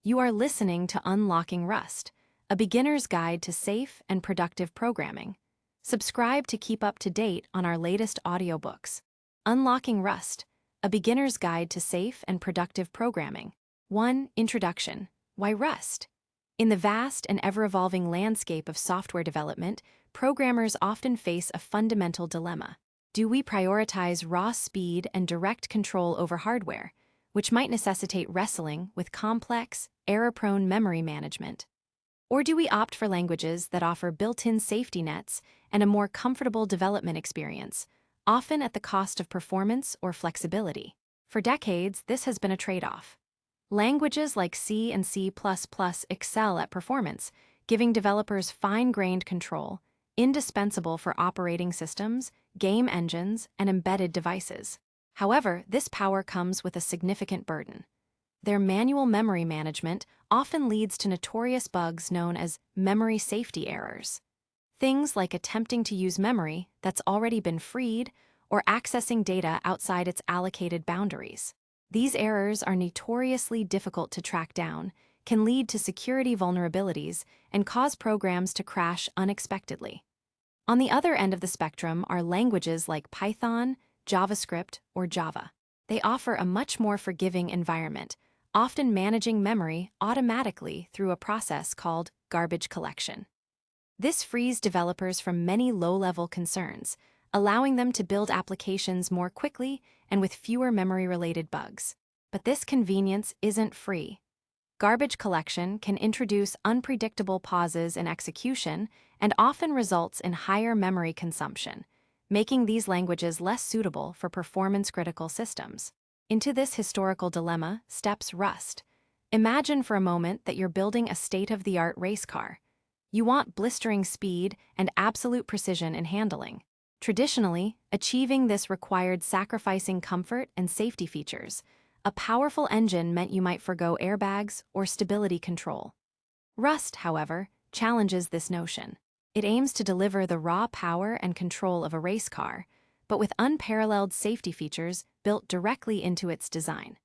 You are listening to Unlocking Rust, a beginner's guide to safe and productive programming. Subscribe to keep up to date on our latest audiobooks. Unlocking Rust, a beginner's guide to safe and productive programming. 1. Introduction. Why Rust? In the vast and ever-evolving landscape of software development, programmers often face a fundamental dilemma. Do we prioritize raw speed and direct control over hardware, which might necessitate wrestling with complex, error-prone memory management? Or do we opt for languages that offer built-in safety nets and a more comfortable development experience, often at the cost of performance or flexibility? For decades, this has been a trade-off. Languages like C and C++ excel at performance, giving developers fine-grained control, indispensable for operating systems, game engines, and embedded devices. However, this power comes with a significant burden. Their manual memory management often leads to notorious bugs known as memory safety errors. Things like attempting to use memory that's already been freed or accessing data outside its allocated boundaries. These errors are notoriously difficult to track down, can lead to security vulnerabilities, and cause programs to crash unexpectedly. On the other end of the spectrum are languages like Python, JavaScript, or Java. They offer a much more forgiving environment, often managing memory automatically through a process called garbage collection. This frees developers from many low-level concerns, allowing them to build applications more quickly and with fewer memory-related bugs. But this convenience isn't free. Garbage collection can introduce unpredictable pauses in execution and often results in higher memory consumption, making these languages less suitable for performance-critical systems. Into this historical dilemma steps Rust. Imagine for a moment that you're building a state-of-the-art race car. You want blistering speed and absolute precision in handling. Traditionally, achieving this required sacrificing comfort and safety features. A powerful engine meant you might forgo airbags or stability control. Rust, however, challenges this notion. It aims to deliver the raw power and control of a race car, but with unparalleled safety features built directly into its design.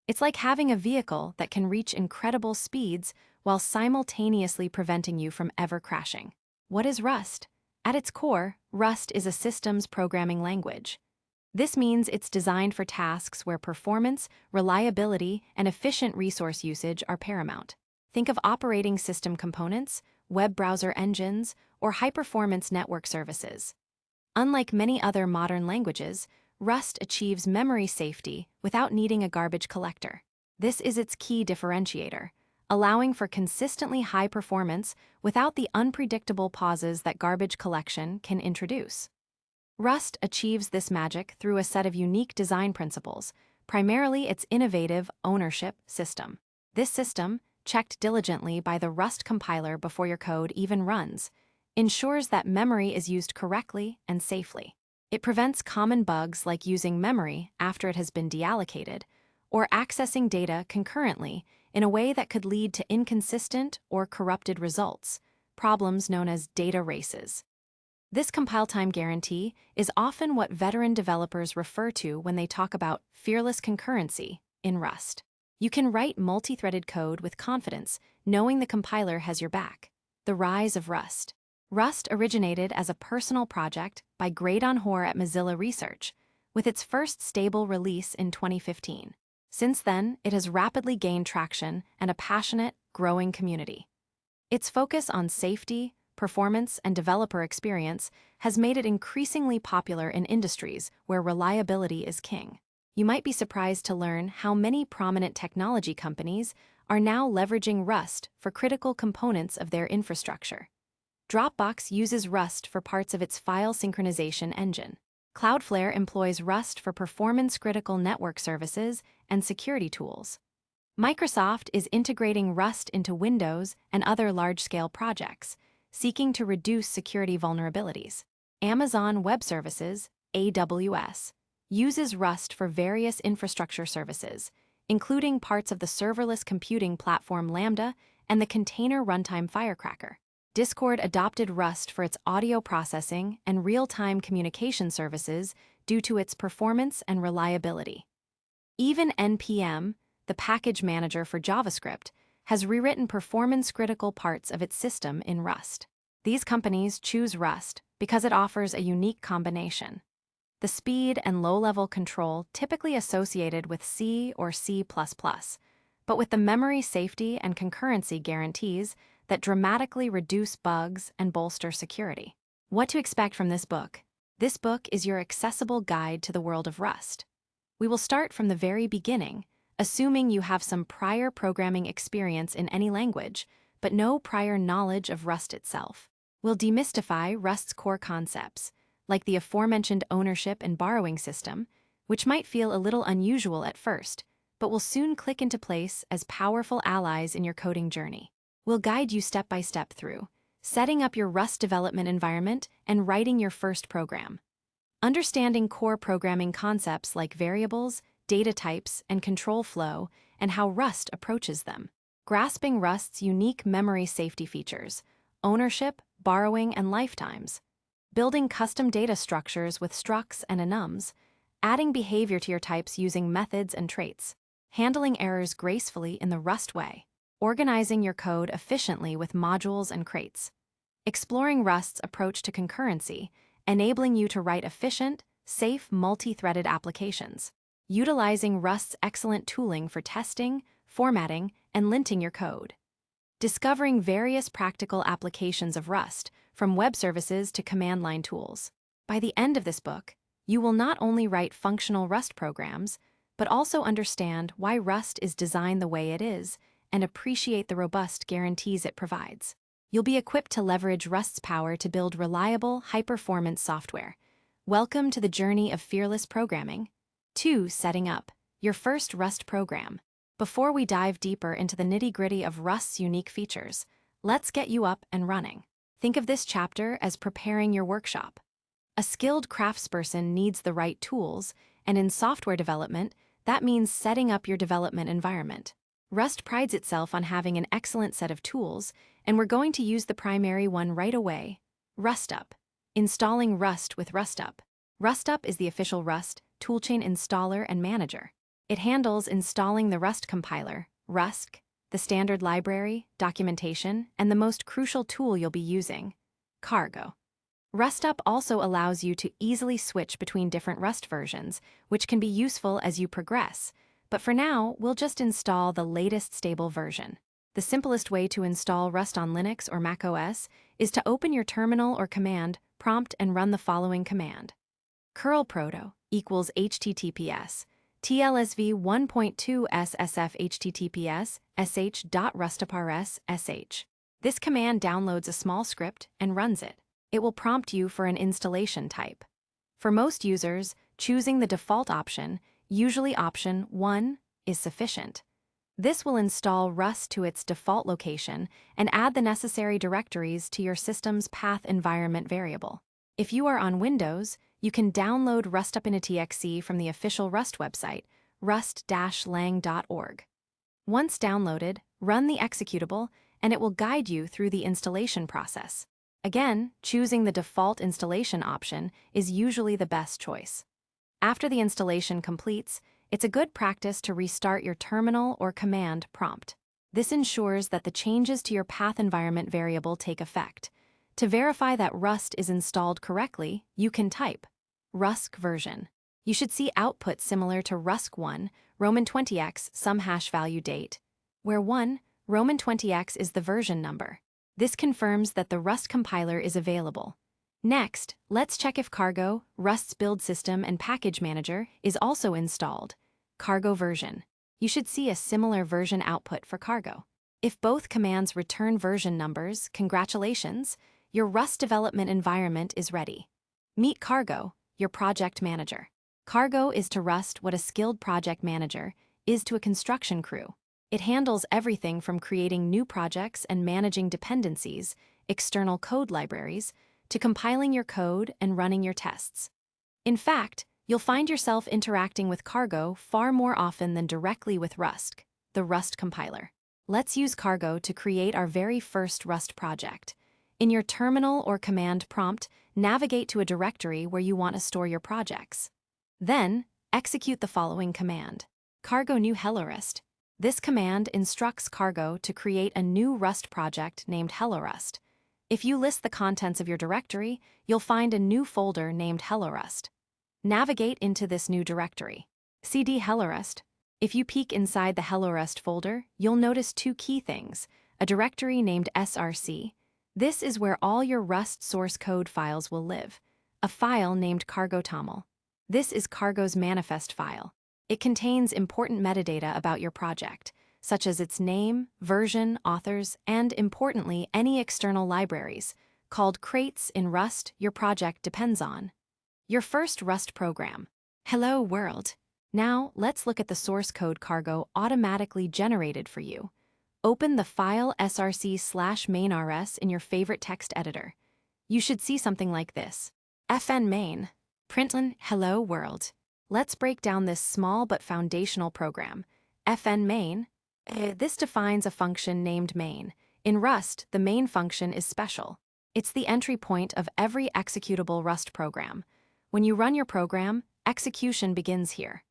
It's like having a vehicle that can reach incredible speeds while simultaneously preventing you from ever crashing. What is Rust? At its core, Rust is a systems programming language. This means it's designed for tasks where performance, reliability, and efficient resource usage are paramount. Think of operating system components, web browser engines, or high-performance network services. Unlike many other modern languages, Rust achieves memory safety without needing a garbage collector. This is its key differentiator, allowing for consistently high performance without the unpredictable pauses that garbage collection can introduce. Rust achieves this magic through a set of unique design principles, primarily its innovative ownership system. This system, checked diligently by the Rust compiler before your code even runs, ensures that memory is used correctly and safely. It prevents common bugs like using memory after it has been deallocated, or accessing data concurrently in a way that could lead to inconsistent or corrupted results, problems known as data races. This compile time guarantee is often what veteran developers refer to when they talk about fearless concurrency in Rust. You can write multi-threaded code with confidence, knowing the compiler has your back. The rise of Rust. Rust originated as a personal project by Graydon Hoare at Mozilla Research, with its first stable release in 2015. Since then, it has rapidly gained traction and a passionate, growing community. Its focus on safety, performance, and developer experience has made it increasingly popular in industries where reliability is king. You might be surprised to learn how many prominent technology companies are now leveraging Rust for critical components of their infrastructure. Dropbox uses Rust for parts of its file synchronization engine. Cloudflare employs Rust for performance-critical network services and security tools. Microsoft is integrating Rust into Windows and other large-scale projects, seeking to reduce security vulnerabilities. Amazon Web Services, AWS, uses Rust for various infrastructure services, including parts of the serverless computing platform Lambda and the container runtime Firecracker. Discord adopted Rust for its audio processing and real-time communication services due to its performance and reliability. Even NPM, the package manager for JavaScript, has rewritten performance-critical parts of its system in Rust. These companies choose Rust because it offers a unique combination: the speed and low-level control typically associated with C or C++, but with the memory safety and concurrency guarantees that dramatically reduce bugs and bolster security. What to expect from this book? This book is your accessible guide to the world of Rust. We will start from the very beginning, assuming you have some prior programming experience in any language, but no prior knowledge of Rust itself. We'll demystify Rust's core concepts, like the aforementioned ownership and borrowing system, which might feel a little unusual at first, but will soon click into place as powerful allies in your coding journey. We'll guide you step by step through setting up your Rust development environment and writing your first program. Understanding core programming concepts like variables, data types, and control flow, and how Rust approaches them. Grasping Rust's unique memory safety features, ownership, borrowing, and lifetimes. Building custom data structures with structs and enums. Adding behavior to your types using methods and traits. Handling errors gracefully in the Rust way. Organizing your code efficiently with modules and crates. Exploring Rust's approach to concurrency, enabling you to write efficient, safe, multi-threaded applications. Utilizing Rust's excellent tooling for testing, formatting, and linting your code. Discovering various practical applications of Rust, from web services to command line tools. By the end of this book, you will not only write functional Rust programs, but also understand why Rust is designed the way it is and appreciate the robust guarantees it provides. You'll be equipped to leverage Rust's power to build reliable, high-performance software. Welcome to the journey of fearless programming. 2. Setting up your first Rust program. Before we dive deeper into the nitty-gritty of Rust's unique features, let's get you up and running. Think of this chapter as preparing your workshop. A skilled craftsperson needs the right tools, and in software development, that means setting up your development environment. Rust prides itself on having an excellent set of tools, and we're going to use the primary one right away: RustUp. Installing Rust with RustUp. RustUp is the official Rust toolchain installer and manager. It handles installing the Rust compiler, Rust, the standard library, documentation, and the most crucial tool you'll be using, Cargo. RustUp also allows you to easily switch between different Rust versions, which can be useful as you progress. But for now, we'll just install the latest stable version. The simplest way to install Rust on Linux or Mac OS is to open your terminal or command prompt and run the following command: curl proto equals https tlsv 1.2 ssf https sh.rustuprs sh. This command downloads a small script and runs it. It will prompt you for an installation type. For most users, choosing the default option, usually option 1, is sufficient. This will install Rust to its default location and add the necessary directories to your system's path environment variable. If you are on Windows, you can download RustUp in a .exe from the official Rust website, rust-lang.org. Once downloaded, run the executable, and it will guide you through the installation process. Again, choosing the default installation option is usually the best choice. After the installation completes, it's a good practice to restart your terminal or command prompt. This ensures that the changes to your path environment variable take effect. To verify that Rust is installed correctly, you can type Rust version. You should see output similar to Rust1, Roman 20x, some hash value date, where 1, Roman 20x is the version number. This confirms that the Rust compiler is available. Next, let's check if Cargo, Rust's build system and package manager, is also installed. Cargo version. You should see a similar version output for Cargo. If both commands return version numbers, congratulations, your Rust development environment is ready. Meet Cargo, your project manager. Cargo is to Rust what a skilled project manager is to a construction crew. It handles everything from creating new projects and managing dependencies, external code libraries, to compiling your code and running your tests. In fact, you'll find yourself interacting with Cargo far more often than directly with Rust, the Rust compiler. Let's use Cargo to create our very first Rust project. In your terminal or command prompt, navigate to a directory where you want to store your projects. Then, execute the following command: Cargo new hello Rust. This command instructs Cargo to create a new Rust project named HelloRust. If you list the contents of your directory, you'll find a new folder named HelloRust. Navigate into this new directory. cd HelloRust. If you peek inside the HelloRust folder, you'll notice two key things: a directory named src. This is where all your Rust source code files will live. A file named cargo.toml. This is Cargo's manifest file. It contains important metadata about your project, such as its name, version, authors, and, importantly, any external libraries, called crates in Rust your project depends on. Your first Rust program. Hello world. Now, let's look at the source code Cargo automatically generated for you. Open the file src/mainrs in your favorite text editor. You should see something like this. fn-main. println hello world. Let's break down this small but foundational program. fn-main. This defines a function named main. In Rust, the main function is special. It's the entry point of every executable Rust program. When you run your program, execution begins here.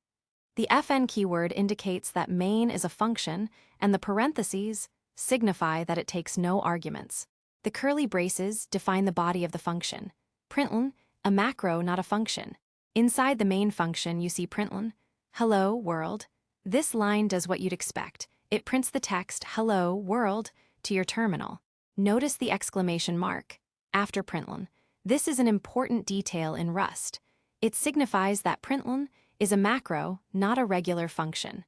The fn keyword indicates that main is a function, and the parentheses signify that it takes no arguments. The curly braces define the body of the function. Println, a macro, not a function. Inside the main function, you see println, hello world. This line does what you'd expect. It prints the text hello world to your terminal. Notice the exclamation mark after println. This is an important detail in Rust. It signifies that println is a macro, not a regular function.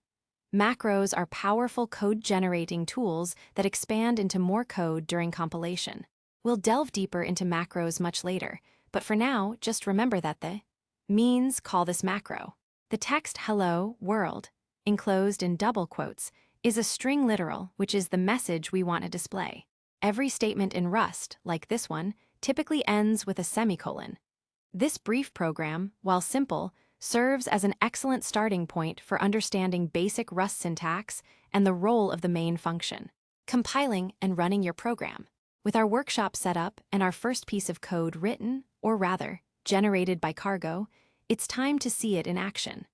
Macros are powerful code-generating tools that expand into more code during compilation. We'll delve deeper into macros much later, but for now, just remember that the means call this macro. The text hello world, enclosed in double quotes, is a string literal, which is the message we want to display. Every statement in Rust, like this one, typically ends with a semicolon. This brief program, while simple, serves as an excellent starting point for understanding basic Rust syntax and the role of the main function. Compiling and running your program. With our workshop set up and our first piece of code written, or rather, generated by Cargo, it's time to see it in action.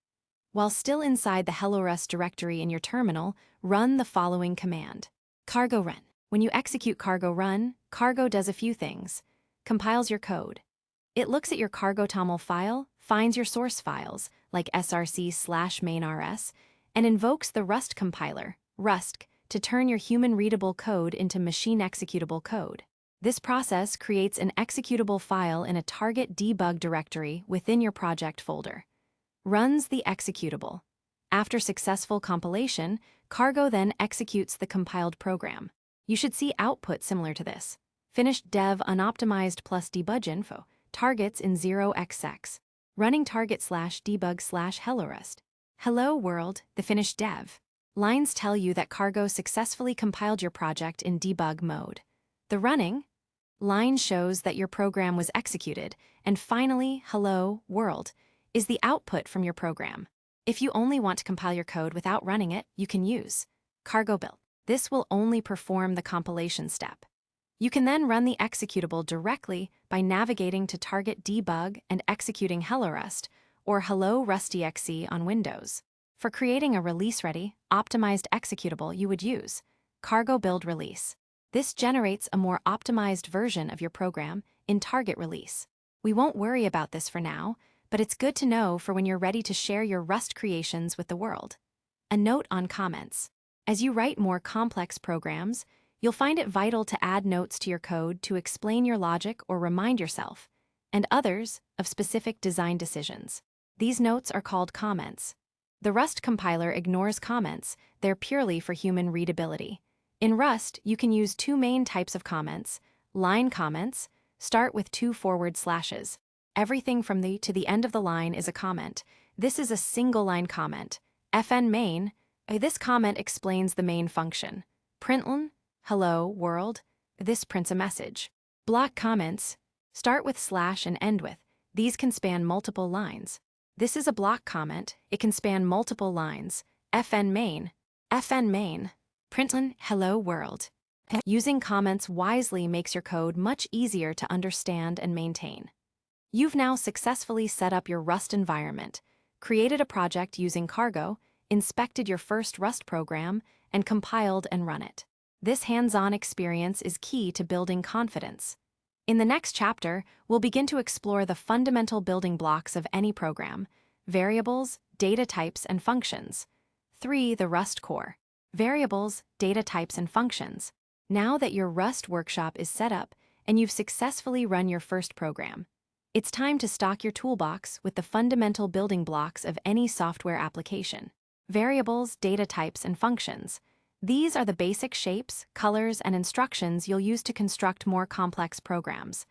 While still inside the HelloRust directory in your terminal, run the following command. Cargo run. When you execute Cargo run, Cargo does a few things. Compiles your code. It looks at your cargo.toml file, finds your source files, like src/mainrs, and invokes the Rust compiler, rustc, to turn your human-readable code into machine-executable code. This process creates an executable file in a target debug directory within your project folder. Runs the executable. After successful compilation, Cargo then executes the compiled program. You should see output similar to this. Finished dev unoptimized plus debug info. Targets in 0xx. Running target/debug/HelloRust. Hello world, the finished dev. Lines tell you that Cargo successfully compiled your project in debug mode. The running line shows that your program was executed, and finally, hello world, is the output from your program. If you only want to compile your code without running it, you can use Cargo build. This will only perform the compilation step. You can then run the executable directly by navigating to target debug and executing HelloRust or Hello Rust.exe on Windows. For creating a release-ready, optimized executable, you would use Cargo build release. This generates a more optimized version of your program in target release. We won't worry about this for now, but it's good to know for when you're ready to share your Rust creations with the world. A note on comments. As you write more complex programs, you'll find it vital to add notes to your code to explain your logic or remind yourself, and others, of specific design decisions. These notes are called comments. The Rust compiler ignores comments, they're purely for human readability. In Rust, you can use two main types of comments. Line comments start with 2 forward slashes. Everything from the to the end of the line is a comment. This is a single-line comment. fn-main, this comment explains the main function. Println, hello world, this prints a message. Block comments start with slash and end with. These can span multiple lines. This is a block comment. It can span multiple lines. fn-main, println, hello world. Using comments wisely makes your code much easier to understand and maintain. You've now successfully set up your Rust environment, created a project using Cargo, inspected your first Rust program, and compiled and run it. This hands-on experience is key to building confidence. In the next chapter, we'll begin to explore the fundamental building blocks of any program: variables, data types, and functions. 3. The Rust core. Variables, data types, and functions. Now that your Rust workshop is set up and you've successfully run your first program, it's time to stock your toolbox with the fundamental building blocks of any software application. Variables, data types, and functions. These are the basic shapes, colors, and instructions you'll use to construct more complex programs.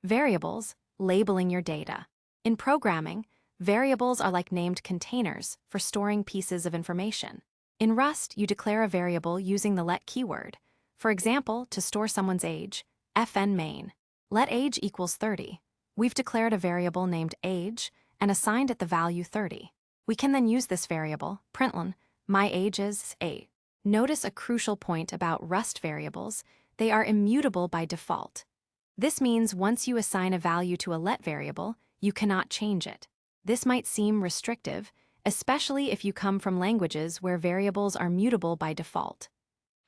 Variables, labeling your data. In programming, variables are like named containers for storing pieces of information. In Rust, you declare a variable using the let keyword. For example, to store someone's age, fn main. Let age equals 30. We've declared a variable named age and assigned it the value 30. We can then use this variable, println, my age is 8. Notice a crucial point about Rust variables: they are immutable by default. This means once you assign a value to a let variable, you cannot change it. This might seem restrictive, especially if you come from languages where variables are mutable by default.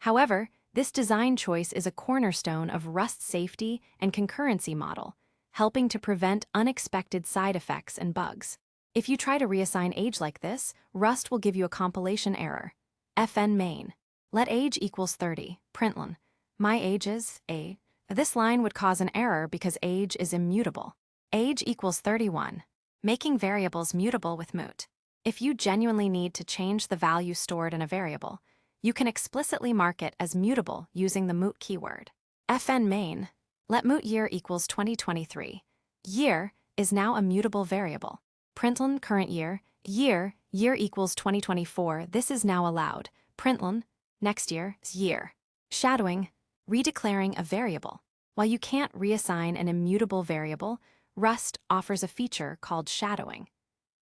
However, this design choice is a cornerstone of Rust's safety and concurrency model, helping to prevent unexpected side effects and bugs. If you try to reassign age like this, Rust will give you a compilation error. fn main. Let age equals 30, println, my age is a. This line would cause an error because age is immutable. Age equals 31, making variables mutable with mut. If you genuinely need to change the value stored in a variable, you can explicitly mark it as mutable using the mut keyword. fn main. Let mut year equals 2023. Year is now a mutable variable. Println current year, year equals 2024. This is now allowed. Println next year, year. Shadowing, redeclaring a variable. While you can't reassign an immutable variable, Rust offers a feature called shadowing.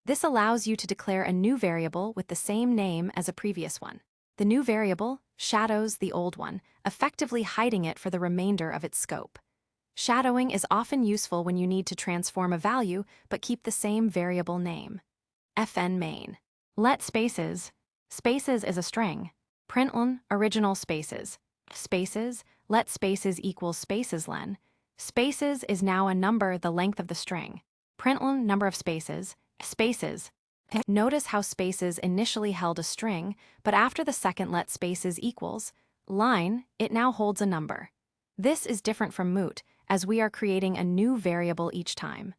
This allows you to declare a new variable with the same name as a previous one. The new variable shadows the old one, effectively hiding it for the remainder of its scope. Shadowing is often useful when you need to transform a value but keep the same variable name. fn main. Let spaces. Spaces is a string. Println original spaces. Spaces, let spaces equals spaces len. Spaces is now a number the length of the string. Println number of spaces. Spaces. Notice how spaces initially held a string, but after the second let spaces equals line, it now holds a number. This is different from mut, as we are creating a new variable each time.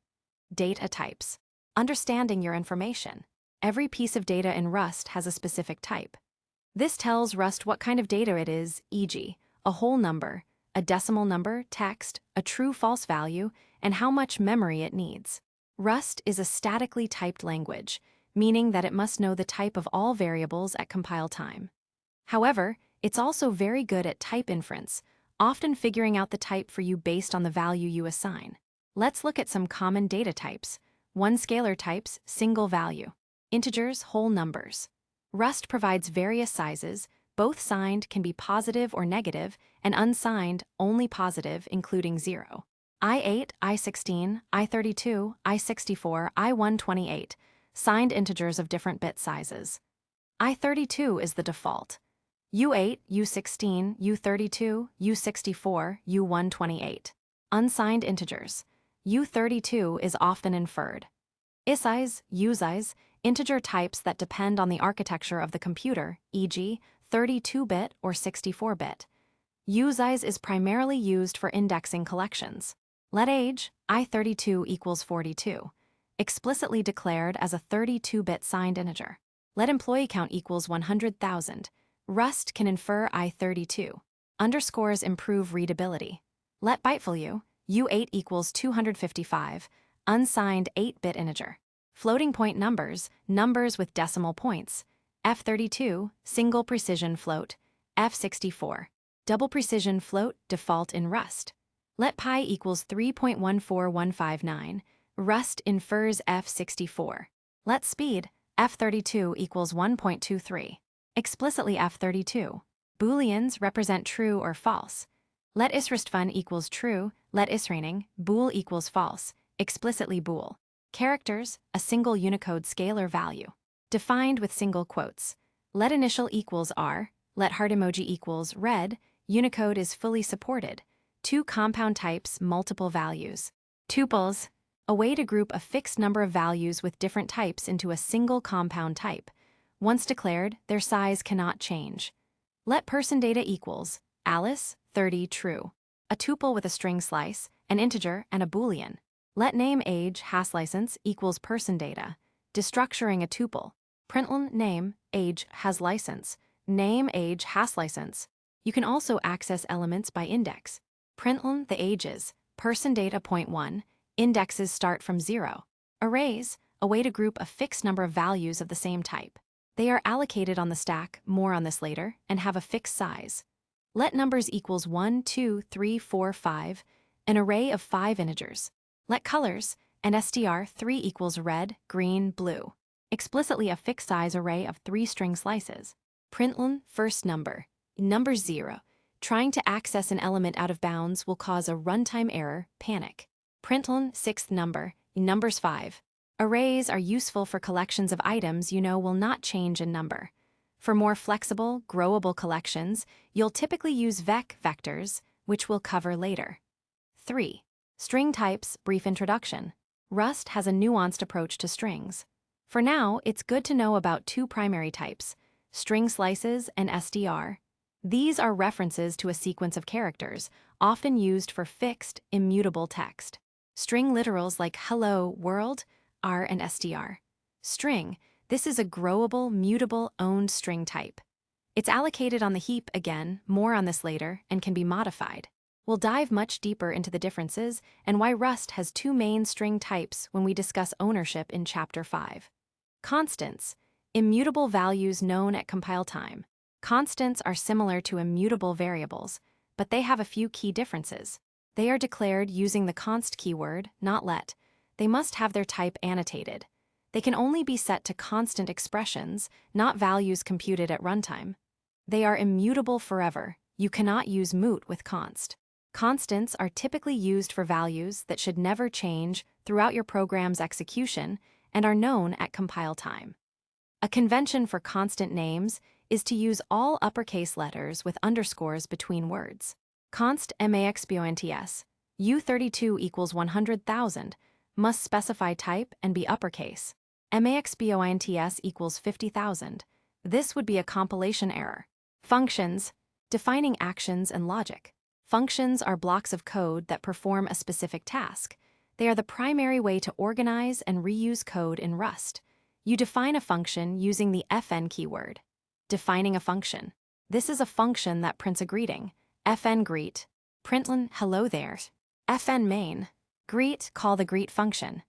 Data types. Understanding your information. Every piece of data in Rust has a specific type. This tells Rust what kind of data it is, e.g., a whole number, a decimal number, text, a true-false value, and how much memory it needs. Rust is a statically typed language, meaning that it must know the type of all variables at compile time. However, it's also very good at type inference, often figuring out the type for you based on the value you assign. Let's look at some common data types. 1. Scalar types, single value. Integers, whole numbers. Rust provides various sizes. Both signed can be positive or negative, and unsigned, only positive, including 0. I8, I16, I32, I64, I128. Signed integers of different bit sizes. I32 is the default. U8, U16, U32, U64, U128. Unsigned integers. U32 is often inferred. Isize, usize, integer types that depend on the architecture of the computer, e.g., 32-bit or 64-bit. Usize is primarily used for indexing collections. Let age, I32 equals 42. Explicitly declared as a 32-bit signed integer. Let employee count equals 100,000. Rust can infer I32. Underscores improve readability. Let bytevalue, U8 equals 255, unsigned 8-bit integer. Floating point numbers, numbers with decimal points. F32, single precision float. F64, double precision float, default in Rust. Let pi equals 3.14159. Rust infers F64. Let speed, F32 equals 1.23. Explicitly F32. Booleans represent true or false. Let isristfun equals true, let israining, bool equals false, explicitly bool. Characters, a single Unicode scalar value. defined with single quotes. Let initial equals R, let heart emoji equals red, Unicode is fully supported. 2 compound types, multiple values. Tuples, a way to group a fixed number of values with different types into a single compound type. Once declared, their size cannot change. Let person data equals Alice, 30, true. A tuple with a string slice, an integer, and a boolean. Let name age has license equals person data. Destructuring a tuple. Println name age has license. Name age has license. You can also access elements by index. Println the ages. Person data point 1. Indexes start from 0. Arrays, a way to group a fixed number of values of the same type. They are allocated on the stack, more on this later, and have a fixed size. Let numbers equals 1, 2, 3, 4, 5, an array of 5 integers. Let colors, and str3 equals red, green, blue. Explicitly a fixed size array of 3 string slices. Println first number, number 0. Trying to access an element out of bounds will cause a runtime error, panic. Println sixth number, numbers 5. Arrays are useful for collections of items you know will not change in number. For more flexible, growable collections, you'll typically use vectors, which we'll cover later. 3. String types, brief introduction. Rust has a nuanced approach to strings. For now, it's good to know about 2 primary types, string slices and str. These are references to a sequence of characters, often used for fixed, immutable text. String literals like hello, world, are an str. String, this is a growable, mutable, owned string type. It's allocated on the heap again, more on this later, and can be modified. We'll dive much deeper into the differences and why Rust has 2 main string types when we discuss ownership in Chapter 5. Constants, immutable values known at compile time. Constants are similar to immutable variables, but they have a few key differences. They are declared using the const keyword, not let. They must have their type annotated. They can only be set to constant expressions, not values computed at runtime. They are immutable forever. You cannot use mut with const. Constants are typically used for values that should never change throughout your program's execution and are known at compile time. A convention for constant names is to use all uppercase letters with underscores between words. Const maxbonts, U32 equals 100,000, must specify type and be uppercase. maxbonts equals 50,000. This would be a compilation error. Functions, defining actions and logic. Functions are blocks of code that perform a specific task. They are the primary way to organize and reuse code in Rust. You define a function using the fn keyword. Defining a function. This is a function that prints a greeting. Fn greet, println hello there. Fn main, greet, call the greet function.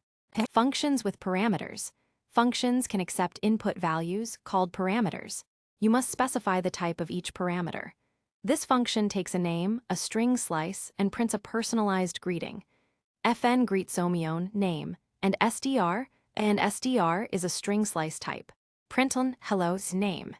Functions with parameters. Functions can accept input values called parameters. You must specify the type of each parameter. This function takes a name, a string slice, and prints a personalized greeting. Fn greetsomion name, and str is a string slice type. Println hello's name.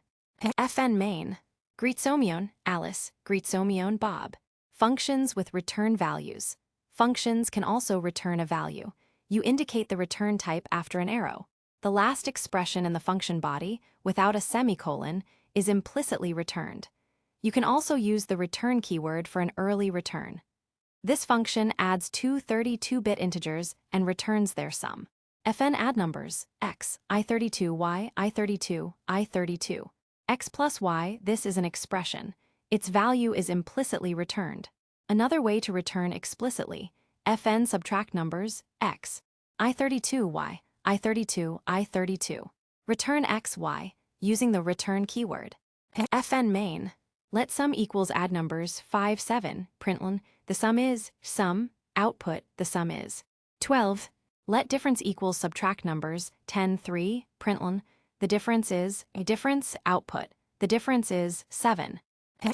Fn main, greetsomion Alice, greetsomion Bob. Functions with return values. Functions can also return a value. You indicate the return type after an arrow. The last expression in the function body, without a semicolon, is implicitly returned. You can also use the return keyword for an early return. This function adds 2 32-bit integers and returns their sum. Fn add numbers, x, I32, y, I32, I32. X plus y, this is an expression. Its value is implicitly returned. Another way to return explicitly, Fn subtract numbers, x, I32, y, I32, I32. Return x, y, using the return keyword. Fn main, let sum equals add numbers 5, 7, println, the sum is, sum, output, the sum is. 12, let difference equals subtract numbers 10, 3, println, the difference is, a difference, output, the difference is 7.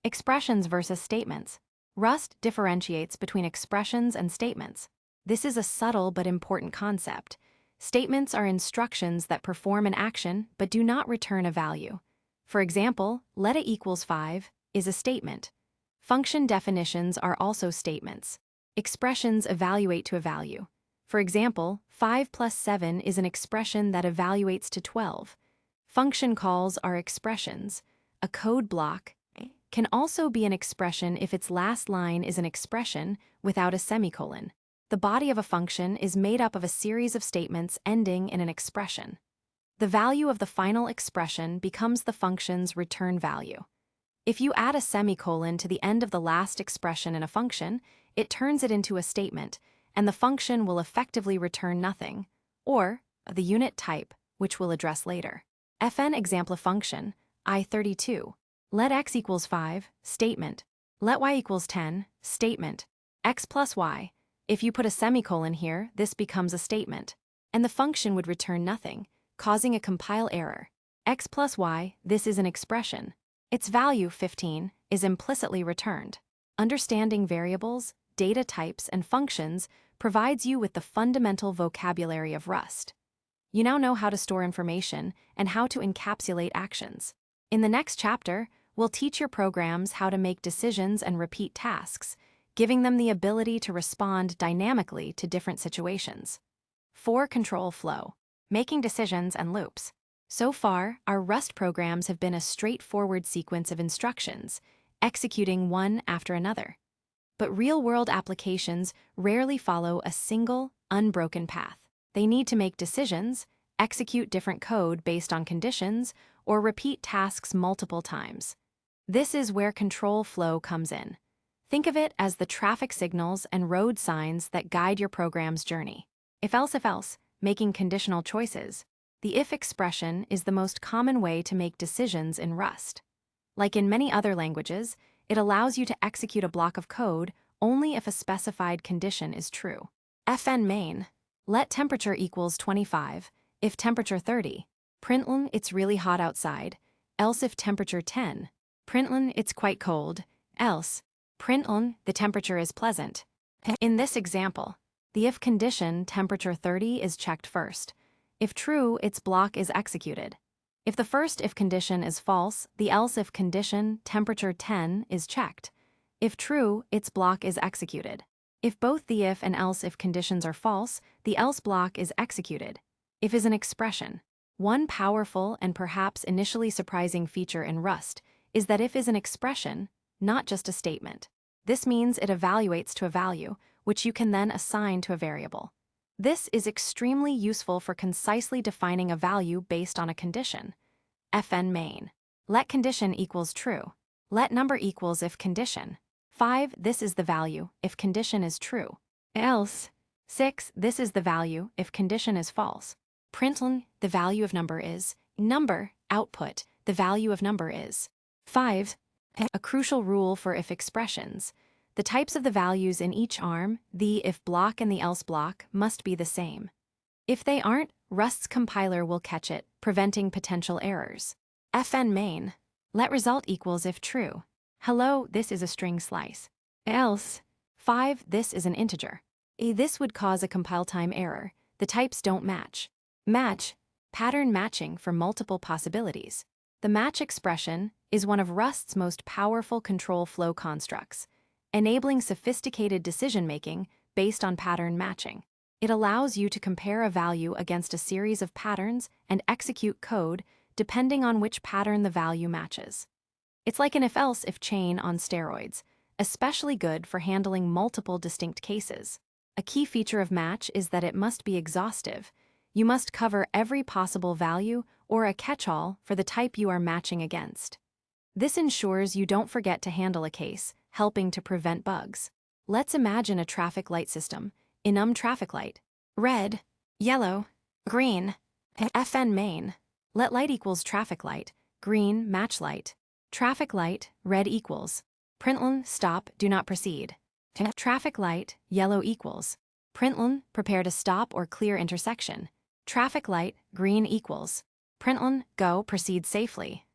Expressions versus statements. Rust differentiates between expressions and statements. This is a subtle but important concept. Statements are instructions that perform an action but do not return a value. For example, let a equals 5 is a statement. Function definitions are also statements. Expressions evaluate to a value. For example, 5 plus 7 is an expression that evaluates to 12. Function calls are expressions. A code block can also be an expression if its last line is an expression without a semicolon. The body of a function is made up of a series of statements ending in an expression. The value of the final expression becomes the function's return value. If you add a semicolon to the end of the last expression in a function, it turns it into a statement, and the function will effectively return nothing, or the unit type, which we'll address later. Fn example function, I32. Let x equals 5, statement. Let y equals 10, statement. X plus y. If you put a semicolon here, this becomes a statement, and the function would return nothing, causing a compile error. X plus y, this is an expression. Its value, 15, is implicitly returned. Understanding variables, data types, and functions provides you with the fundamental vocabulary of Rust. You now know how to store information and how to encapsulate actions. In the next chapter, we'll teach your programs how to make decisions and repeat tasks, giving them the ability to respond dynamically to different situations. 4. Control flow. Making decisions and loops. So far, our Rust programs have been a straightforward sequence of instructions, executing one after another. But real-world applications rarely follow a single, unbroken path. They need to make decisions, execute different code based on conditions, or repeat tasks multiple times. This is where control flow comes in. Think of it as the traffic signals and road signs that guide your program's journey. If else, making conditional choices. The if expression is the most common way to make decisions in Rust. Like in many other languages, it allows you to execute a block of code only if a specified condition is true. Fn main. Let temperature equals 25, if temperature 30. Println it's really hot outside, else if temperature 10. Println it's quite cold, else. Println the temperature is pleasant. In this example, the if condition temperature 30 is checked first. If true, its block is executed. If the first if condition is false, the else if condition temperature 10 is checked. If true, its block is executed. If both the if and else if conditions are false, the else block is executed. If is an expression. One powerful and perhaps initially surprising feature in Rust is that if is an expression, not just a statement. This means it evaluates to a value, which you can then assign to a variable. This is extremely useful for concisely defining a value based on a condition. Fn main. Let condition equals true. Let number equals if condition. 5, this is the value if condition is true. Else. 6, this is the value if condition is false. Println, the value of number is. Number, output, the value of number is. 5. A crucial rule for if expressions. The types of the values in each arm, the if block and the else block, must be the same. If they aren't, Rust's compiler will catch it, preventing potential errors. Fn main. Let result equals if true. Hello, this is a string slice. Else. 5, this is an integer. This would cause a compile time error. The types don't match. Match. Pattern matching for multiple possibilities. The match expression is one of Rust's most powerful control flow constructs, enabling sophisticated decision-making based on pattern matching. It allows you to compare a value against a series of patterns and execute code depending on which pattern the value matches. It's like an if-else-if chain on steroids, especially good for handling multiple distinct cases. A key feature of match is that it must be exhaustive. You must cover every possible value or a catch-all for the type you are matching against. This ensures you don't forget to handle a case, helping to prevent bugs. Let's imagine a traffic light system. Enum traffic light. Red, yellow, green. Fn main. Let light equals traffic light, green match light. Traffic light, red equals. Println stop, do not proceed. Traffic light, yellow equals. Println prepare to stop or clear intersection. Traffic light, green equals. Println go, proceed safely.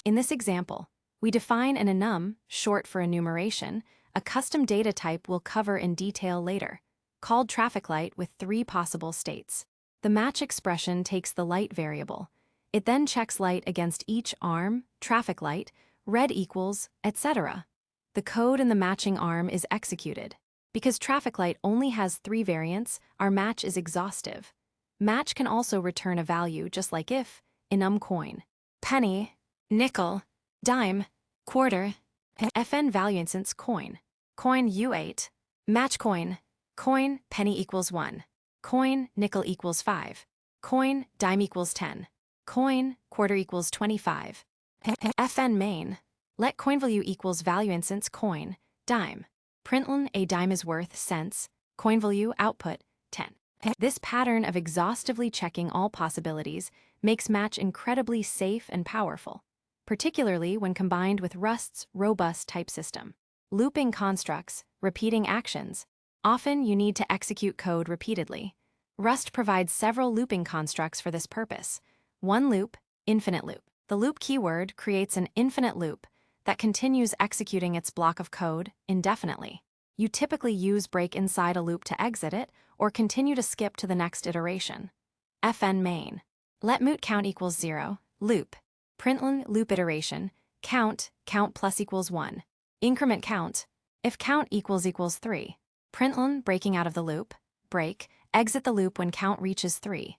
In this example, we define an enum, short for enumeration, a custom data type we'll cover in detail later, called traffic light with 3 possible states. The match expression takes the light variable. It then checks light against each arm, traffic light, red equals, etc. The code in the matching arm is executed. Because traffic light only has 3 variants, our match is exhaustive. Match can also return a value just like if, coin, penny, nickel, dime, quarter, FN value instance coin U8, match coin, penny equals 1, coin nickel equals 5, coin dime equals 10, coin quarter equals 25. FN main, let coin value equals value instance coin, dime. Println a dime is worth cents, coin value output 10. This pattern of exhaustively checking all possibilities makes match incredibly safe and powerful, particularly when combined with Rust's robust type system. Looping constructs, repeating actions. Often you need to execute code repeatedly. Rust provides several looping constructs for this purpose. One loop, infinite loop. The loop keyword creates an infinite loop that continues executing its block of code indefinitely. You typically use break inside a loop to exit it or continue to skip to the next iteration. FN main. Let moot count equals 0, loop. Println loop iteration, count plus equals 1. Increment count, if count equals 3. Println breaking out of the loop, break, exit the loop when count reaches 3.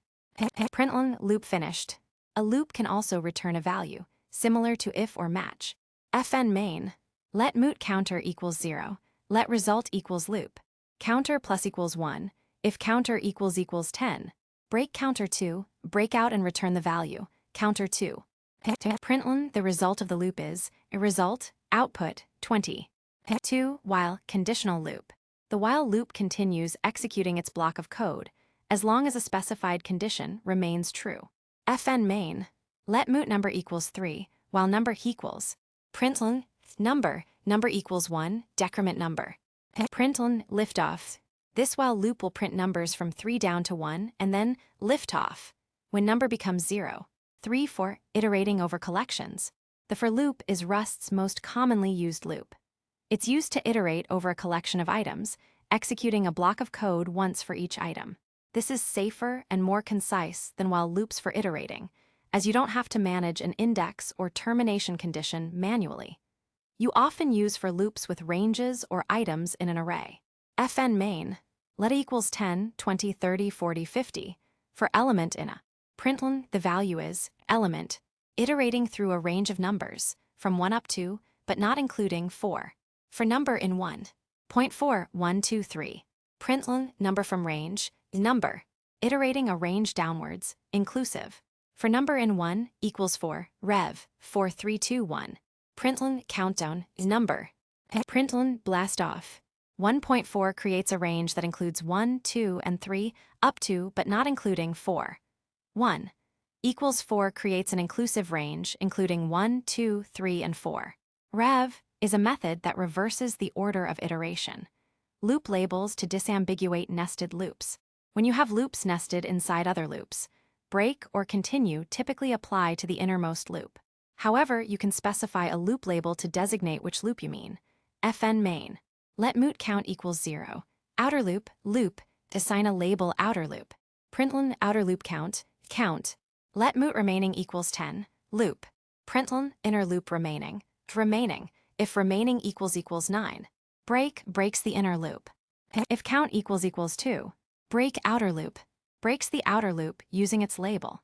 Println loop finished. A loop can also return a value, similar to if or match. FN main. Let moot counter equals 0, let result equals loop. Counter plus equals 1, if counter equals 10. Break counter 2, break out and return the value, counter 2. Println the result of the loop is, a result, output, 20. 2. While conditional loop. The while loop continues executing its block of code, as long as a specified condition remains true. FN main. Let moot number equals 3, while number equals. Println number equals 1, decrement number. Println liftoff. This while loop will print numbers from 3 down to 1 and then liftoff when number becomes 0. 3 for iterating over collections. The for loop is Rust's most commonly used loop. It's used to iterate over a collection of items, executing a block of code once for each item. This is safer and more concise than while loops for iterating, as you don't have to manage an index or termination condition manually. You often use for loops with ranges or items in an array. FN main. Let equals 10, 20, 30, 40, 50 for element in a. Println the value is element, iterating through a range of numbers, from 1 up to, but not including 4. For number in 1. 0.4, 1, 2, 3. Println number from range, number, iterating a range downwards, inclusive. For number in 1 equals 4, rev, 4, 3, 2, 1. Println countdown, number. Println blast off. 1.4 creates a range that includes 1, 2, and 3, up to, but not including 4. 1 equals 4 creates an inclusive range, including 1, 2, 3, and 4. Rev is a method that reverses the order of iteration. Loop labels to disambiguate nested loops. When you have loops nested inside other loops, break or continue typically apply to the innermost loop. However, you can specify a loop label to designate which loop you mean. FN main. Let moot count equals 0. Outer loop, loop, assign a label outer loop. Println outer loop count. Let moot remaining equals 10, loop. Println inner loop remaining, if remaining equals 9. Break breaks the inner loop. If count equals 2, break outer loop, breaks the outer loop using its label.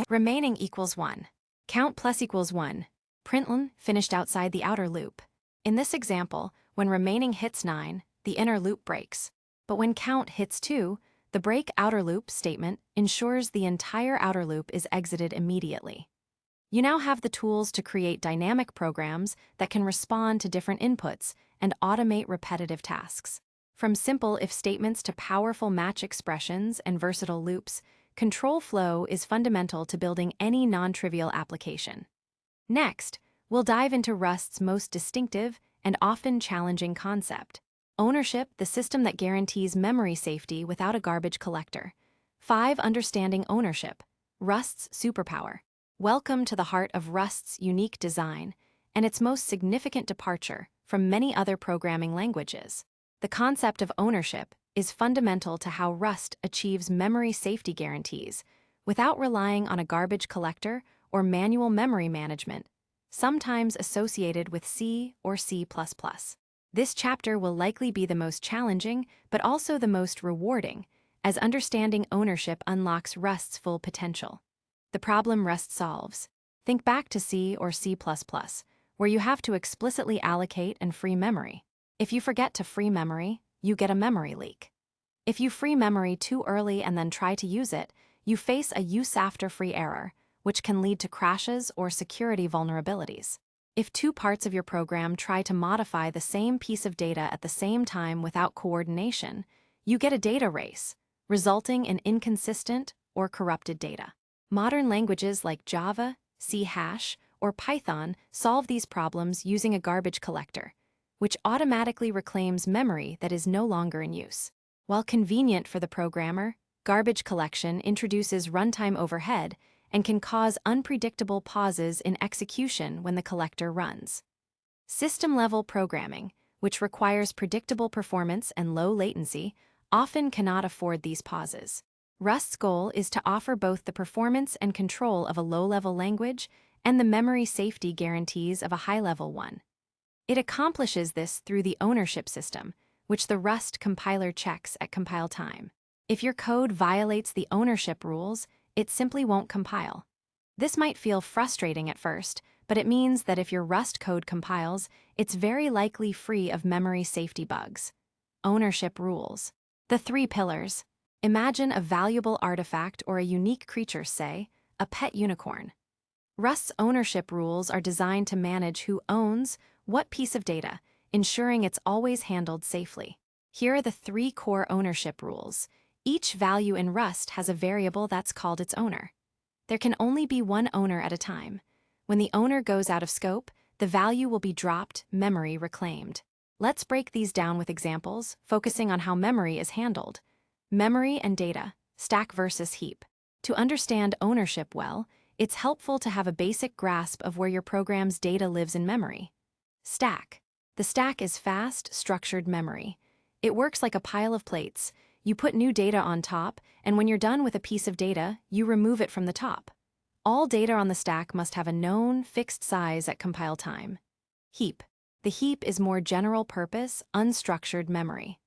Remaining equals 1. Count plus equals 1. Println finished outside the outer loop. In this example, when remaining hits 9, the inner loop breaks. But when count hits 2, the break outer loop statement ensures the entire outer loop is exited immediately. You now have the tools to create dynamic programs that can respond to different inputs and automate repetitive tasks. From simple if statements to powerful match expressions and versatile loops, control flow is fundamental to building any non-trivial application. Next, we'll dive into Rust's most distinctive and often challenging concept: ownership, the system that guarantees memory safety without a garbage collector. 5. Understanding ownership, Rust's superpower. Welcome to the heart of Rust's unique design and its most significant departure from many other programming languages. The concept of ownership is fundamental to how Rust achieves memory safety guarantees without relying on a garbage collector or manual memory management, sometimes associated with C or C++. This chapter will likely be the most challenging, but also the most rewarding, as understanding ownership unlocks Rust's full potential. the problem Rust solves. Think back to C or C++, where you have to explicitly allocate and free memory. If you forget to free memory, you get a memory leak. If you free memory too early and then try to use it, you face a use after free error, which can lead to crashes or security vulnerabilities. If two parts of your program try to modify the same piece of data at the same time without coordination, you get a data race, resulting in inconsistent or corrupted data. Modern languages like Java, C#, or Python solve these problems using a garbage collector, which automatically reclaims memory that is no longer in use. While convenient for the programmer, garbage collection introduces runtime overhead and can cause unpredictable pauses in execution when the collector runs. System-level programming, which requires predictable performance and low latency, often cannot afford these pauses. Rust's goal is to offer both the performance and control of a low-level language and the memory safety guarantees of a high-level one. It accomplishes this through the ownership system, which the Rust compiler checks at compile time. If your code violates the ownership rules, it simply won't compile. This might feel frustrating at first, but it means that if your Rust code compiles, it's very likely free of memory safety bugs. Ownership rules. The 3 pillars. Imagine a valuable artifact or a unique creature, say, a pet unicorn. Rust's ownership rules are designed to manage who owns what piece of data, ensuring it's always handled safely. Here are the 3 core ownership rules. Each value in Rust has a variable that's called its owner. There can only be one owner at a time. When the owner goes out of scope, the value will be dropped, memory reclaimed. Let's break these down with examples, focusing on how memory is handled. Memory and data, stack versus heap. To understand ownership well, it's helpful to have a basic grasp of where your program's data lives in memory. Stack. The stack is fast, structured memory. It works like a pile of plates. You put new data on top, and when you're done with a piece of data, you remove it from the top. All data on the stack must have a known, fixed size at compile time. Heap. The heap is more general-purpose, unstructured memory.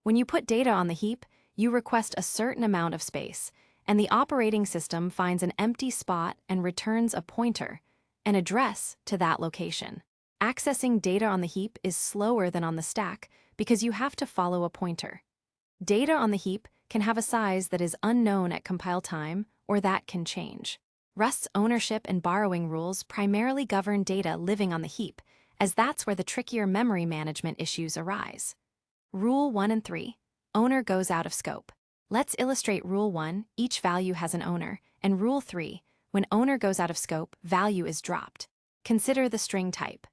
When you put data on the heap, you request a certain amount of space, and the operating system finds an empty spot and returns a pointer, an address, to that location. Accessing data on the heap is slower than on the stack because you have to follow a pointer. Data on the heap can have a size that is unknown at compile time, or that can change. Rust's ownership and borrowing rules primarily govern data living on the heap, as that's where the trickier memory management issues arise. Rule 1 and 3. Owner goes out of scope. Let's illustrate Rule 1, each value has an owner, and Rule 3, when owner goes out of scope, value is dropped. Consider the string type.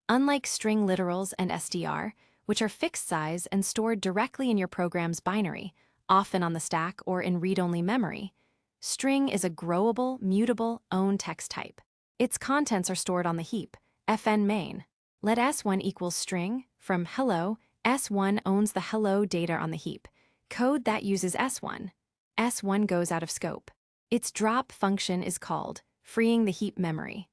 Unlike string literals and str, which are fixed size and stored directly in your program's binary, often on the stack or in read-only memory, string is a growable, mutable, own text type. Its contents are stored on the heap, fn main. Let s1 equals string, from hello, s1 owns the hello data on the heap. Code that uses s1. s1 goes out of scope. Its drop function is called, freeing the heap memory.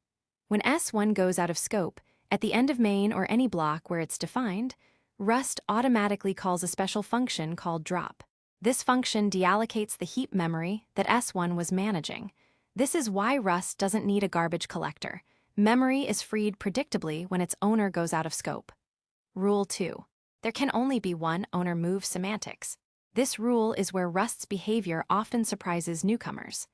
When s1 goes out of scope, at the end of main or any block where it's defined, Rust automatically calls a special function called drop. This function deallocates the heap memory that s1 was managing. This is why Rust doesn't need a garbage collector. Memory is freed predictably when its owner goes out of scope. Rule 2. There can only be one owner move semantics. This rule is where Rust's behavior often surprises newcomers.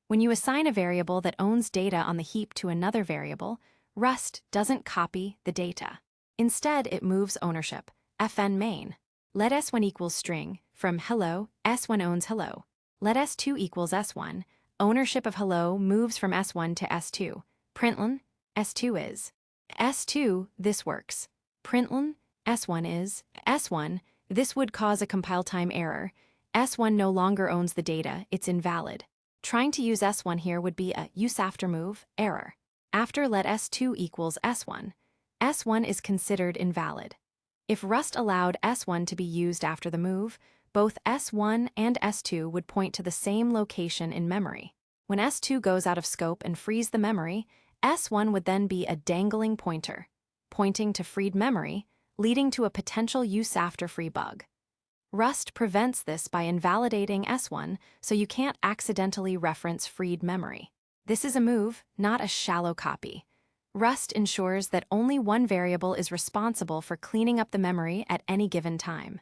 When you assign a variable that owns data on the heap to another variable, Rust doesn't copy the data. Instead, it moves ownership, fn main. Let s1 equals string, from hello, s1 owns hello. Let s2 equals s1, ownership of hello moves from s1 to s2. Println, s2 is. s2, this works. Println, s1 is. s1, this would cause a compile time error. s1 no longer owns the data, it's invalid. Trying to use s1 here would be a use after move, error. After let s2 equals s1, s1 is considered invalid. If Rust allowed s1 to be used after the move, both s1 and s2 would point to the same location in memory. When s2 goes out of scope and frees the memory, s1 would then be a dangling pointer, pointing to freed memory, leading to a potential use after free bug. Rust prevents this by invalidating s1 so you can't accidentally reference freed memory. This is a move, not a shallow copy. Rust ensures that only one variable is responsible for cleaning up the memory at any given time.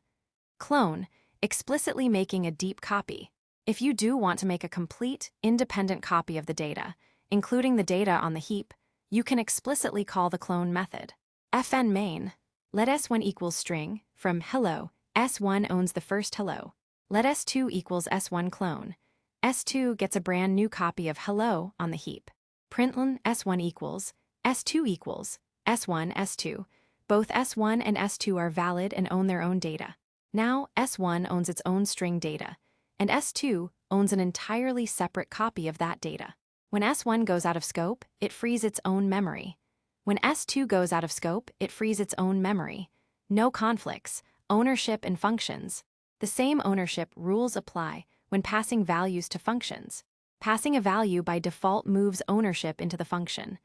Clone, explicitly making a deep copy. If you do want to make a complete, independent copy of the data, including the data on the heap, you can explicitly call the clone method. Fn main. Let s1 equals string, from hello, s1 owns the first hello. Let s2 equals s1 clone. s2 gets a brand new copy of hello on the heap. Println s1 equals, s2 equals, s1, s2. Both s1 and s2 are valid and own their own data. Now s1 owns its own string data, and s2 owns an entirely separate copy of that data. When s1 goes out of scope, it frees its own memory. When s2 goes out of scope, it frees its own memory. No conflicts, ownership and functions. The same ownership rules apply when passing values to functions. Passing a value by default moves ownership into the function.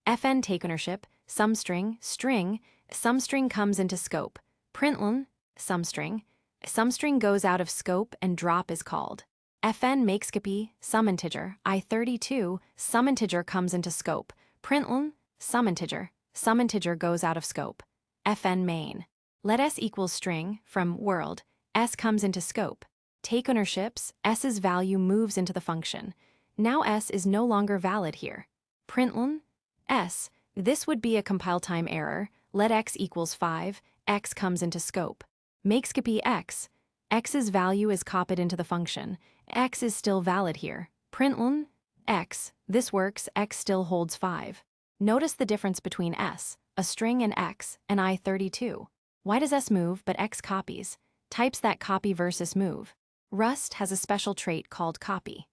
Fn take ownership, sumstring, string, sumstring comes into scope. Println, sumstring goes out of scope and drop is called. Fn make skippy, suminteger, i32, suminteger comes into scope. Println, suminteger goes out of scope. Fn main. Let s equals string, from world, s comes into scope. Take ownerships, s's value moves into the function. Now s is no longer valid here. Println, s, this would be a compile time error. Let x equals 5, x comes into scope. Make skippy x, x's value is copied into the function. X is still valid here. Println, x, this works, x still holds 5. Notice the difference between s, a string, and x, and i32. Why does s move but x copies? Types that copy versus move. Rust has a special trait called copy.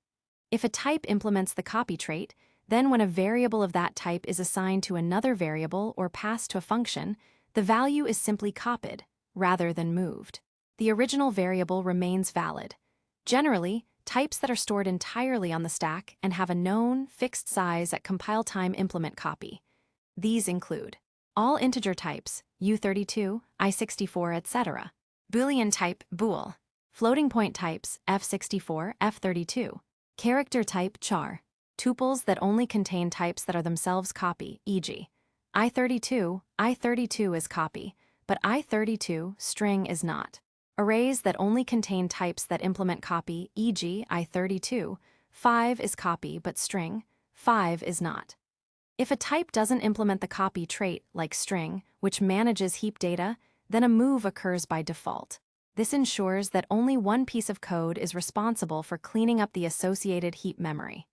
If a type implements the copy trait, then when a variable of that type is assigned to another variable or passed to a function, the value is simply copied, rather than moved. The original variable remains valid. Generally, types that are stored entirely on the stack and have a known, fixed size at compile time implement copy. These include all integer types, u32, i64, etc. Boolean type, bool. Floating point types, f64, f32. Character type, char. Tuples that only contain types that are themselves copy, e.g. i32 is copy, but i32 string is not. Arrays that only contain types that implement copy, e.g. i32, 5 is copy but string, 5 is not. If a type doesn't implement the copy trait, like string, which manages heap data, then a move occurs by default. This ensures that only one piece of code is responsible for cleaning up the associated heap memory.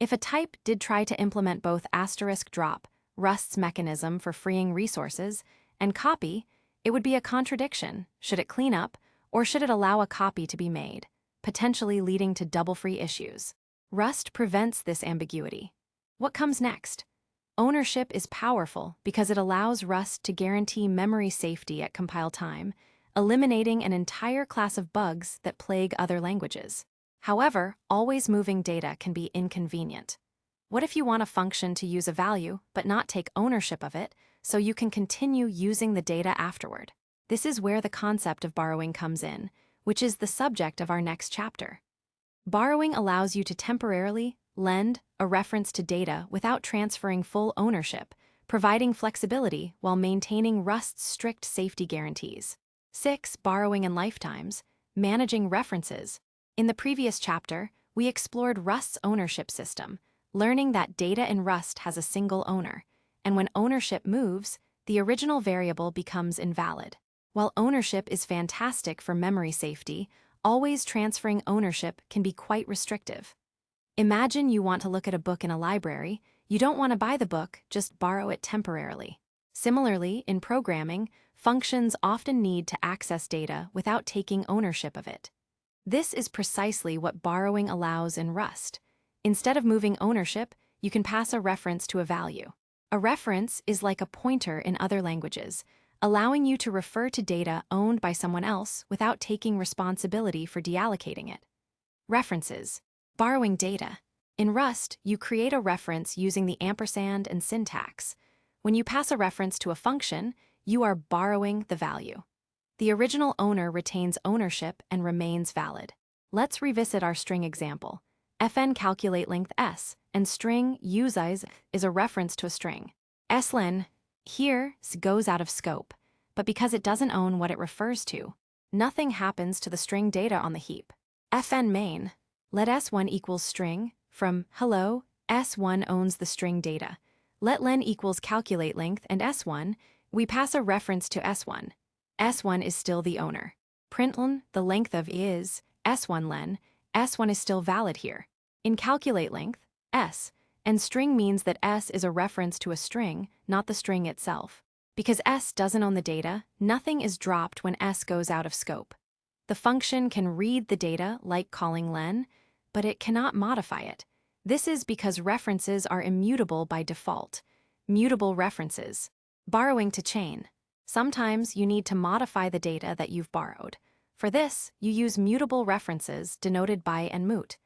If a type did try to implement both asterisk drop, Rust's mechanism for freeing resources, and copy, it would be a contradiction. Should it clean up, or should it allow a copy to be made, potentially leading to double-free issues? Rust prevents this ambiguity. What comes next? Ownership is powerful because it allows Rust to guarantee memory safety at compile time, eliminating an entire class of bugs that plague other languages. However, always moving data can be inconvenient. What if you want a function to use a value but not take ownership of it, so you can continue using the data afterward? This is where the concept of borrowing comes in, which is the subject of our next chapter. Borrowing allows you to temporarily lend a reference to data without transferring full ownership, providing flexibility while maintaining Rust's strict safety guarantees. 6. Borrowing and lifetimes. Managing references. In the previous chapter, we explored Rust's ownership system, learning that data in Rust has a single owner, and when ownership moves, the original variable becomes invalid. While ownership is fantastic for memory safety, always transferring ownership can be quite restrictive. Imagine you want to look at a book in a library. You don't want to buy the book, just borrow it temporarily. Similarly, in programming, functions often need to access data without taking ownership of it. This is precisely what borrowing allows in Rust. Instead of moving ownership, you can pass a reference to a value. A reference is like a pointer in other languages, allowing you to refer to data owned by someone else without taking responsibility for deallocating it. References. Borrowing data. In Rust, you create a reference using the ampersand and syntax. When you pass a reference to a function, you are borrowing the value. The original owner retains ownership and remains valid. Let's revisit our string example. fn calculate length s, and string uses is a reference to a string. slen here goes out of scope, but because it doesn't own what it refers to, nothing happens to the string data on the heap. fn main, let s1 equals string, from hello, s1 owns the string data. Let len equals calculate length and s1, we pass a reference to s1. s1 is still the owner. Println, the length of is, s1 len, s1 is still valid here. In calculate length, s, and string means that s is a reference to a string, not the string itself. Because s doesn't own the data, nothing is dropped when s goes out of scope. The function can read the data like calling len, but it cannot modify it. This is because references are immutable by default. Mutable references. Borrowing to chain. Sometimes you need to modify the data that you've borrowed. For this, you use mutable references denoted by and mut.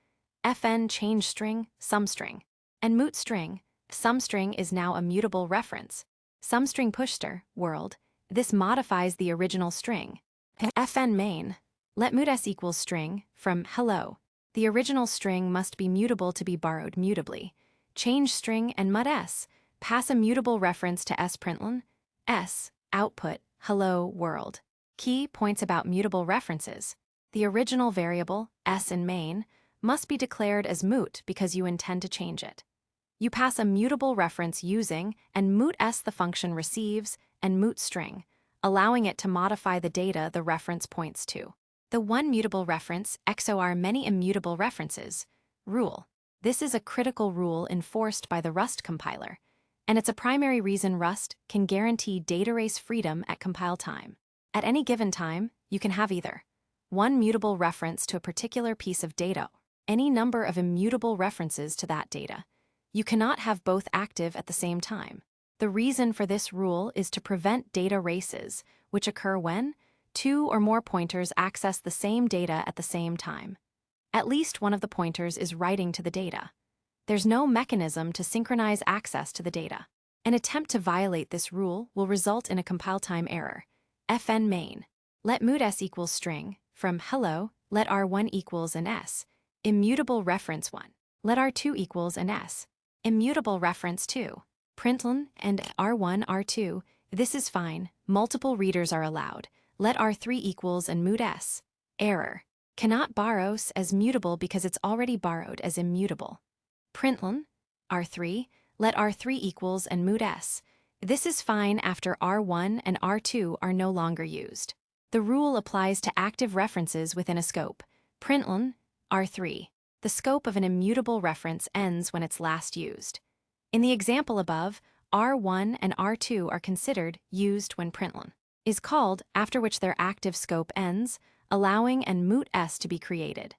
fn change string, sumstring. And mut string, sumstring is now a mutable reference. Sumstring pushster, world, this modifies the original string. fn main, let mut s equals string, from hello. The original string must be mutable to be borrowed mutably. Change string and mut s, pass a mutable reference to s println, s, output, hello, world. Key points about mutable references. The original variable, s in main, must be declared as mut because you intend to change it. You pass a mutable reference using and mut s the function receives and mut string, allowing it to modify the data the reference points to. The one mutable reference XOR many immutable references rule. This is a critical rule enforced by the Rust compiler, and it's a primary reason Rust can guarantee data race freedom at compile time. At any given time, you can have either one mutable reference to a particular piece of data, any number of immutable references to that data. You cannot have both active at the same time. The reason for this rule is to prevent data races, which occur when two or more pointers access the same data at the same time. At least one of the pointers is writing to the data. There's no mechanism to synchronize access to the data. An attempt to violate this rule will result in a compile time error. fn main, let mut s equals string, from hello, let r1 equals an s, immutable reference 1, let r2 equals an s, immutable reference 2, println and r1 r2, this is fine, multiple readers are allowed. Let r3 equals and mut s. Error. Cannot borrow s as mutable because it's already borrowed as immutable. Println, r3, let r3 equals and mut s. This is fine after r1 and r2 are no longer used. The rule applies to active references within a scope. Println, r3. The scope of an immutable reference ends when it's last used. In the example above, r1 and r2 are considered used when println is called, after which their active scope ends, allowing and mut s to be created.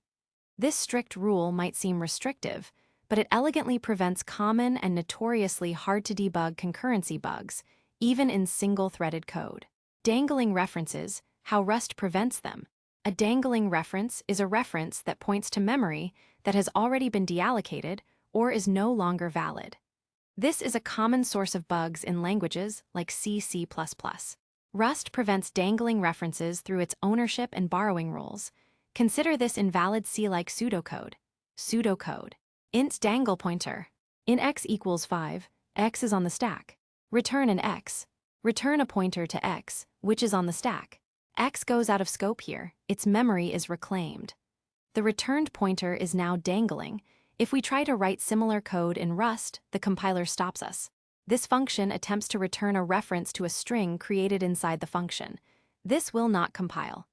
This strict rule might seem restrictive, but it elegantly prevents common and notoriously hard-to-debug concurrency bugs, even in single-threaded code. Dangling references, how Rust prevents them. A dangling reference is a reference that points to memory that has already been deallocated or is no longer valid. This is a common source of bugs in languages like C, C++. Rust prevents dangling references through its ownership and borrowing rules. Consider this invalid C-like pseudocode. Pseudocode. Int dangle pointer. In x equals 5, x is on the stack. Return an x. Return a pointer to x, which is on the stack. X goes out of scope here, its memory is reclaimed. The returned pointer is now dangling. If we try to write similar code in Rust, the compiler stops us. This function attempts to return a reference to a string created inside the function. This will not compile.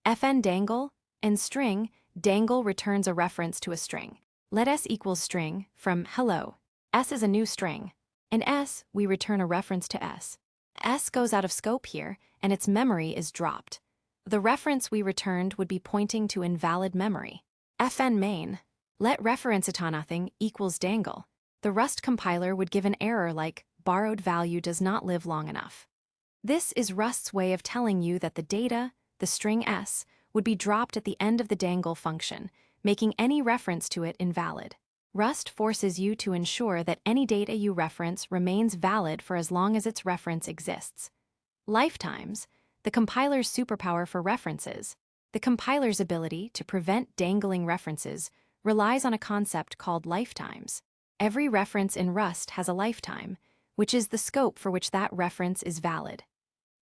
fn dangle and string dangle returns a reference to a string. Let s equals string, from hello. S is a new string. In s, we return a reference to s. S goes out of scope here, and its memory is dropped. The reference we returned would be pointing to invalid memory. fn main, let referencetonothing equals dangle. The Rust compiler would give an error like, borrowed value does not live long enough. This is Rust's way of telling you that the data, the string s, would be dropped at the end of the dangle function, making any reference to it invalid. Rust forces you to ensure that any data you reference remains valid for as long as its reference exists. Lifetimes, the compiler's superpower for references. The compiler's ability to prevent dangling references relies on a concept called lifetimes. Every reference in Rust has a lifetime, which is the scope for which that reference is valid.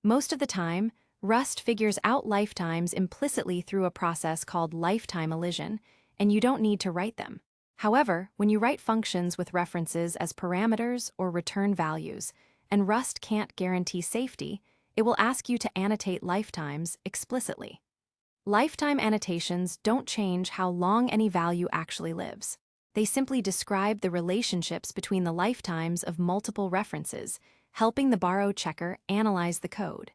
Most of the time, Rust figures out lifetimes implicitly through a process called lifetime elision, and you don't need to write them. However, when you write functions with references as parameters or return values, and Rust can't guarantee safety, it will ask you to annotate lifetimes explicitly. Lifetime annotations don't change how long any value actually lives. They simply describe the relationships between the lifetimes of multiple references, helping the borrow checker analyze the code.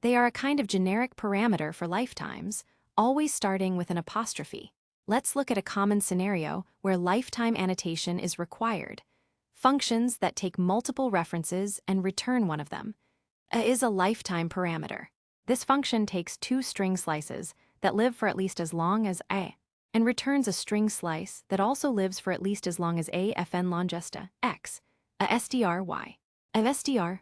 They are a kind of generic parameter for lifetimes, always starting with an apostrophe. Let's look at a common scenario where lifetime annotation is required. Functions that take multiple references and return one of them. A is a lifetime parameter. This function takes two string slices that live for at least as long as a, and returns a string slice that also lives for at least as long as a fn longesta x, a str y, a str.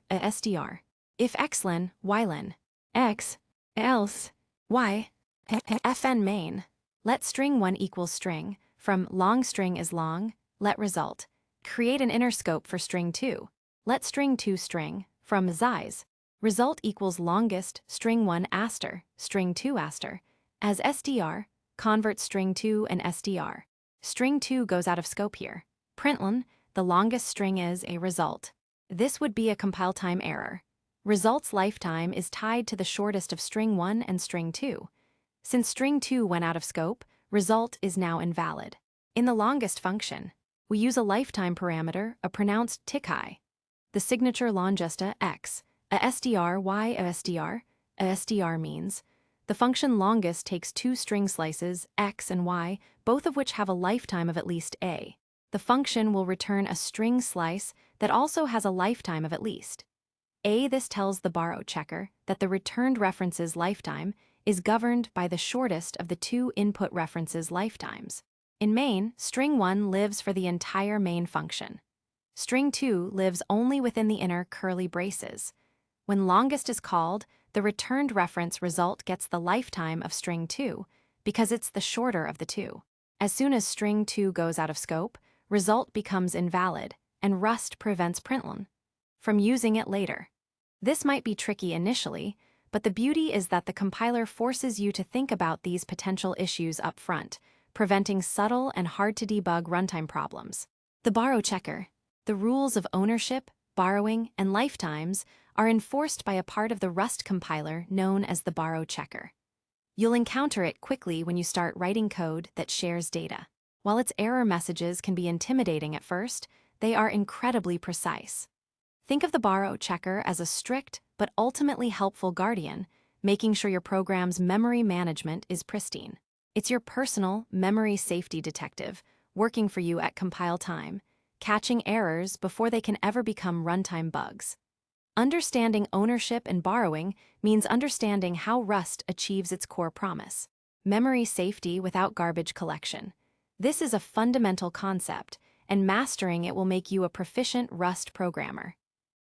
If xlen, ylen, x, else, y, fn main. Let string 1 equals string, from long string is long, let result. Create an inner scope for string 2. Let string 2 string, from size. Result equals longest, string 1 aster, string 2 aster. As str, convert string 2 and str. String 2 goes out of scope here. Println, the longest string is a result. This would be a compile time error. Result's lifetime is tied to the shortest of string 1 and string 2. Since string 2 went out of scope, result is now invalid. In the longest function, we use a lifetime parameter, a pronounced tick high. The signature longesta x, a str y a str means the function longest takes two string slices, x and y, both of which have a lifetime of at least a. The function will return a string slice that also has a lifetime of at least a. This tells the borrow checker that the returned reference's lifetime is governed by the shortest of the two input references' lifetimes. In main, string 1 lives for the entire main function. String 2 lives only within the inner curly braces. When longest is called, the returned reference result gets the lifetime of string 2 because it's the shorter of the two. As soon as string 2 goes out of scope, result becomes invalid, and Rust prevents println from using it later. This might be tricky initially, but the beauty is that the compiler forces you to think about these potential issues up front, preventing subtle and hard-to-debug runtime problems. The borrow checker. The rules of ownership, borrowing, and lifetimes are enforced by a part of the Rust compiler known as the borrow checker. You'll encounter it quickly when you start writing code that shares data. While its error messages can be intimidating at first, they are incredibly precise. Think of the borrow checker as a strict but ultimately helpful guardian, making sure your program's memory management is pristine. It's your personal memory safety detective working for you at compile time, catching errors before they can ever become runtime bugs. Understanding ownership and borrowing means understanding how Rust achieves its core promise: memory safety without garbage collection. This is a fundamental concept, and mastering it will make you a proficient Rust programmer.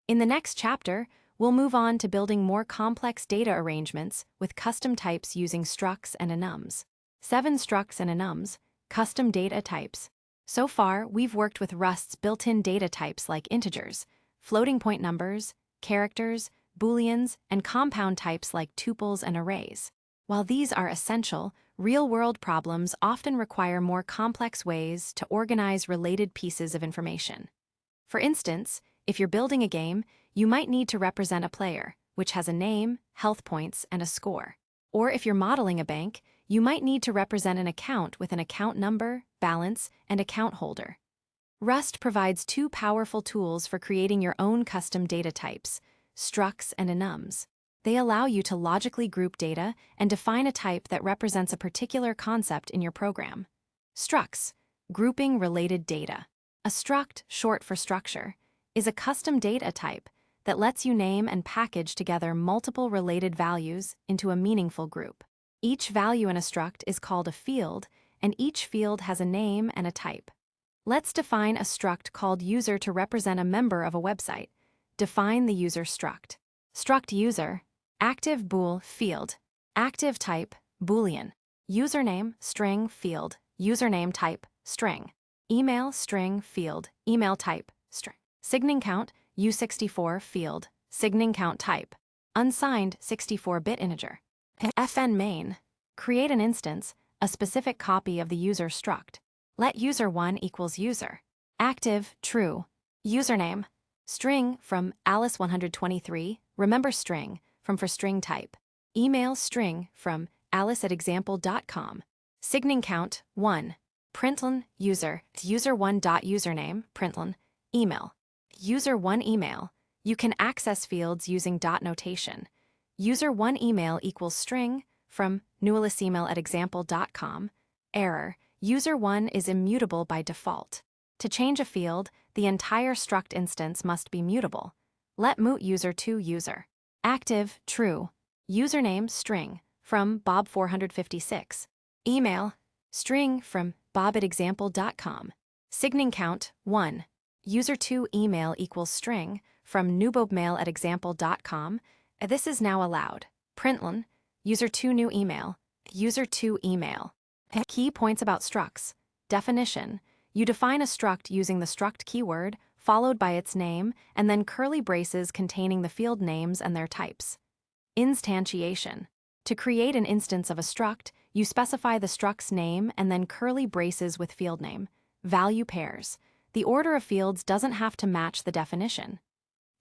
In the next chapter, we'll move on to building more complex data arrangements with custom types using structs and enums. 7 structs and enums, custom data types. So far, we've worked with Rust's built-in data types like integers, floating point numbers, characters, booleans, and compound types like tuples and arrays. While these are essential, real-world problems often require more complex ways to organize related pieces of information. For instance, if you're building a game, you might need to represent a player, which has a name, health points, and a score. Or if you're modeling a bank, you might need to represent an account with an account number, balance, and account holder. Rust provides 2 powerful tools for creating your own custom data types: structs and enums. They allow you to logically group data and define a type that represents a particular concept in your program. Structs, grouping related data. A struct, short for structure, is a custom data type that lets you name and package together multiple related values into a meaningful group. Each value in a struct is called a field, and each field has a name and a type. Let's define a struct called user to represent a member of a website. Define the user struct. Struct user, active bool field, active type, boolean, username, string, field, username type, string. Email string field, email type, string. Signing count, U64 field, signing count type. Unsigned 64-bit integer. FN main. Create an instance, a specific copy of the user struct. Let user1 equals user. Active, true. Username. String from Alice123, remember string, from for string type. Email string from alice@example.com. Signing count, 1. Println, user, user1.username, println, email. User1 email. You can access fields using dot notation. User1 email equals string from newaliceemail@example.com. Error. User1 is immutable by default. To change a field, the entire struct instance must be mutable. Let mut user2 user. Active, true. Username string from Bob456. Email string from bob@example.com. Signing count 1. User2 email equals string from newbobmail@example.com. This is now allowed. Println user2 new email, user2 email. Key points about structs. Definition. You define a struct using the struct keyword, followed by its name, and then curly braces containing the field names and their types. Instantiation. To create an instance of a struct, you specify the struct's name and then curly braces with field name. Value pairs. The order of fields doesn't have to match the definition.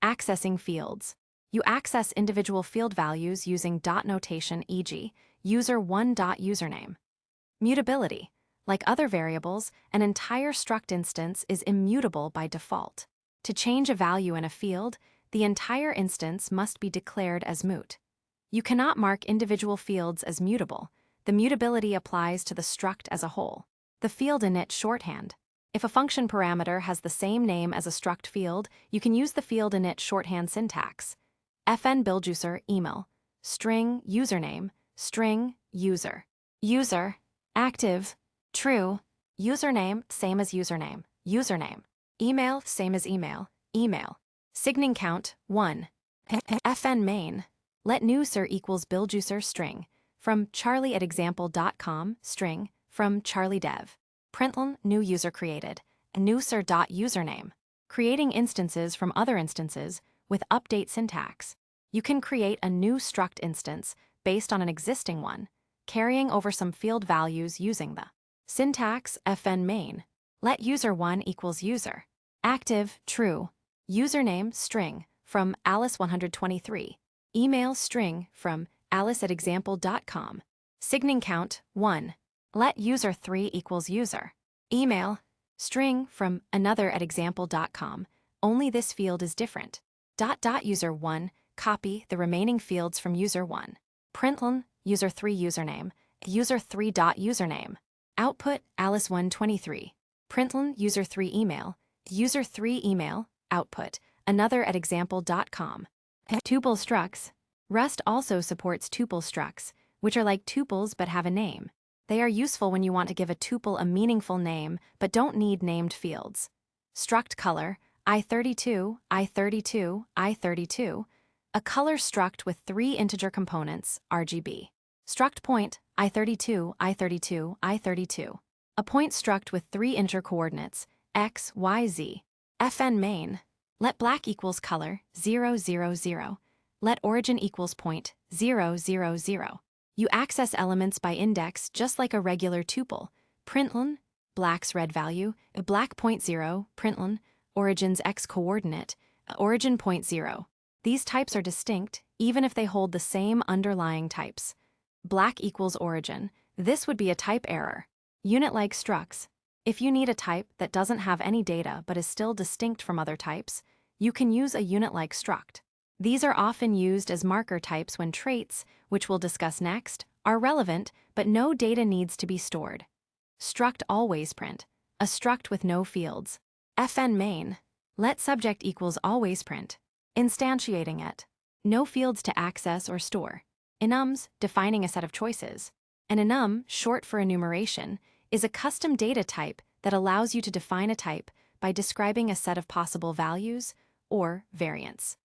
Accessing fields. You access individual field values using dot notation, e.g., user1.username. Mutability. Like other variables, an entire struct instance is immutable by default. To change a value in a field, the entire instance must be declared as mut. You cannot mark individual fields as mutable. The mutability applies to the struct as a whole. The field init shorthand. If a function parameter has the same name as a struct field, you can use the field init shorthand syntax. FN builduser email, string username, string user. User, active, true. Username, same as username, username. Email, same as email, email. Signing count, 1. FN main. Let newser equals builduser string from charlie@example.com string from charliedev. Println new user created, newser.username. Creating instances from other instances with update syntax. You can create a new struct instance based on an existing one, carrying over some field values using the syntax FN main. Let user1 equals user. Active, true. Username string from Alice123. Email string from alice@example.com. Signing count 1. Let user3 equals user. Email string from another@example.com. Only this field is different. User1 copy the remaining fields from user1. Println user3 username, user3.username. Output Alice123. Println user3 email, user3 email, output another@example.com. Tuple structs. Rust also supports tuple structs, which are like tuples but have a name. They are useful when you want to give a tuple a meaningful name but don't need named fields. Struct color, I32, I32, I32. A color struct with 3 integer components, RGB. Struct point, I32, I32, I32. A point struct with 3 integer coordinates, X, Y, Z. FN main. Let black equals color, 0, 0, 0. Let origin equals point, 0, 0, 0. You access elements by index just like a regular tuple. Println, black's red value, black point 0, println, origin's X coordinate, origin point 0. These types are distinct, even if they hold the same underlying types. Black equals origin. This would be a type error. Unit-like structs. If you need a type that doesn't have any data but is still distinct from other types, you can use a unit-like struct. These are often used as marker types when traits, which we'll discuss next, are relevant, but no data needs to be stored. Struct always print. A struct with no fields. FN main. Let subject equals always print. Instantiating it. No fields to access or store. Enums, defining a set of choices. An enum, short for enumeration, is a custom data type that allows you to define a type by describing a set of possible values or variants.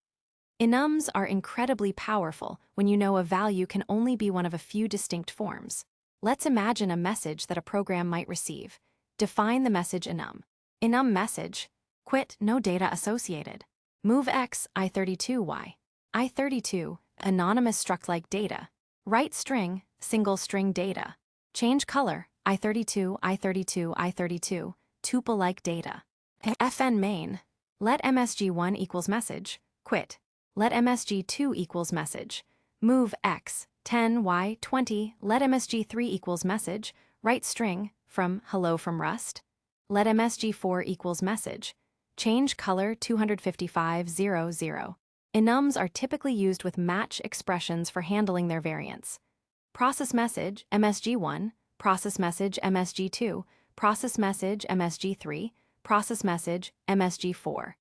Enums are incredibly powerful when you know a value can only be one of a few distinct forms. Let's imagine a message that a program might receive. Define the message enum. Enum message, quit, no data associated. Move X, I32Y. I32, anonymous struct-like data. Write string, single string data. Change color, I32, I32, I32, tuple-like data. Fn main, let MSG1 equals message, quit. Let MSG2 equals message. Move X, 10, Y, 20, let MSG3 equals message, write string, from hello from Rust. Let MSG4 equals message. Change color 25500. Enums are typically used with match expressions for handling their variants. Process message, MSG1, process message, MSG2, process message, MSG3, process message, MSG4.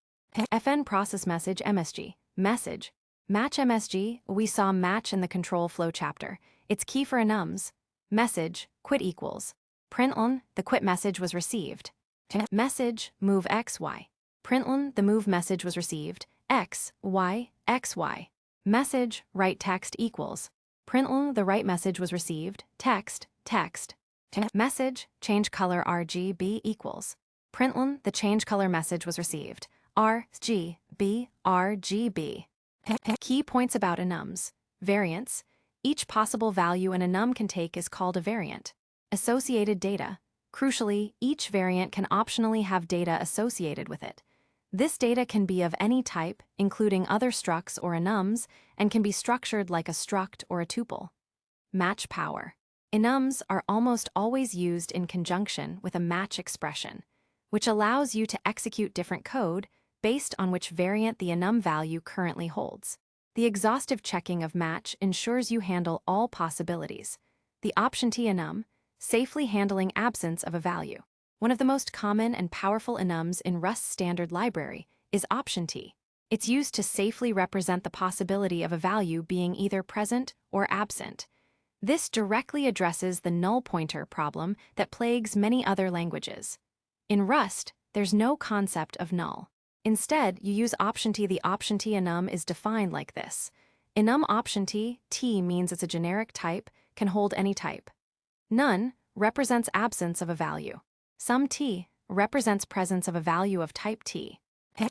Fn process message, MSG, message. Match MSG, we saw match in the control flow chapter. It's key for enums. Message, quit equals. Println, the quit message was received. Message, move XY. Println, the move message was received. X, Y, XY. Message, write text equals. Println, the write message was received. Text, text. Message, change color RGB equals. Println, the change color message was received. RGB, RGB. Key points about enums. Variants. Each possible value an enum can take is called a variant. Associated data. Crucially, each variant can optionally have data associated with it. This data can be of any type, including other structs or enums, and can be structured like a struct or a tuple. Match power. Enums are almost always used in conjunction with a match expression, which allows you to execute different code based on which variant the enum value currently holds. The exhaustive checking of match ensures you handle all possibilities. The option T enum, safely handling absence of a value. One of the most common and powerful enums in Rust's standard library is option T. It's used to safely represent the possibility of a value being either present or absent. This directly addresses the null pointer problem that plagues many other languages. In Rust, there's no concept of null. Instead, you use option T. The option T enum is defined like this. Enum option T, T means it's a generic type, can hold any type. None represents absence of a value. Some T represents presence of a value of type T.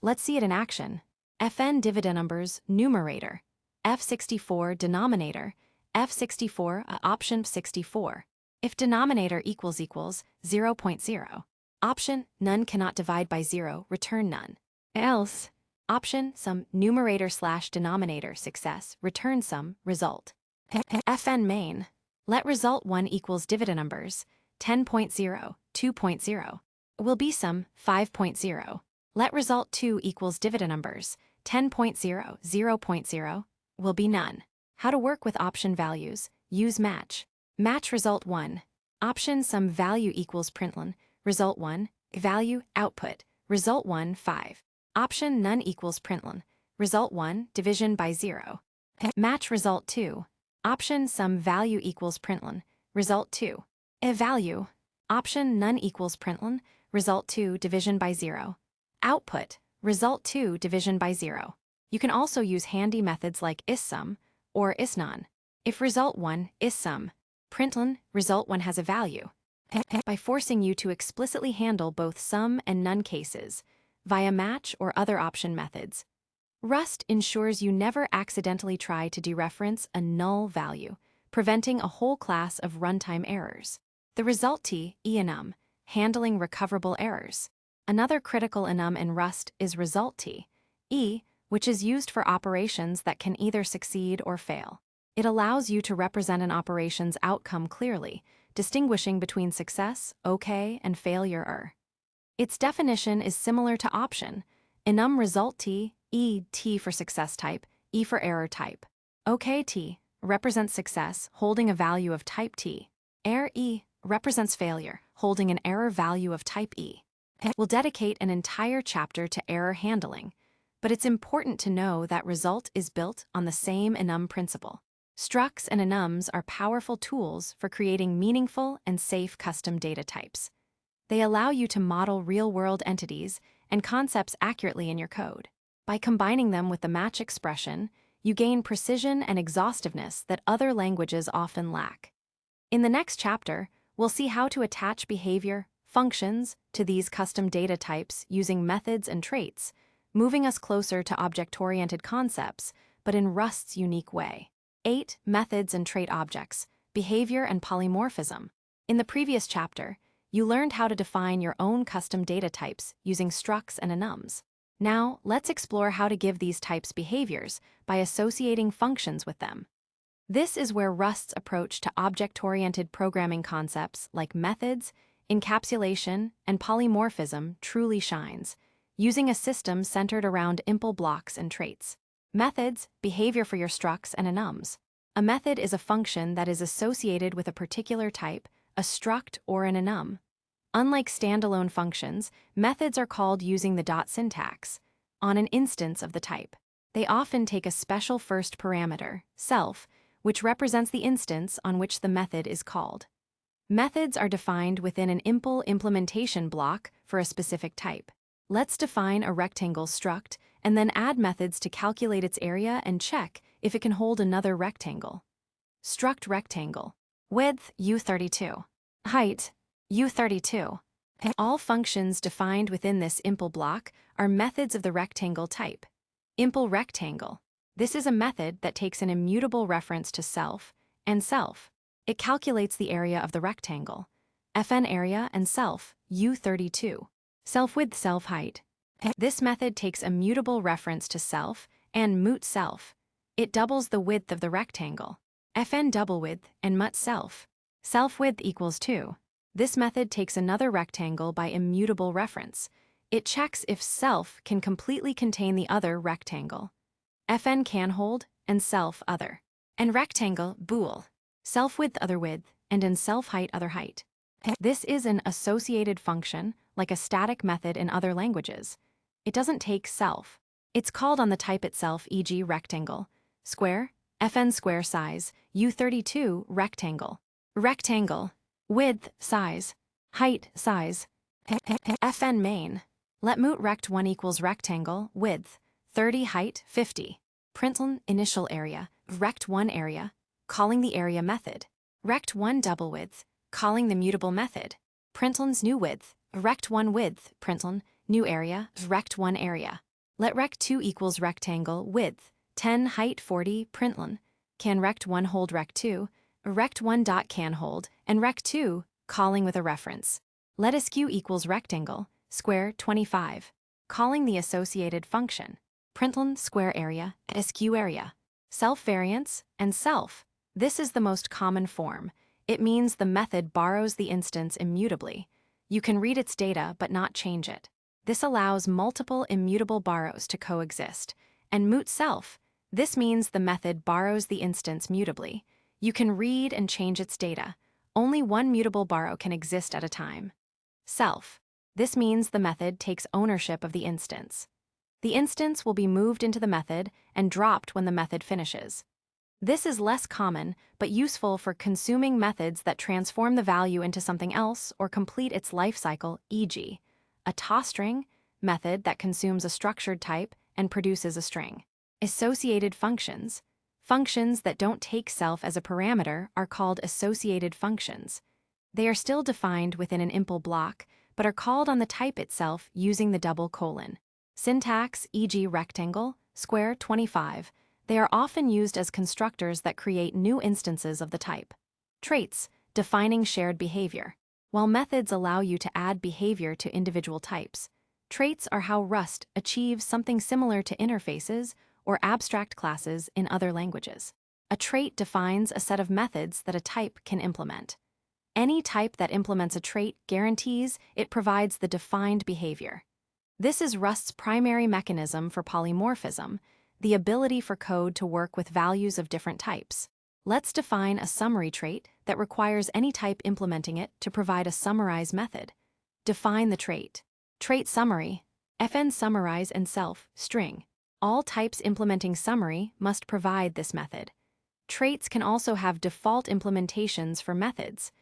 Let's see it in action. Fn dividend numbers, numerator. F64 denominator. F64 option 64. If denominator equals 0.0. Option, none cannot divide by 0, return none. Else, option, some numerator / denominator success, return some, result. Fn main, let result 1 equals dividend numbers, 10.0, 2.0, will be some, 5.0. Let result 2 equals dividend numbers, 10.0, 0.0, will be none. How to work with option values, use match. Match result 1. Option some value equals println, result 1, value, output, result 1, 5. Option none equals println, result 1, division by 0. Match result 2. Option some value equals println, result 2. A value. Option none equals println, result 2, division by 0. Output, result 2, division by 0. You can also use handy methods like issum or isNone. If result 1, issum, println, result 1 has a value. By forcing you to explicitly handle both sum and none cases, via match or other option methods. Rust ensures you never accidentally try to dereference a null value, preventing a whole class of runtime errors. The result T, enum, handling recoverable errors. Another critical enum in Rust is result T, which is used for operations that can either succeed or fail. It allows you to represent an operation's outcome clearly, distinguishing between success, OK, and failure. Its definition is similar to option. Enum result T, T for success type, E for error type. OK T represents success, holding a value of type T. Error E represents failure, holding an error value of type E. We'll dedicate an entire chapter to error handling, but it's important to know that result is built on the same enum principle. Structs and enums are powerful tools for creating meaningful and safe custom data types. They allow you to model real-world entities and concepts accurately in your code. By combining them with the match expression, you gain precision and exhaustiveness that other languages often lack. In the next chapter, we'll see how to attach behavior, functions, to these custom data types using methods and traits, moving us closer to object-oriented concepts, but in Rust's unique way. 8. Methods and trait objects, behavior and polymorphism. In the previous chapter, you learned how to define your own custom data types using structs and enums. Now, let's explore how to give these types behaviors by associating functions with them. This is where Rust's approach to object-oriented programming concepts like methods, encapsulation, and polymorphism truly shines, using a system centered around impl blocks and traits. Methods, behavior for your structs and enums. A method is a function that is associated with a particular type, a struct or an enum. Unlike standalone functions, methods are called using the dot syntax on an instance of the type. They often take a special first parameter, self, which represents the instance on which the method is called. Methods are defined within an impl implementation block for a specific type. Let's define a rectangle struct and then add methods to calculate its area and check if it can hold another rectangle. Struct rectangle. Width, U32. Height, U32. All functions defined within this impl block are methods of the rectangle type. Impl rectangle. This is a method that takes an immutable reference to self and self. It calculates the area of the rectangle. Fn area and self, U32. Self width, self height. This method takes a mutable reference to self and mut self. It doubles the width of the rectangle. Fn double width and mut self. Self width equals 2. This method takes another rectangle by immutable reference. It checks if self can completely contain the other rectangle. Fn can hold and self other. And rectangle bool. Self width other width and in self height other height. This is an associated function, like a static method in other languages. It doesn't take self. It's called on the type itself, e.g. rectangle. Square, Fn square size, U32 rectangle. Rectangle. Width, size. Height, size. Fn main. Let mut rect1 equals rectangle, width, 30 height, 50. Println initial area, rect1 area, calling the area method. Rect1 double width, calling the mutable method. Println's new width, rect1 width, println, new area, rect1 area. Let rect2 equals rectangle, width, 10 height, 40, println. Can rect1 hold rect2? Rect1 dot can hold, and rect2, calling with a reference. Let asq equals rectangle, square, 25. Calling the associated function. Println square area, asq area. Self-variance, and self. This is the most common form. It means the method borrows the instance immutably. You can read its data but not change it. This allows multiple immutable borrows to coexist. And mut self. This means the method borrows the instance mutably. You can read and change its data. Only one mutable borrow can exist at a time. Self. This means the method takes ownership of the instance. The instance will be moved into the method and dropped when the method finishes. This is less common, but useful for consuming methods that transform the value into something else or complete its life cycle, e.g., a toString method that consumes a structured type and produces a string. Associated functions. Functions that don't take self as a parameter are called associated functions. They are still defined within an impl block, but are called on the type itself using the double colon. Syntax, e.g. rectangle, square, 25. They are often used as constructors that create new instances of the type. Traits, defining shared behavior. While methods allow you to add behavior to individual types, traits are how Rust achieves something similar to interfaces or abstract classes in other languages. A trait defines a set of methods that a type can implement. Any type that implements a trait guarantees it provides the defined behavior. This is Rust's primary mechanism for polymorphism, the ability for code to work with values of different types. Let's define a summary trait that requires any type implementing it to provide a summarize method. Define the trait. Trait summary, Fn summarize and self, string. All types implementing summary must provide this method. Traits can also have default implementations for methods.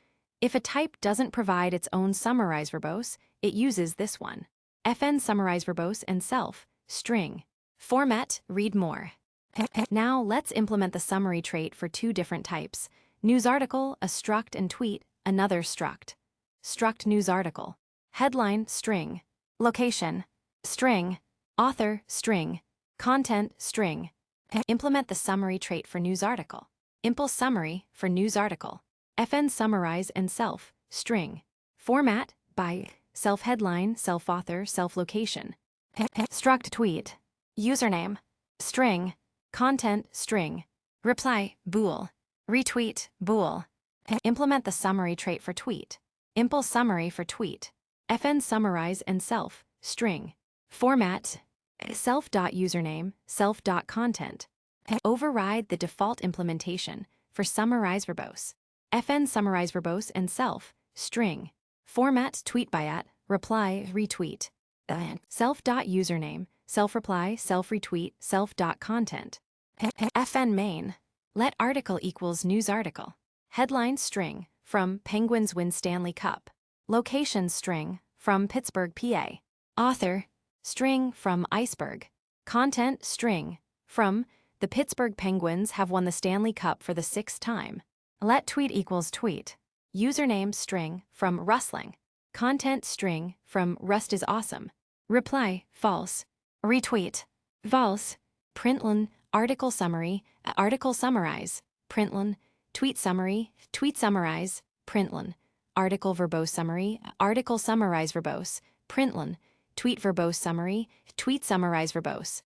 If a type doesn't provide its own summarize verbose, it uses this one. Fn summarize verbose and self, string. Format, read more. Now let's implement the summary trait for two different types, News article, a struct, and tweet, another struct. Struct news article. Headline, string. Location, string. Author, string. Content, string. Implement the summary trait for news article. Impulse summary for news article. FN summarize and self, string. Format, by, self-headline, self-author, self-location. Struct tweet. Username, string. Content, string. Reply, bool. Retweet, bool. Implement the summary trait for tweet. Impulse summary for tweet. FN summarize and self, string. Format, self.username, self.content. Override the default implementation for summarize verbose. FN summarize verbose and self, string. Format, tweet by @ reply, retweet. Self.username, self-reply, self-retweet, self.content. FN main. Let article equals news article. Headline string, from Penguins win Stanley Cup. Location string, from Pittsburgh, PA. Author, string, from Iceberg. Content string, from the Pittsburgh Penguins have won the Stanley Cup for the 6th time. Let tweet equals tweet. Username string, from Rustling. Content string, from Rust is awesome. Reply, false. Retweet, false. Println, article summary, article summarize. Println, tweet summary, tweet summarize. Println, article verbose summary, article summarize verbose. Println, tweet verbose summary, tweet summarize verbose.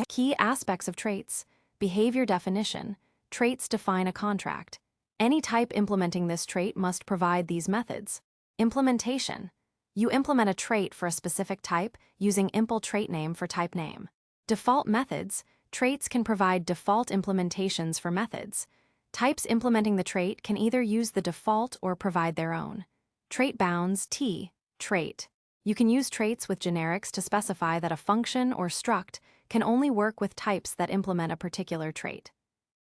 Key aspects of traits. Behavior definition. Traits define a contract. Any type implementing this trait must provide these methods. Implementation. You implement a trait for a specific type using impl trait name for type name. Default methods. Traits can provide default implementations for methods. Types implementing the trait can either use the default or provide their own. Trait bounds T. Trait. You can use traits with generics to specify that a function or struct can only work with types that implement a particular trait.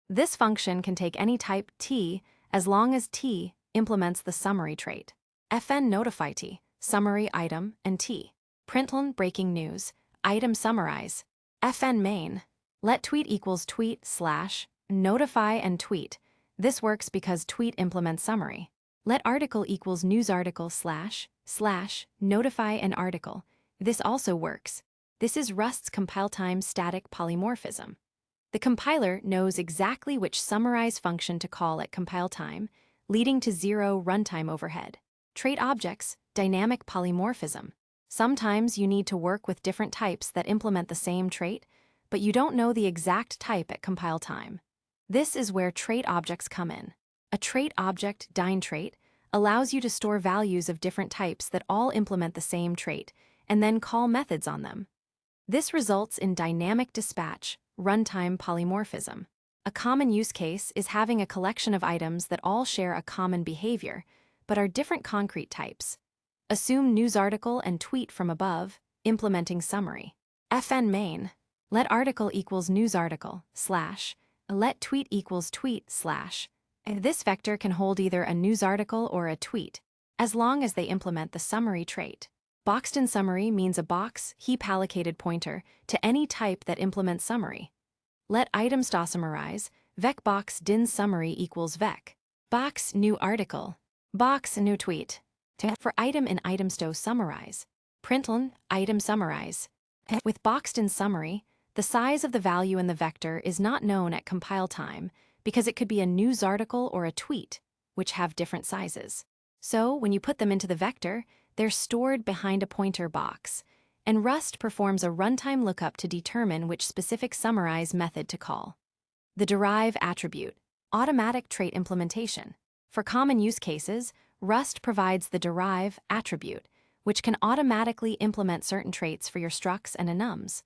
This function can take any type T as long as T implements the summary trait. FN notify T, summary item, and T. Println breaking news, item summarize. FN main. Let tweet equals tweet slash notify and tweet. This works because tweet implements summary. Let article equals news article slash notify and article. This also works. This is Rust's compile time static polymorphism. The compiler knows exactly which summarize function to call at compile time, leading to 0 runtime overhead. Trait objects, dynamic polymorphism. Sometimes you need to work with different types that implement the same trait, but you don't know the exact type at compile time. This is where trait objects come in. A trait object, dyne trait, allows you to store values of different types that all implement the same trait, and then call methods on them. This results in dynamic dispatch, runtime polymorphism. A common use case is having a collection of items that all share a common behavior, but are different concrete types. Assume news article and tweet from above, implementing summary. FN main. Let article equals news article, slash. Let tweet equals tweet, slash. This vector can hold either a news article or a tweet, as long as they implement the summary trait. Boxed in summary means a box, heap allocated pointer to any type that implements summary. Let items summarize, vec box din summary equals vec. Box new article, box new tweet. For item in items summarize. Println item summarize. With boxed in summary, the size of the value in the vector is not known at compile time because it could be a news article or a tweet, which have different sizes. So when you put them into the vector, they're stored behind a pointer box, and Rust performs a runtime lookup to determine which specific summarize method to call. The derive attribute, automatic trait implementation. For common use cases, Rust provides the derive attribute, which can automatically implement certain traits for your structs and enums.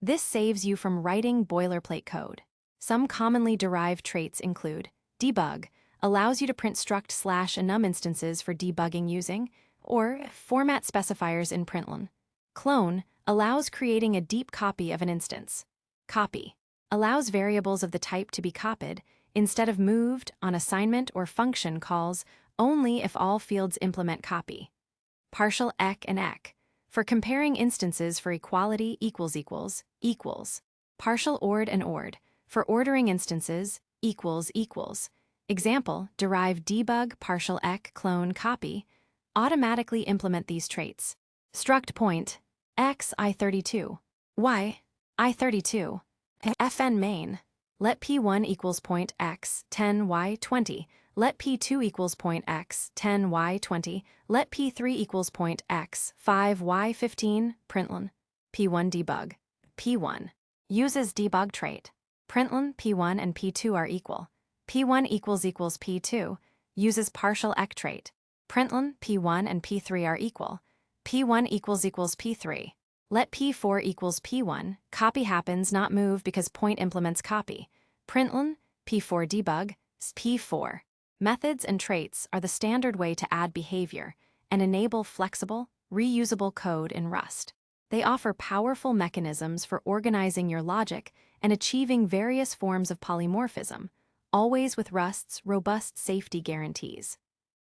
This saves you from writing boilerplate code. Some commonly derived traits include debug, allows you to print struct / enum instances for debugging using, or format specifiers in println. Clone allows creating a deep copy of an instance. Copy allows variables of the type to be copied instead of moved on assignment or function calls only if all fields implement copy. Partial ek and ek for comparing instances for equality equals. Partial ord and ord for ordering instances equals. Example, derive debug partial ec clone copy, automatically implement these traits. Struct point, x I32, y I32, fn main, let p1 equals point x 10 y 20, let p2 equals point x 10 y 20, let p3 equals point x 5 y 15, println, p1 debug, p1 uses debug trait, println p1 and p2 are equal, p1 equals p2 uses partial ec trait, println p1 and p3 are equal, p1 equals p3. Let p4 equals p1, copy happens not move because point implements copy. Println, p4 debug, p4. Methods and traits are the standard way to add behavior and enable flexible, reusable code in Rust. They offer powerful mechanisms for organizing your logic and achieving various forms of polymorphism, always with Rust's robust safety guarantees.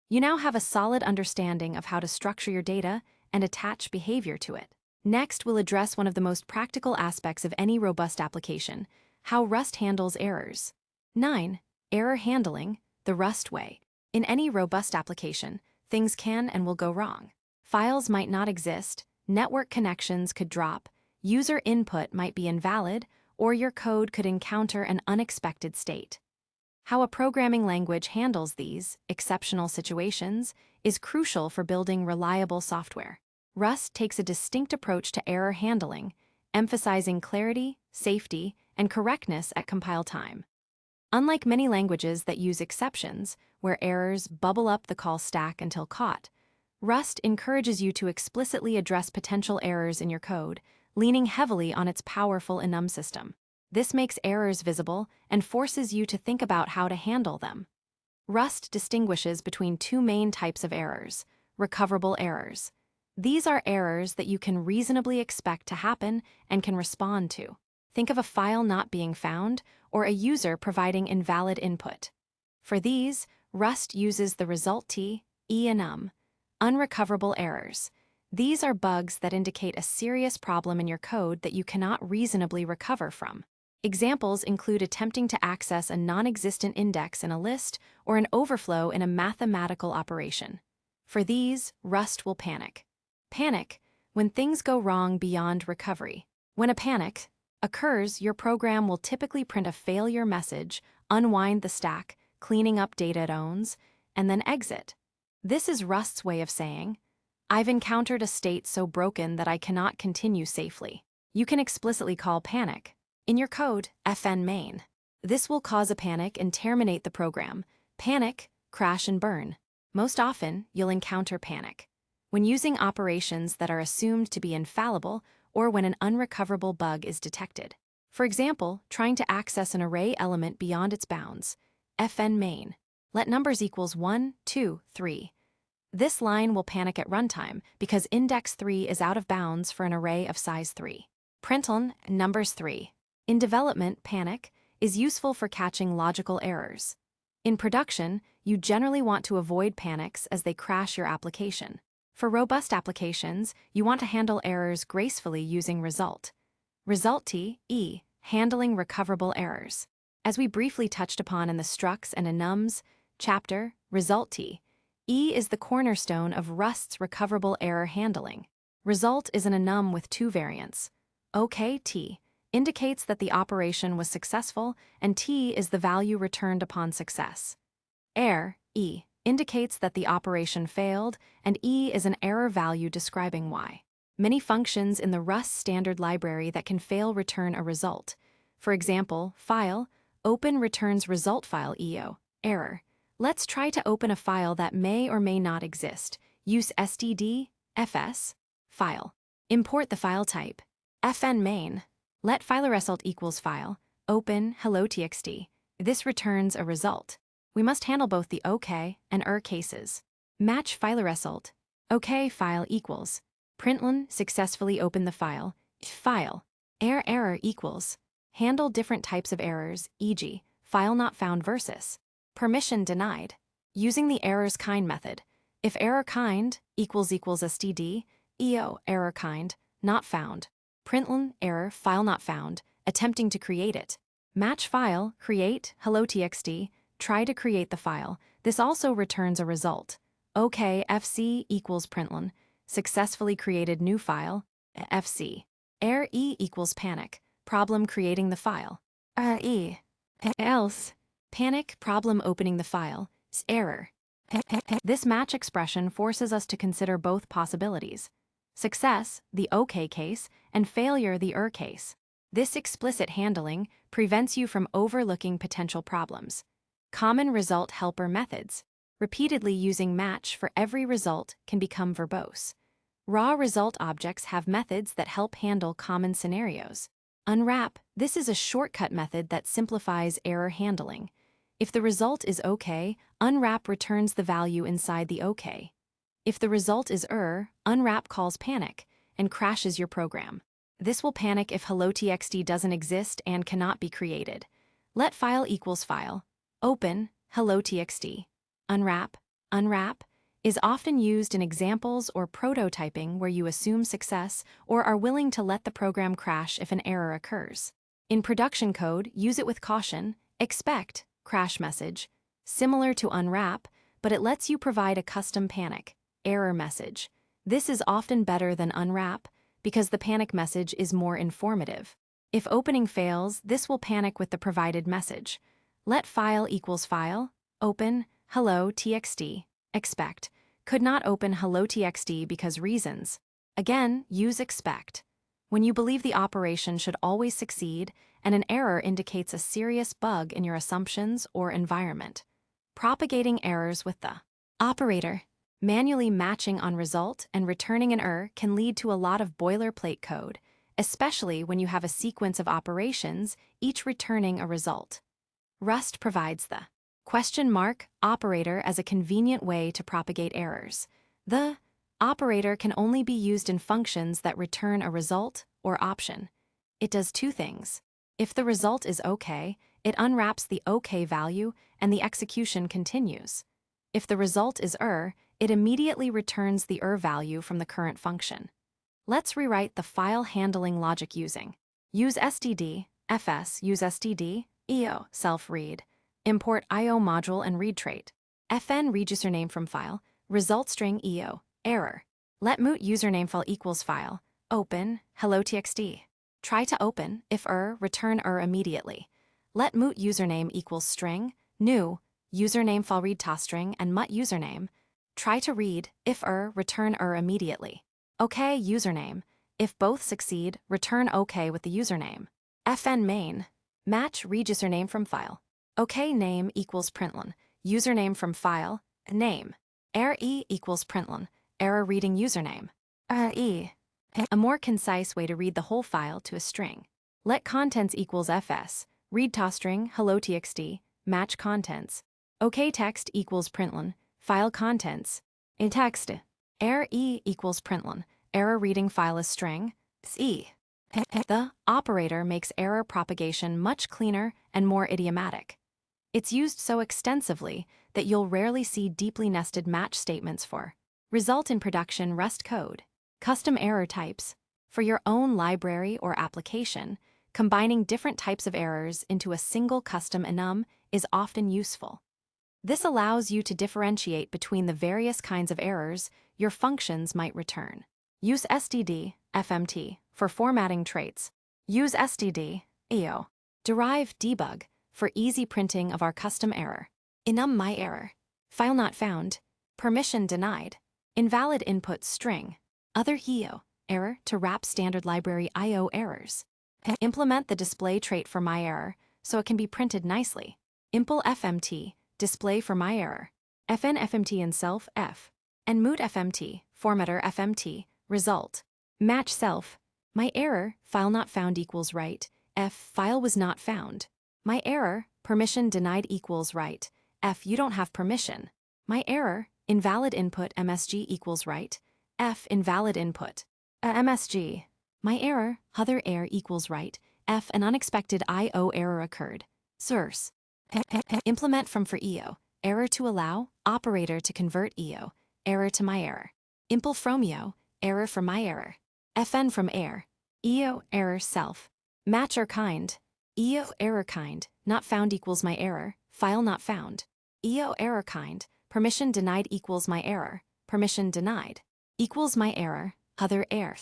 You now have a solid understanding of how to structure your data and attach behavior to it. Next, we'll address one of the most practical aspects of any robust application, how Rust handles errors. 9. Error handling, the Rust way. In any robust application, things can and will go wrong. Files might not exist, network connections could drop, user input might be invalid, or your code could encounter an unexpected state. How a programming language handles these exceptional situations is crucial for building reliable software. Rust takes a distinct approach to error handling, emphasizing clarity, safety, and correctness at compile time. Unlike many languages that use exceptions, where errors bubble up the call stack until caught, Rust encourages you to explicitly address potential errors in your code, leaning heavily on its powerful enum system. This makes errors visible and forces you to think about how to handle them. Rust distinguishes between two main types of errors: recoverable errors. These are errors that you can reasonably expect to happen and can respond to. Think of a file not being found or a user providing invalid input. For these, Rust uses the result t, enum. Unrecoverable errors. These are bugs that indicate a serious problem in your code that you cannot reasonably recover from. Examples include attempting to access a non-existent index in a list or an overflow in a mathematical operation. For these, Rust will panic. Panic, when things go wrong beyond recovery. When a panic occurs, your program will typically print a failure message, unwind the stack, cleaning up data it owns, and then exit. This is Rust's way of saying, I've encountered a state so broken that I cannot continue safely. You can explicitly call panic in your code, fn main. This will cause a panic and terminate the program. Panic, crash and burn. Most often, you'll encounter panic when using operations that are assumed to be infallible or when an unrecoverable bug is detected. For example, trying to access an array element beyond its bounds. Fn main. Let numbers equals 1, 2, 3. This line will panic at runtime because index 3 is out of bounds for an array of size 3. Println numbers 3. In development, panic is useful for catching logical errors. In production, you generally want to avoid panics as they crash your application. For robust applications, you want to handle errors gracefully using result. Result t, handling recoverable errors. As we briefly touched upon in the structs and enums chapter, result t, is the cornerstone of Rust's recoverable error handling. Result is an enum with two variants. OK-t indicates that the operation was successful, and t is the value returned upon success. Error, indicates that the operation failed, and is an error value describing why. Many functions in the Rust standard library that can fail return a result. For example, file, open returns result file EO, error. Let's try to open a file that may or may not exist. Use std, fs, file. Import the file type. fn main. Let fileResult equals file, open hello.txt. This returns a result. We must handle both the OK and cases. Match fileResult. OK file equals. Println successfully open the file. File. Error equals. Handle different types of errors, e.g., file not found versus permission denied. Using the errors kind method. If error kind equals std, eo error kind not found. Println error file not found, attempting to create it. Match file create hello.txt. try to create the file. This also returns a result. OK, fc equals println, successfully created new file, fc. Error e equals panic, problem creating the file. E. Else, panic, problem opening the file, error. This match expression forces us to consider both possibilities. Success, the OK case, and failure, the case. This explicit handling prevents you from overlooking potential problems. Common result helper methods. Repeatedly using match for every result can become verbose. Raw result objects have methods that help handle common scenarios. Unwrap, this is a shortcut method that simplifies error handling. If the result is OK, unwrap returns the value inside the OK. If the result is unwrap calls panic and crashes your program. This will panic if hello.txt doesn't exist and cannot be created. Let file equals file. Open hello.txt. Unwrap is often used in examples or prototyping where you assume success or are willing to let the program crash if an error occurs. In production code, use it with caution. Expect crash message, similar to unwrap, but it lets you provide a custom panic error message. This is often better than unwrap because the panic message is more informative. If opening fails, this will panic with the provided message. Let file equals file. Open hello.txt. Expect could not open hello.txt because reasons. Again, use expect. When you believe the operation should always succeed and an error indicates a serious bug in your assumptions or environment. Propagating errors with the operator. Manually matching on result and returning an error can lead to a lot of boilerplate code, especially when you have a sequence of operations, each returning a result. Rust provides the question mark operator as a convenient way to propagate errors. The operator can only be used in functions that return a result or option. It does two things. If the result is OK, it unwraps the OK value and the execution continues. If the result is it immediately returns the value from the current function. Let's rewrite the file handling logic using use std, fs, use std, io, self-read, import io module and read trait, fn read username from file, result string io, error. Let moot username file equals file, open, hello.txt. Try to open, if return immediately. Let moot username equals string, new, username file read toString and mut username. Try to read, if return immediately. OK username. If both succeed, return OK with the username. Fn main. Match read username from file. OK name equals println. Username from file, name. Error e equals println. Error reading username. E. A more concise way to read the whole file to a string. Let contents equals fs. Read toString, hello.txt. Match contents. OK text equals println. File contents. In text. Error e equals println. Error reading file as string. E. The operator makes error propagation much cleaner and more idiomatic. It's used so extensively that you'll rarely see deeply nested match statements for. Result in production Rust code. Custom error types. For your own library or application, combining different types of errors into a single custom enum is often useful. This allows you to differentiate between the various kinds of errors your functions might return. Use std, fmt, for formatting traits. Use std, io. Derive debug for easy printing of our custom error. Enum my error. File not found. Permission denied. Invalid input string. Other io. Error to wrap standard library io errors. Implement the display trait for my error so it can be printed nicely. Impl fmt. Display for my error. Fn fmt and self f. And moot fmt, formatter fmt, result. Match self. My error, file not found equals right. F, file was not found. My error, permission denied equals right. F, you don't have permission. My error, invalid input msg equals right. F, invalid input. Msg. My error, other error equals right. F, an unexpected IO error occurred. Source. Implement from for io. Error to allow, operator to convert io. Error to my error. Impl from io. Error from my error. Fn from error. Io, error self. Match or kind. Io, error kind, not found equals my error. file not found. EO error kind, permission denied equals my error, permission denied, equals my error, other error.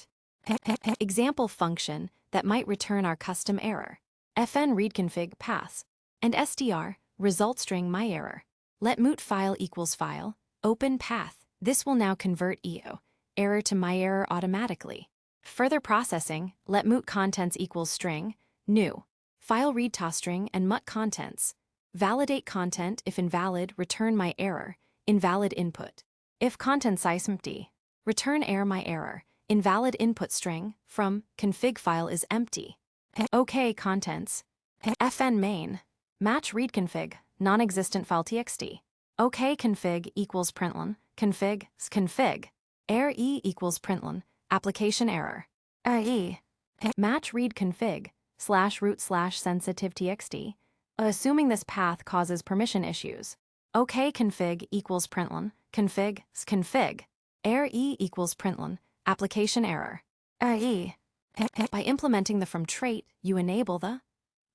Example function that might return our custom error. fn readconfig paths, and str, result string my error. Let moot file equals file, open path. This will now convert EO error to my error automatically. Further processing, let moot contents equals string, new, file read toString and mut contents. Validate content. If invalid, return my error, invalid input. If content size empty, return error my error, invalid input string from config file is empty. OK contents. fn main, match read config, non-existent file txt. OK config equals println, config, error e equals println, application error. E. Match read config, /root /sensitive txt, assuming this path causes permission issues. OK config equals println, config, error e equals println, application error. E. By implementing the from trait, you enable the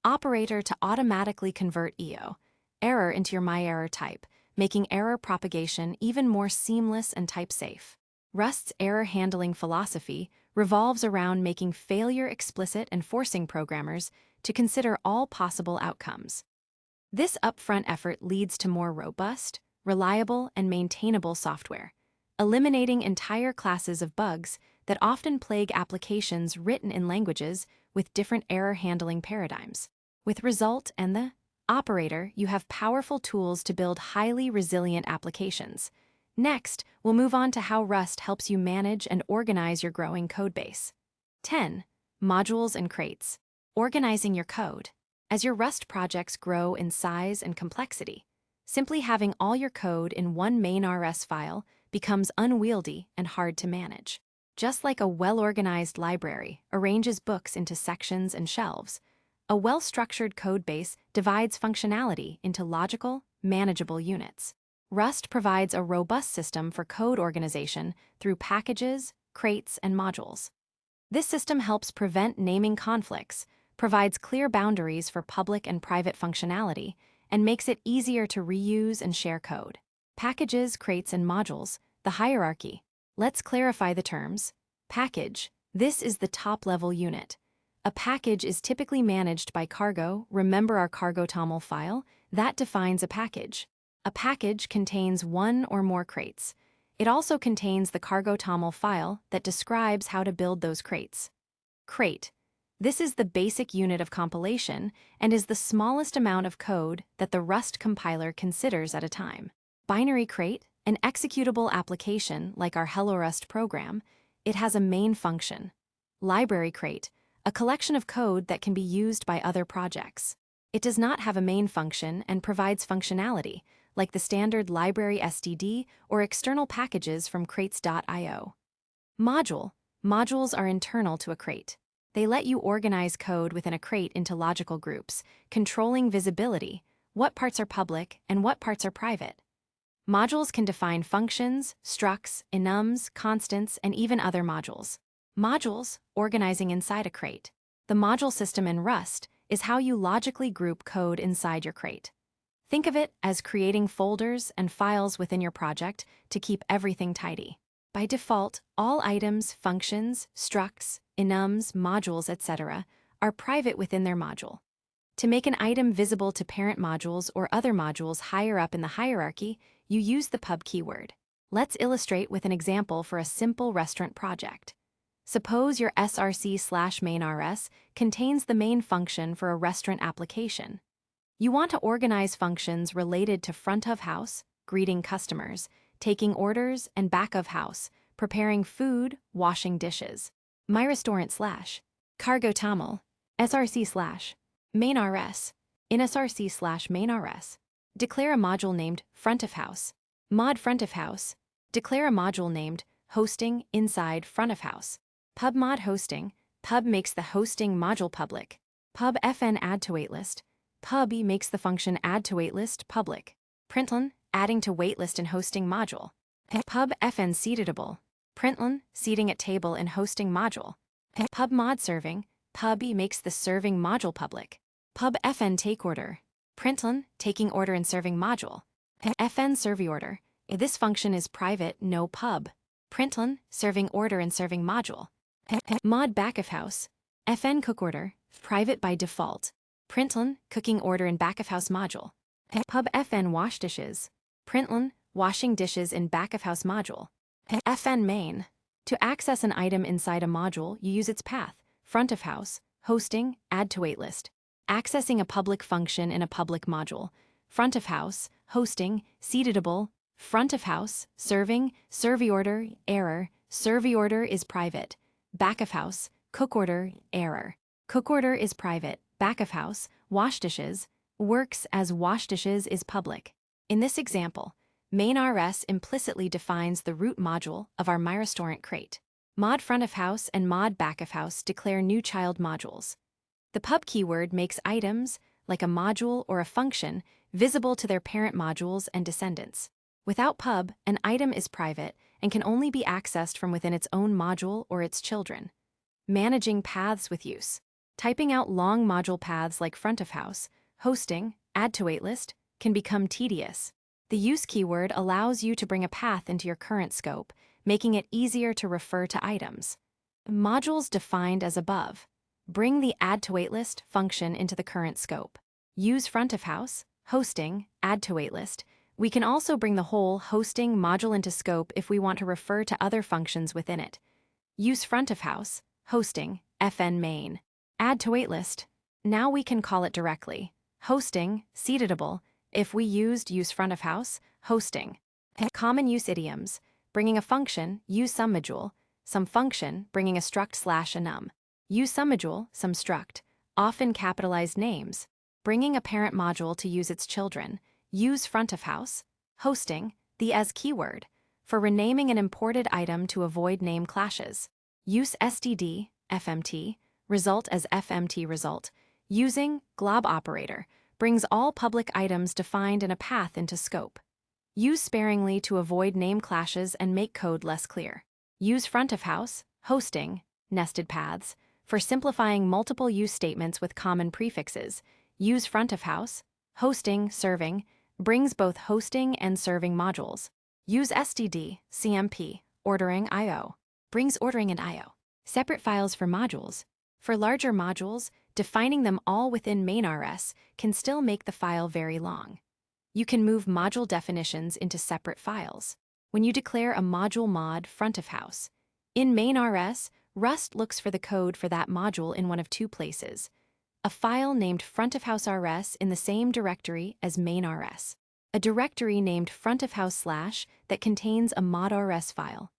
operator to automatically convert EO error into your myError type, making error propagation even more seamless and type-safe. Rust's error handling philosophy revolves around making failure explicit and forcing programmers to consider all possible outcomes. This upfront effort leads to more robust, reliable, and maintainable software, eliminating entire classes of bugs that often plague applications written in languages with different error handling paradigms. With result and the operator, you have powerful tools to build highly resilient applications. Next, we'll move on to how Rust helps you manage and organize your growing codebase. 10. Modules and crates. Organizing your code. As your Rust projects grow in size and complexity, simply having all your code in one main RS file becomes unwieldy and hard to manage. Just like a well-organized library arranges books into sections and shelves, a well-structured codebase divides functionality into logical, manageable units. Rust provides a robust system for code organization through packages, crates, and modules. This system helps prevent naming conflicts, provides clear boundaries for public and private functionality, and makes it easier to reuse and share code. Packages, crates, and modules, the hierarchy. Let's clarify the terms. Package. This is the top-level unit. A package is typically managed by cargo. Remember our cargo toml file? That defines a package. A package contains one or more crates. It also contains the cargo toml file that describes how to build those crates. Crate. This is the basic unit of compilation and is the smallest amount of code that the Rust compiler considers at a time. Binary crate, an executable application like our Hello Rust program, it has a main function. Library crate, a collection of code that can be used by other projects. It does not have a main function and provides functionality, like the standard library std or external packages from crates.io. Module. Modules are internal to a crate. They let you organize code within a crate into logical groups, controlling visibility, what parts are public and what parts are private. Modules can define functions, structs, enums, constants, and even other modules. Modules, organizing inside a crate. The module system in Rust is how you logically group code inside your crate. Think of it as creating folders and files within your project to keep everything tidy. By default, all items, functions, structs, enums, modules, etc. are private within their module. To make an item visible to parent modules or other modules higher up in the hierarchy, you use the pub keyword. Let's illustrate with an example for a simple restaurant project. Suppose your src/mainrs contains the main function for a restaurant application. You want to organize functions related to front of house, greeting customers, taking orders, and back of house, preparing food, washing dishes. MyRestaurant/cargo toml, src/mainrs, in src/mainrs. Declare a module named front of house. Mod front of house. Declare a module named hosting inside front of house. Pub mod hosting. Pub makes the hosting module public. Pub fn add to waitlist. Pub makes the function add to waitlist public. Println adding to waitlist in hosting module. Pub fn seatable. Println seating at table in hosting module. Pub mod serving. Pub makes the serving module public. Pub fn take order. println, taking order and serving module. fn serving order. This function is private, no pub. Println, serving order and serving module. Mod backofhouse. fn cook order, private by default. Println, cooking order in backofhouse module. Pub fn wash dishes. Println, washing dishes in backofhouse module. fn main. To access an item inside a module, you use its path, front of house, hosting, add to waitlist. Accessing a public function in a public module, front of house, hosting, seedable, front of house, serving, serving order, error, serving order is private, back of house, cook order, error. Cook order is private, back of house, wash dishes, works as wash dishes is public. In this example, main RS implicitly defines the root module of our MyRestaurant crate. Mod front of house and mod back of house declare new child modules. The pub keyword makes items, like a module or a function, visible to their parent modules and descendants. Without pub, an item is private and can only be accessed from within its own module or its children. Managing paths with use. Typing out long module paths like front of house, hosting, add to waitlist, can become tedious. The use keyword allows you to bring a path into your current scope, making it easier to refer to items. Modules defined as above. Bring the add to waitlist function into the current scope. Use front of house, hosting, add to waitlist. We can also bring the whole hosting module into scope if we want to refer to other functions within it. Use front of house, hosting, fn main. Add to waitlist. Now we can call it directly. Hosting, seedable, if we used use front of house, hosting. Common use idioms. Bringing a function, use some module, some function, bringing a struct / enum. Use some module, some struct, often capitalized names. Bringing a parent module to use its children. Use front of house, hosting, the as keyword, for renaming an imported item to avoid name clashes. Use std, fmt, result as fmt result. Using glob operator, brings all public items defined in a path into scope. Use sparingly to avoid name clashes and make code less clear. Use front of house, hosting, nested paths, for simplifying multiple use statements with common prefixes. Use front of house, hosting, serving, brings both hosting and serving modules. Use std, cmp, ordering I/O, brings ordering and I/O. Separate files for modules. For larger modules, defining them all within main RS can still make the file very long. You can move module definitions into separate files. When you declare a module mod front of house, in main RS, Rust looks for the code for that module in one of two places. A file named front of house RS in the same directory as main RS. A directory named front of house / that contains a mod RS file.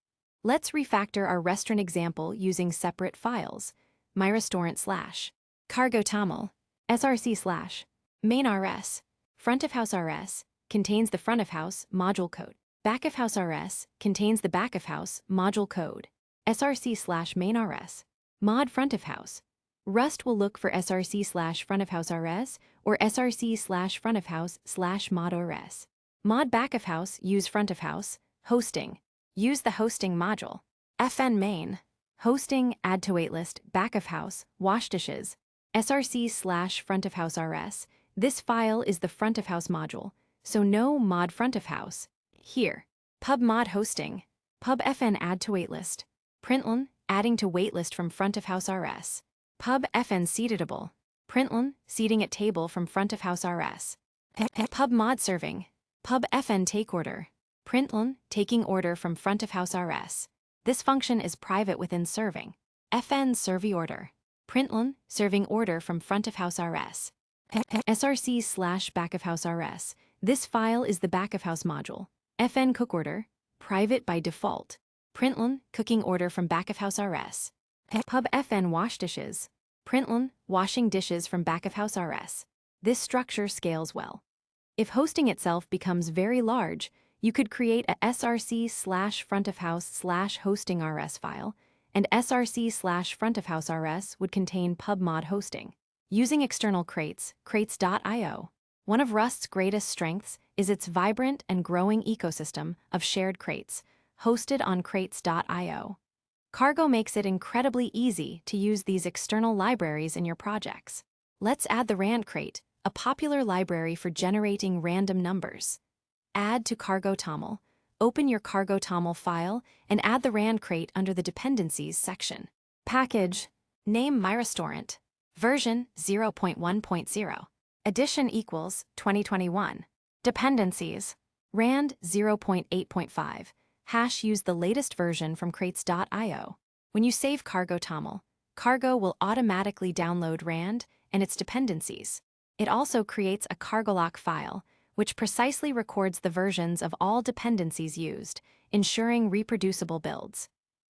Let's refactor our restaurant example using separate files. MyRestaurant / cargo tamil, src / main RS, front of house RS, contains the front of house module code. Back of house RS contains the back of house module code. src / main RS, mod front of house. Rust will look for src / front of house RS or src / front of house / mod RS. Mod back of house use front of house, hosting. Use the hosting module. fn main. Hosting, add to waitlist, back of house, wash dishes, src / front of house RS. This file is the front of house module, so no mod front of house. Here. Pub mod hosting. Pub fn add to waitlist. Println, adding to waitlist from front of house RS. Pub fn seedable. Println, seeding at table from front of house RS. Pub mod serving. Pub fn take order. Println, taking order from front of house RS. This function is private within serving. fn serving order. Println, serving order from front of house RS. src / back of house RS. This file is the back of house module. fn cook order, private by default. Println, cooking order from back of house RS. Pub fn wash dishes. Println, washing dishes from back of house RS. This structure scales well. If hosting itself becomes very large, you could create a src / front of house / hosting RS file, and src / front of house RS would contain pub mod hosting. Using external crates, crates.io. One of Rust's greatest strengths is its vibrant and growing ecosystem of shared crates, hosted on crates.io. Cargo makes it incredibly easy to use these external libraries in your projects. Let's add the rand crate, a popular library for generating random numbers. Add to cargo toml. Open your cargo toml file and add the rand crate under the dependencies section. Package. Name MyRestaurant. Version 0.1.0. Edition equals 2021. Dependencies. Rand 0.8.5. Hash use the latest version from crates.io. When you save cargo toml, Cargo will automatically download rand and its dependencies. It also creates a cargolock file, which precisely records the versions of all dependencies used, ensuring reproducible builds.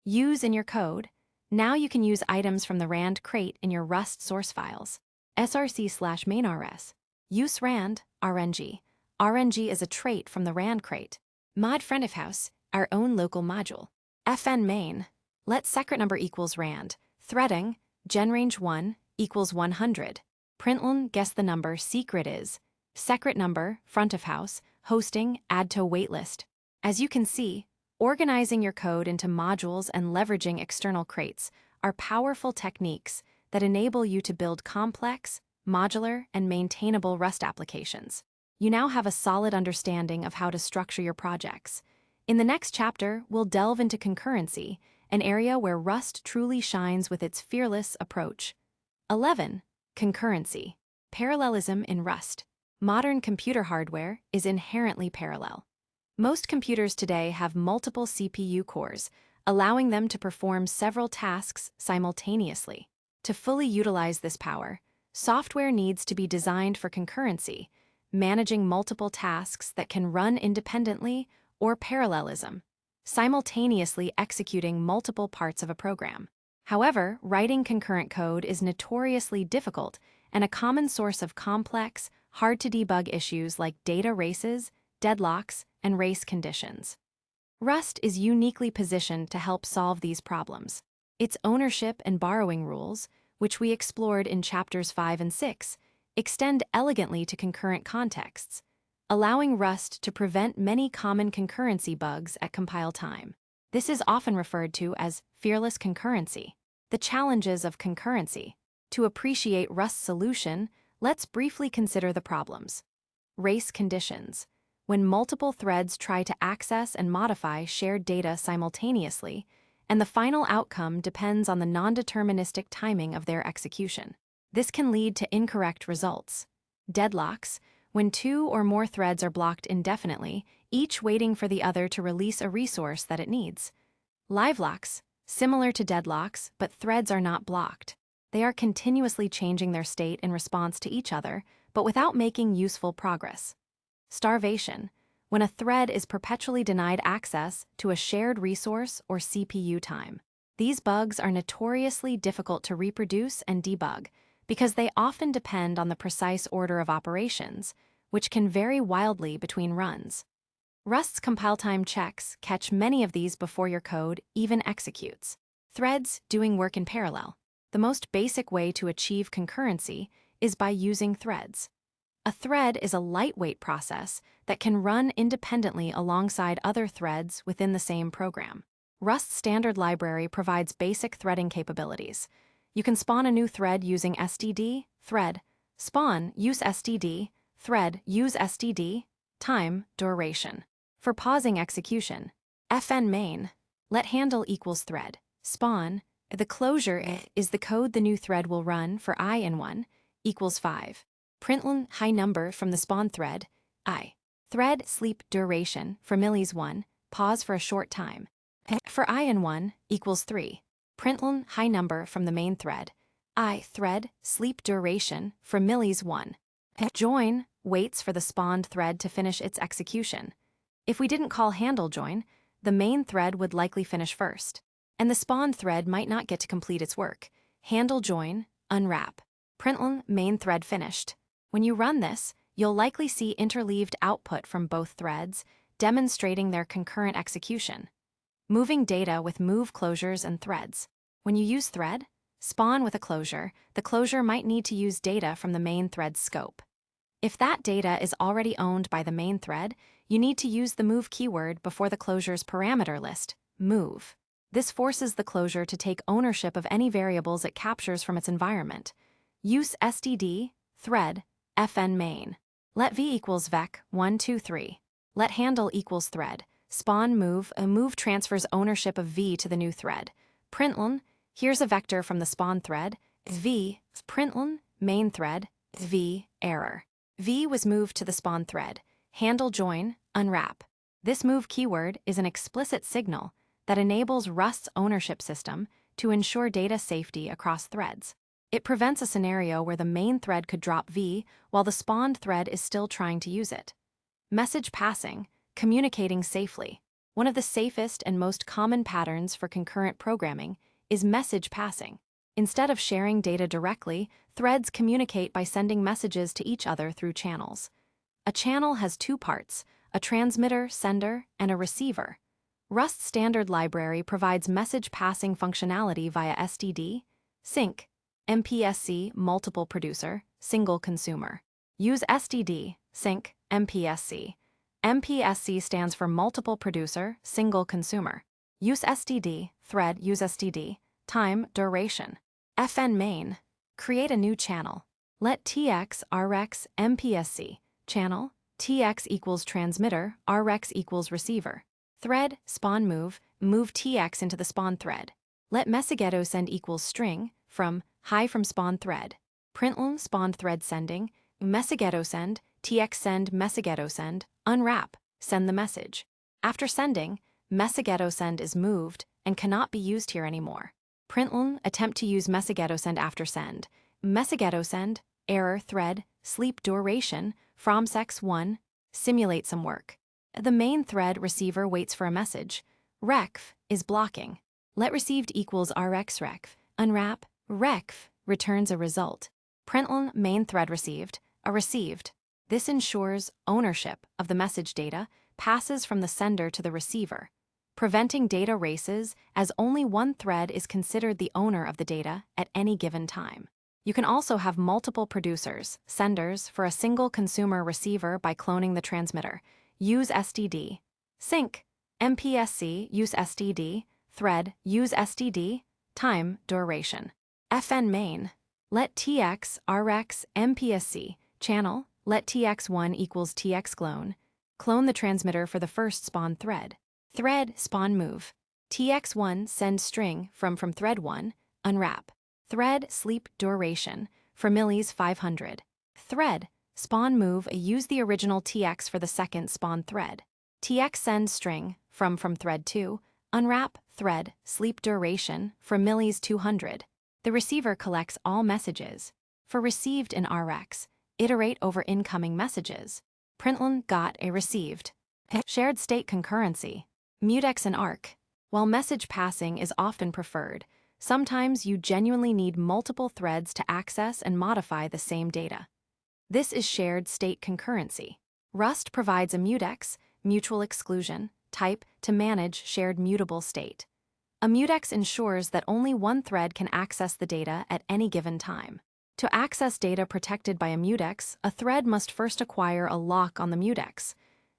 Use in your code. Now you can use items from the rand crate in your Rust source files. src/mainrs. Use rand, RNG. RNG is a trait from the rand crate. Mod friendofhouse, our own local module. fn main. Let secret number equals rand. Threading, genrange 1 equals 100. Println guess the number secret is. Secret number, front of house, hosting, add to waitlist. As you can see, organizing your code into modules and leveraging external crates are powerful techniques that enable you to build complex, modular, and maintainable Rust applications. You now have a solid understanding of how to structure your projects. In the next chapter, we'll delve into concurrency, an area where Rust truly shines with its fearless approach. 11. Concurrency. Parallelism in Rust. Modern computer hardware is inherently parallel. Most computers today have multiple CPU cores, allowing them to perform several tasks simultaneously. To fully utilize this power, software needs to be designed for concurrency, managing multiple tasks that can run independently, or parallelism, simultaneously executing multiple parts of a program. However, writing concurrent code is notoriously difficult and a common source of complex, hard-to-debug issues like data races, deadlocks, and race conditions. Rust is uniquely positioned to help solve these problems. Its ownership and borrowing rules, which we explored in chapters 5 and 6, extend elegantly to concurrent contexts, allowing Rust to prevent many common concurrency bugs at compile time. This is often referred to as fearless concurrency. The challenges of concurrency. To appreciate Rust's solution, let's briefly consider the problems. Race conditions. When multiple threads try to access and modify shared data simultaneously, and the final outcome depends on the non-deterministic timing of their execution. This can lead to incorrect results. Deadlocks. When two or more threads are blocked indefinitely, each waiting for the other to release a resource that it needs. Livelocks. Similar to deadlocks, but threads are not blocked. They are continuously changing their state in response to each other, but without making useful progress. Starvation. When a thread is perpetually denied access to a shared resource or CPU time. These bugs are notoriously difficult to reproduce and debug because they often depend on the precise order of operations, which can vary wildly between runs. Rust's compile time checks catch many of these before your code even executes. Threads doing work in parallel. The most basic way to achieve concurrency is by using threads. A thread is a lightweight process that can run independently alongside other threads within the same program. Rust's standard library provides basic threading capabilities. You can spawn a new thread using std, thread, spawn, use std, thread, use std, time, duration. For pausing execution, fn main, let handle equals thread, spawn, the closure is the code the new thread will run for I in 1, equals 5. Println high number from the spawn thread, I. Thread sleep duration for millis 1, pause for a short time. For I in 1 equals 3. Println high number from the main thread, I thread sleep duration for millis 1. Join waits for the spawned thread to finish its execution. If we didn't call handle join, the main thread would likely finish first, and the spawned thread might not get to complete its work. Handle join, unwrap. Println main thread finished. When you run this, you'll likely see interleaved output from both threads, demonstrating their concurrent execution. Moving data with move closures and threads. When you use thread, spawn with a closure, the closure might need to use data from the main thread's scope. If that data is already owned by the main thread, you need to use the move keyword before the closure's parameter list, move. This forces the closure to take ownership of any variables it captures from its environment. Use std, thread, fn main. Let v equals vec 1 2 3. Let handle equals thread. Spawn move. A move transfers ownership of v to the new thread. Println. Here's a vector from the spawn thread. V. Println main thread. V error. V was moved to the spawn thread. Handle join unwrap. This move keyword is an explicit signal that enables Rust's ownership system to ensure data safety across threads. It prevents a scenario where the main thread could drop V while the spawned thread is still trying to use it. Message passing, communicating safely. One of the safest and most common patterns for concurrent programming is message passing. Instead of sharing data directly, threads communicate by sending messages to each other through channels. A channel has two parts, a transmitter, sender, and a receiver. Rust's standard library provides message passing functionality via STD, sync, MPSC, multiple producer, single consumer. Use STD, sync, MPSC. MPSC stands for multiple producer, single consumer. Use STD, thread, use STD, time, duration. fn main. Create a new channel. Let TX, RX, MPSC, channel, TX equals transmitter, RX equals receiver. Thread, spawn move TX into the spawn thread. Let messagetto send equals string, from, hi from spawn thread. Println spawn thread sending, messagetto send, TX send, messagetto send, unwrap, send the message. After sending, messagetto send is moved and cannot be used here anymore. Println attempt to use messagetto send after send. Messagetto send, error thread, sleep duration, from sex1, simulate some work. The main thread receiver waits for a message. Recv is blocking. Let received equals rxrecv. Unwrap, recv returns a result. Println main thread received, a received. This ensures ownership of the message data passes from the sender to the receiver, preventing data races as only one thread is considered the owner of the data at any given time. You can also have multiple producers, senders, for a single consumer receiver by cloning the transmitter. Use STD. Sync, MPSC, use STD, thread, use STD, time, duration. fn main. Let TX, RX, MPSC, channel, let TX1 equals TX clone the transmitter for the first spawn thread. Thread, spawn move. TX1 send string from thread 1, unwrap. Thread, sleep duration, for millis 500. Thread, spawn move, use the original TX for the second spawn thread. TX send string from thread 2, unwrap, thread, sleep duration, for millis 200. The receiver collects all messages. For received in RX, iterate over incoming messages. Println got a received. Shared state concurrency. Mutex and ARC. While message passing is often preferred, sometimes you genuinely need multiple threads to access and modify the same data. This is shared state concurrency. Rust provides a mutex, mutual exclusion, type to manage shared mutable state. A mutex ensures that only one thread can access the data at any given time. To access data protected by a mutex, a thread must first acquire a lock on the mutex.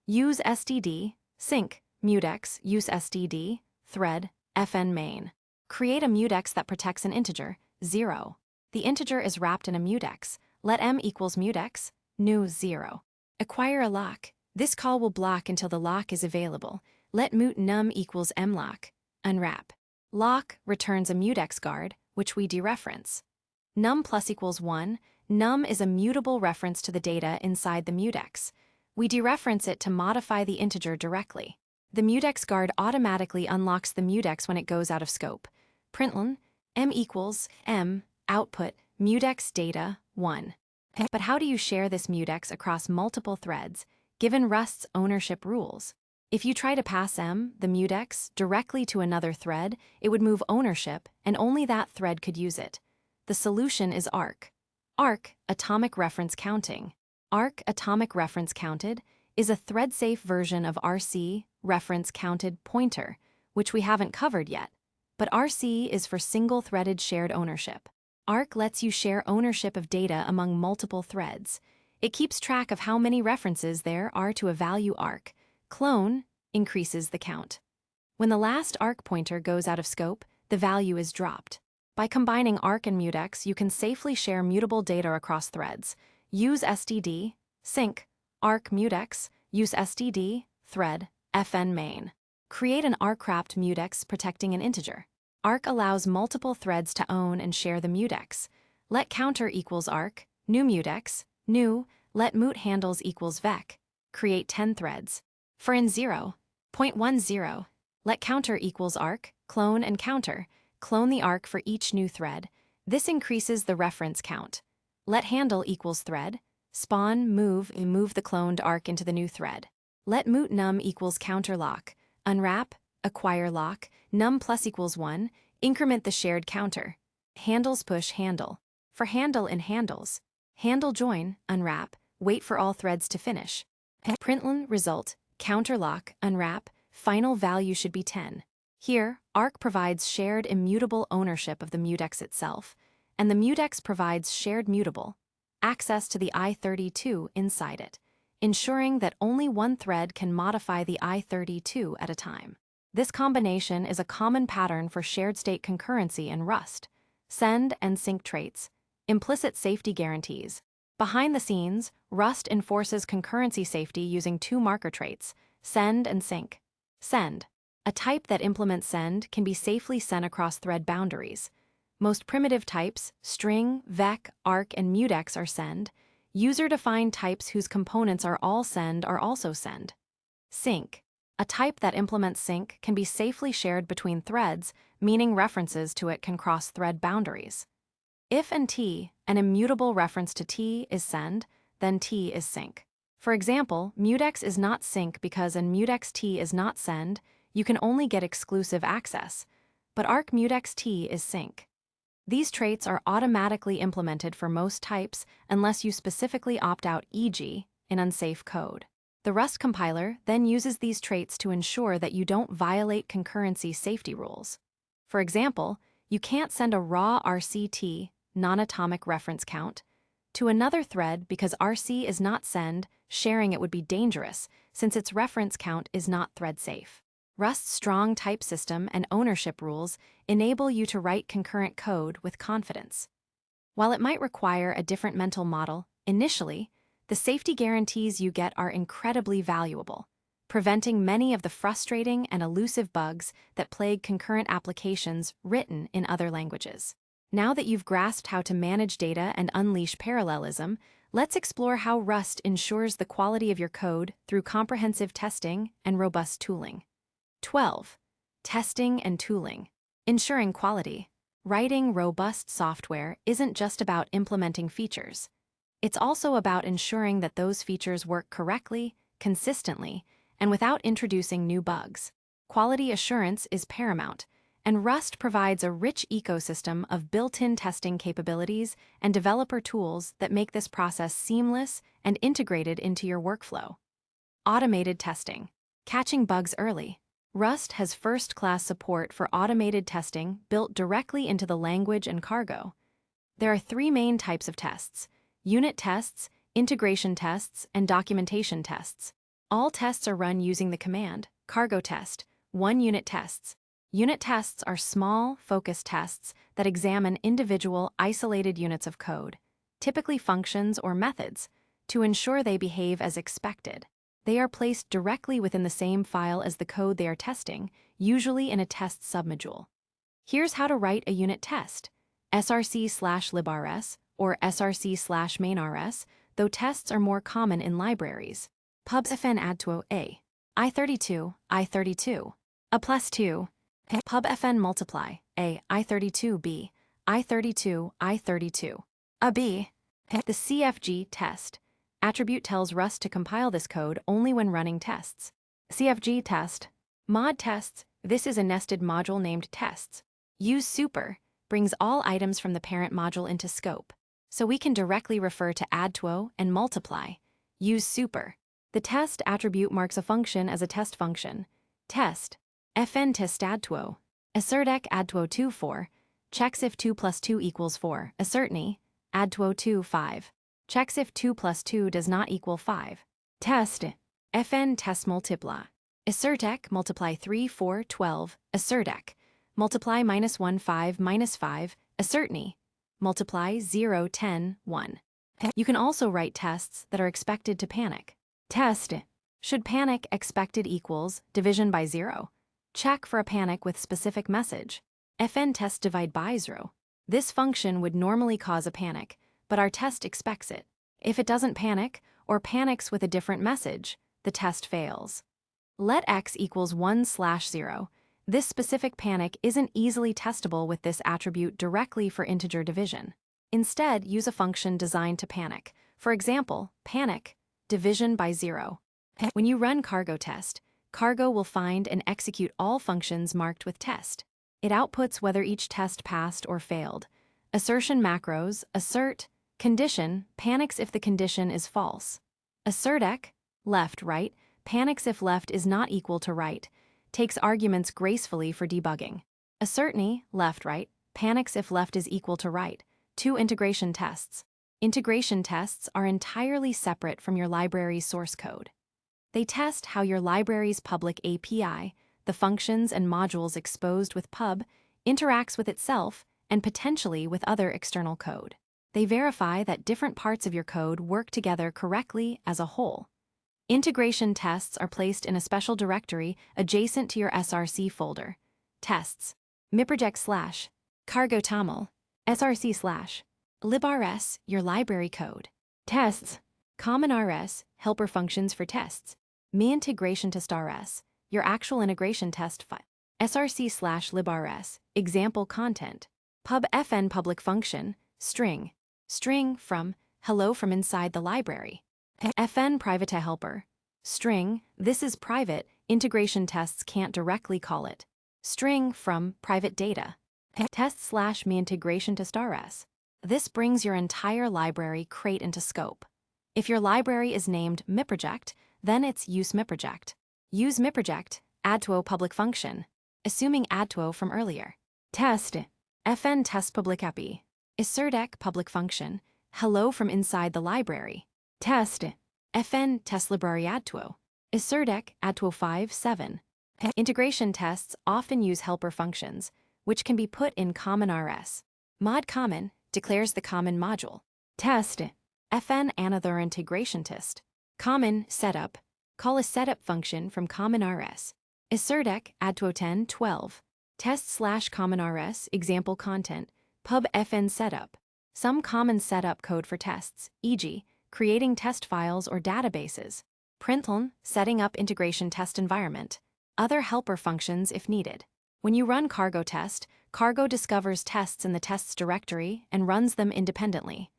Use STD, sync, mutex, use STD, thread, fn main. Create a mutex that protects an integer, 0. The integer is wrapped in a mutex. Let m equals mutex, new 0. Acquire a lock. This call will block until the lock is available. Let mut num equals mlock, unwrap. Lock returns a mutex guard, which we dereference. Num plus equals 1, num is a mutable reference to the data inside the mutex. We dereference it to modify the integer directly. The mutex guard automatically unlocks the mutex when it goes out of scope. Println, m equals m, output, mutex data, 1. But how do you share this mutex across multiple threads, given Rust's ownership rules? If you try to pass m, the mutex, directly to another thread, it would move ownership, and only that thread could use it. The solution is ARC. ARC, atomic reference counting. ARC, atomic reference counted, is a thread-safe version of RC, reference counted pointer, which we haven't covered yet. But RC is for single-threaded shared ownership. ARC lets you share ownership of data among multiple threads. It keeps track of how many references there are to a value ARC. Clone increases the count. When the last ARC pointer goes out of scope, the value is dropped. By combining ARC and mutex, you can safely share mutable data across threads. use std, sync, arc mutex, use std, thread, fn main. Create an arc-wrapped mutex protecting an integer. Arc allows multiple threads to own and share the mutex. Let counter equals arc, new mutex, new, let mut handles equals vec. Create 10 threads. For in 0.10, let counter equals arc, clone and counter. Clone the arc for each new thread. This increases the reference count. Let handle equals thread. Spawn, move the cloned arc into the new thread. Let mut num equals counter lock. Unwrap, acquire lock, num plus equals 1, increment the shared counter. Handles push handle. For handle in handles. Handle join, unwrap, wait for all threads to finish. Println result, counter lock, unwrap, final value should be 10. Here, arc provides shared immutable ownership of the mutex itself, and the mutex provides shared mutable access to the I32 inside it, ensuring that only one thread can modify the I32 at a time. This combination is a common pattern for shared state concurrency in Rust. Send and sync traits, implicit safety guarantees. Behind the scenes, Rust enforces concurrency safety using 2 marker traits, send and sync. Send. A type that implements send can be safely sent across thread boundaries. Most primitive types, string, vec, arc, and mutex are send. User-defined types whose components are all send are also send. Sync. A type that implements sync can be safely shared between threads, meaning references to it can cross thread boundaries. If and t, an immutable reference to t, is send, then t is sync. For example, mutex is not sync because an mutex t is not send, you can only get exclusive access, but arc mutex t is sync. These traits are automatically implemented for most types unless you specifically opt out, e.g., in unsafe code. The Rust compiler then uses these traits to ensure that you don't violate concurrency safety rules. For example, you can't send a raw RCT, non-atomic reference count, to another thread because RC is not send, sharing it would be dangerous since its reference count is not thread safe. Rust's strong type system and ownership rules enable you to write concurrent code with confidence. While it might require a different mental model, initially, the safety guarantees you get are incredibly valuable, preventing many of the frustrating and elusive bugs that plague concurrent applications written in other languages. Now that you've grasped how to manage data and unleash parallelism, let's explore how Rust ensures the quality of your code through comprehensive testing and robust tooling. 12. Testing and tooling. Ensuring quality. Writing robust software isn't just about implementing features. It's also about ensuring that those features work correctly, consistently, and without introducing new bugs. Quality assurance is paramount, and Rust provides a rich ecosystem of built-in testing capabilities and developer tools that make this process seamless and integrated into your workflow. Automated testing. Catching bugs early. Rust has first-class support for automated testing built directly into the language and cargo. There are 3 main types of tests: unit tests, integration tests, and documentation tests. All tests are run using the command cargo test, 1 unit tests. Unit tests are small, focused tests that examine individual, isolated units of code, typically functions or methods, to ensure they behave as expected. They are placed directly within the same file as the code they are testing, usually in a test submodule. Here's how to write a unit test: src/librs or src/mainrs, though tests are more common in libraries. pubfn add2 a, I32, I32, a plus 2, pubfn multiply, a, I32b, I32, I32, a b. The CFG test attribute tells Rust to compile this code only when running tests. CFG test. Mod tests. This is a nested module named tests. Use super brings all items from the parent module into scope, so we can directly refer to add2 and multiply. Use super. The test attribute marks a function as a test function. Test. fn test add2. Assertec add2 4. Checks if 2 plus 2 equals 4. Assertny. add2 5. Checks if 2 plus 2 does not equal 5. Test. fn test multiply. Assertec multiply 3 4 12. Assertec multiply -1 5 -5. Assertny multiply 0 10 1. You can also write tests that are expected to panic. Test: should panic expected equals division by 0? Check for a panic with specific message. Fn test divide by 0. This function would normally cause a panic, but our test expects it. If it doesn't panic, or panics with a different message, the test fails. Let x equals 1/0. This specific panic isn't easily testable with this attribute directly for integer division. Instead, use a function designed to panic. For example, panic division by 0. When you run cargo test, cargo will find and execute all functions marked with test. It outputs whether each test passed or failed. Assertion macros, assert, condition, panics if the condition is false. Assertec, left, right, panics if left is not equal to right, takes arguments gracefully for debugging. Assertny, left, right, panics if left is equal to right. 2 integration tests. Integration tests are entirely separate from your library's source code. They test how your library's public API, the functions and modules exposed with pub, interacts with itself and potentially with other external code. They verify that different parts of your code work together correctly as a whole. Integration tests are placed in a special directory adjacent to your src folder. Tests: miproject / cargo taml, src / librs, your library code. Tests: common rs, helper functions for tests. Mi-integration test rs, your actual integration test file. src / librs, example content. Pub fn public function, string. String from, hello from inside the library. Fn private helper. String, this is private, integration tests can't directly call it. String from, private data. Test / mi-integration test rs. This brings your entire library crate into scope. If your library is named miproject, then it's use miproject. Use miproject, add2o public function. Assuming add2o from earlier. Test: fn test public epi. Assertec public function, hello from inside the library. Test: fn test library add2o. Assertec add2o 5.7. Integration tests often use helper functions, which can be put in common rs. Mod common declares the common module. Test: fn another integration test. Common setup, call a setup function from common rs. Assertec add2o 10.12. Test / common rs, example content, pub fn setup. Some common setup code for tests, e.g., creating test files or databases. Println, setting up integration test environment. Other helper functions if needed. When you run cargo test, cargo discovers tests in the tests directory and runs them independently.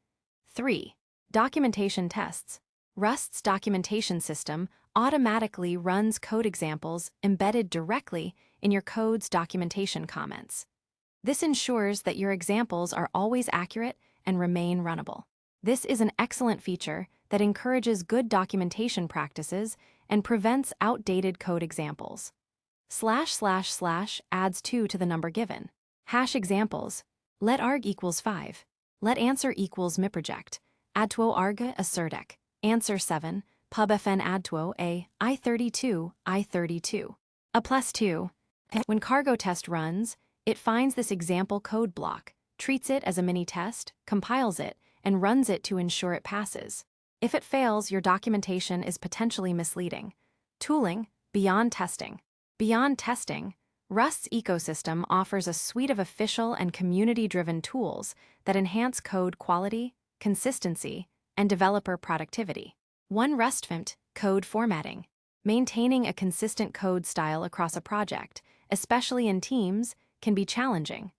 3. Documentation tests. Rust's documentation system automatically runs code examples embedded directly in your code's documentation comments. This ensures that your examples are always accurate and remain runnable. This is an excellent feature that encourages good documentation practices and prevents outdated code examples. // adds 2 to the number given. Hash examples. Let arg equals 5. Let answer equals miproject. Add2o arg assertec. Answer 7. Pub fn add2o a I32. A +2. When cargo test runs, it finds this example code block, treats it as a mini test, compiles it, and runs it to ensure it passes. If it fails, your documentation is potentially misleading. Tooling, beyond testing. Beyond testing, Rust's ecosystem offers a suite of official and community-driven tools that enhance code quality, consistency, and developer productivity. 1. Rustfmt, code formatting. Maintaining a consistent code style across a project, especially in teams, can be challenging.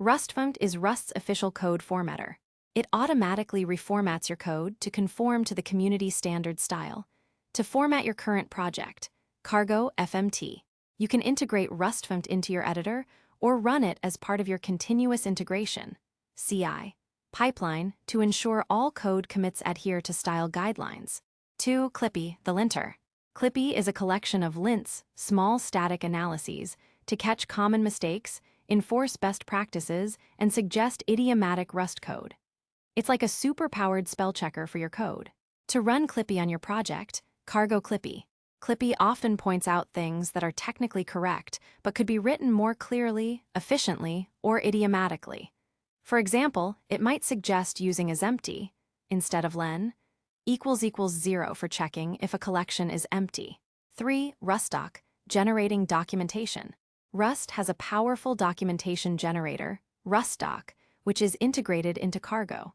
Rustfmt is Rust's official code formatter. It automatically reformats your code to conform to the community standard style. To format your current project, Cargo FMT, you can integrate Rustfmt into your editor or run it as part of your continuous integration (CI) pipeline to ensure all code commits adhere to style guidelines. 2. Clippy, the linter. Clippy is a collection of lints, small static analyses, to catch common mistakes, enforce best practices, and suggest idiomatic Rust code. It's like a super-powered spell checker for your code. To run Clippy on your project, Cargo Clippy. Clippy often points out things that are technically correct, but could be written more clearly, efficiently, or idiomatically. For example, it might suggest using as empty, instead of len, == 0 for checking if a collection is empty. 3. Rustdoc, generating documentation. Rust has a powerful documentation generator, Rustdoc, which is integrated into Cargo.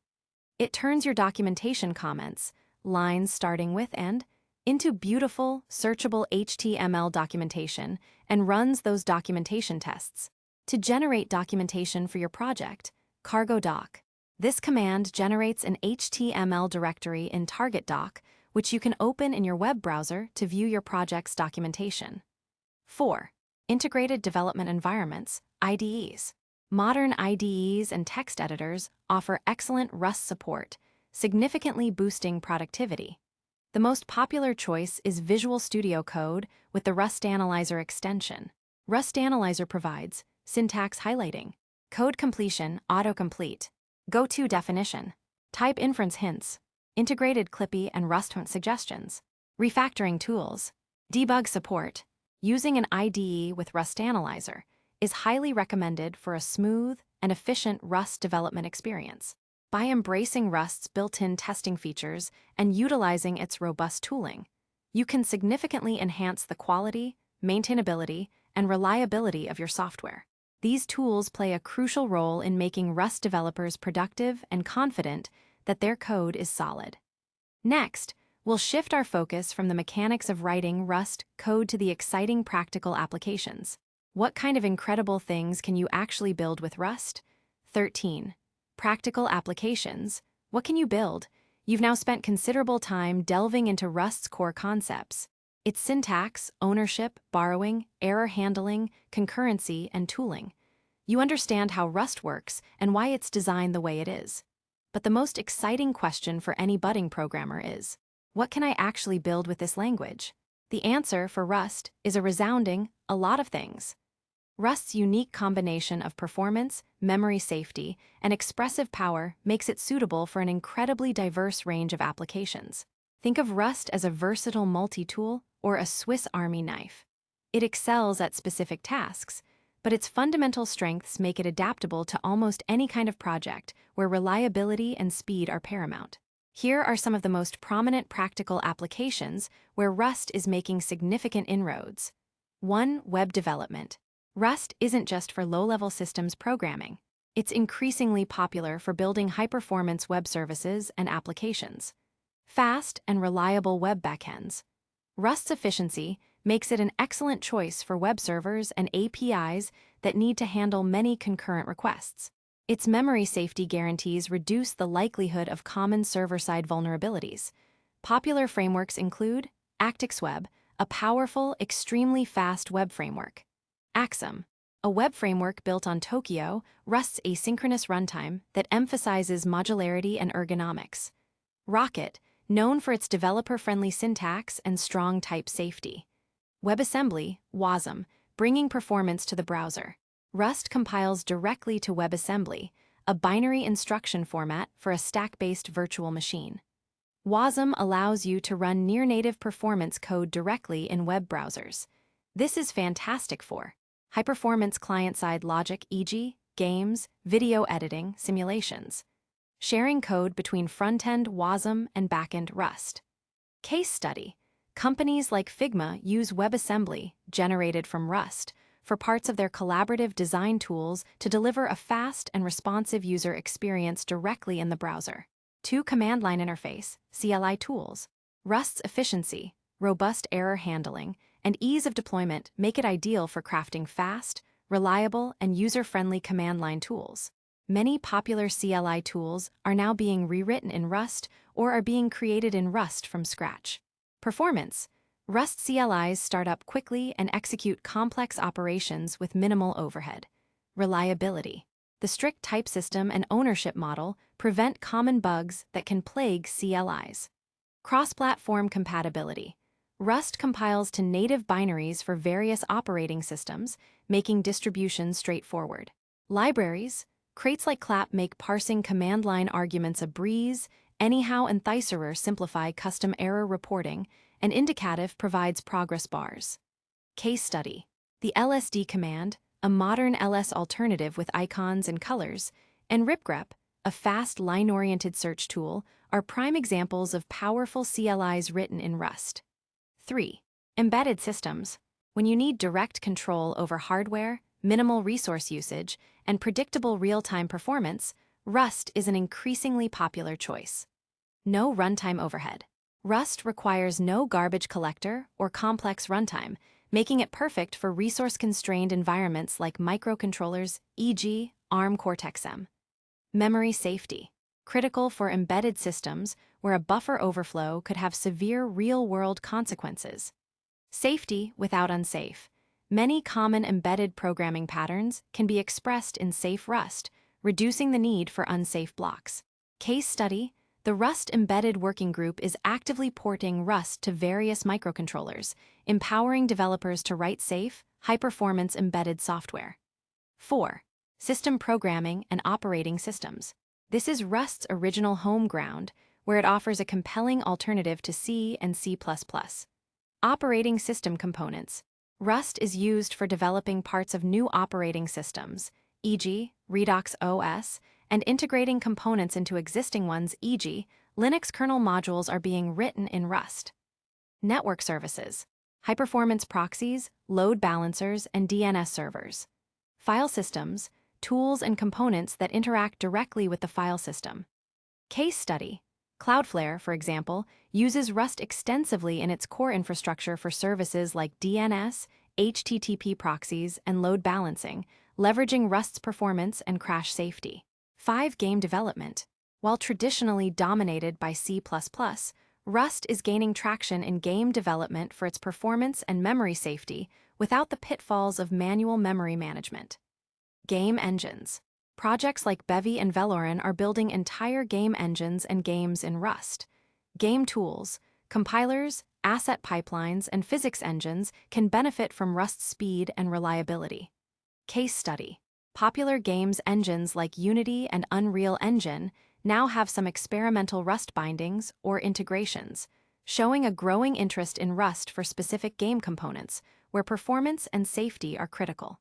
It turns your documentation comments, lines starting with and, into beautiful, searchable HTML documentation and runs those documentation tests. To generate documentation for your project, Cargo Doc. This command generates an HTML directory in Target Doc, which you can open in your web browser to view your project's documentation. 4. Integrated Development Environments, IDEs. Modern IDEs and text editors offer excellent Rust support, significantly boosting productivity. The most popular choice is Visual Studio Code with the Rust Analyzer extension. Rust Analyzer provides syntax highlighting, code completion autocomplete, go-to definition, type inference hints, integrated Clippy and Rust suggestions, refactoring tools, debug support. Using an IDE with Rust Analyzer is highly recommended for a smooth and efficient Rust development experience. By embracing Rust's built-in testing features and utilizing its robust tooling, you can significantly enhance the quality, maintainability, and reliability of your software. These tools play a crucial role in making Rust developers productive and confident that their code is solid. Next, we'll shift our focus from the mechanics of writing Rust code to the exciting practical applications. What kind of incredible things can you actually build with Rust? 13. Practical applications. What can you build? You've now spent considerable time delving into Rust's core concepts. Its syntax, ownership, borrowing, error handling, concurrency, and tooling. You understand how Rust works and why it's designed the way it is. But the most exciting question for any budding programmer is, what can I actually build with this language? The answer for Rust is a resounding, a lot of things. Rust's unique combination of performance, memory safety, and expressive power makes it suitable for an incredibly diverse range of applications. Think of Rust as a versatile multi-tool or a Swiss Army knife. It excels at specific tasks, but its fundamental strengths make it adaptable to almost any kind of project where reliability and speed are paramount. Here are some of the most prominent practical applications where Rust is making significant inroads. 1. Web development. Rust isn't just for low-level systems programming. It's increasingly popular for building high-performance web services and applications. Fast and reliable web backends. Rust's efficiency makes it an excellent choice for web servers and APIs that need to handle many concurrent requests. Its memory safety guarantees reduce the likelihood of common server-side vulnerabilities. Popular frameworks include ActixWeb, a powerful, extremely fast web framework. Axum, a web framework built on Tokio, Rust's asynchronous runtime that emphasizes modularity and ergonomics. Rocket, known for its developer-friendly syntax and strong type safety. WebAssembly, WASM, bringing performance to the browser. Rust compiles directly to WebAssembly, a binary instruction format for a stack-based virtual machine. WASM allows you to run near-native performance code directly in web browsers. This is fantastic for high-performance client-side logic, e.g., games, video editing, simulations. Sharing code between front-end WASM and back-end Rust. Case study. Companies like Figma use WebAssembly, generated from Rust, for parts of their collaborative design tools to deliver a fast and responsive user experience directly in the browser. 2. Command line interface, CLI tools. Rust's efficiency, robust error handling, and ease of deployment make it ideal for crafting fast, reliable, and user-friendly command line tools. Many popular CLI tools are now being rewritten in Rust or are being created in Rust from scratch. Performance. Rust CLIs start up quickly and execute complex operations with minimal overhead. Reliability. The strict type system and ownership model prevent common bugs that can plague CLIs. Cross-platform compatibility. Rust compiles to native binaries for various operating systems, making distribution straightforward. Libraries. Crates like clap make parsing command line arguments a breeze, anyhow and Thesaurus simplify custom error reporting, and Indicative provides progress bars. Case study. The LSD command, a modern LS alternative with icons and colors, and ripgrep, a fast line-oriented search tool, are prime examples of powerful CLIs written in Rust. 3. Embedded systems. When you need direct control over hardware, minimal resource usage, and predictable real-time performance, Rust is an increasingly popular choice. No runtime overhead. Rust requires no garbage collector or complex runtime, making it perfect for resource-constrained environments like microcontrollers, e.g., ARM Cortex-M. Memory safety. Critical for embedded systems where a buffer overflow could have severe real-world consequences. Safety without unsafe. Many common embedded programming patterns can be expressed in safe Rust, reducing the need for unsafe blocks. Case study: the Rust Embedded Working Group is actively porting Rust to various microcontrollers, empowering developers to write safe, high-performance embedded software. 4. System programming and operating systems. This is Rust's original home ground, where it offers a compelling alternative to C and C++. Operating system components. Rust is used for developing parts of new operating systems, e.g., Redux OS, and integrating components into existing ones, e.g., Linux kernel modules are being written in Rust. Network services. High-performance proxies, load balancers, and DNS servers. File systems, tools and components that interact directly with the file system. Case study: Cloudflare, for example, uses Rust extensively in its core infrastructure for services like DNS, HTTP proxies, and load balancing, leveraging Rust's performance and crash safety. 5. Game development. While traditionally dominated by C++, Rust is gaining traction in game development for its performance and memory safety without the pitfalls of manual memory management. Game engines. Projects like Bevy and Velorin are building entire game engines and games in Rust. Game tools, compilers, asset pipelines, and physics engines can benefit from Rust's speed and reliability. Case study: popular games engines like Unity and Unreal Engine now have some experimental Rust bindings or integrations, showing a growing interest in Rust for specific game components where performance and safety are critical.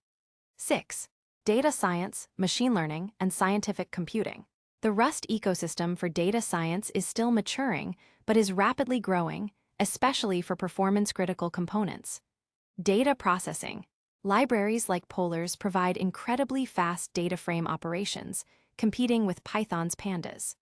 6. Data science, machine learning, and scientific computing. The Rust ecosystem for data science is still maturing, but is rapidly growing, especially for performance-critical components. Data processing. Libraries like Polars provide incredibly fast data frame operations, competing with Python's pandas.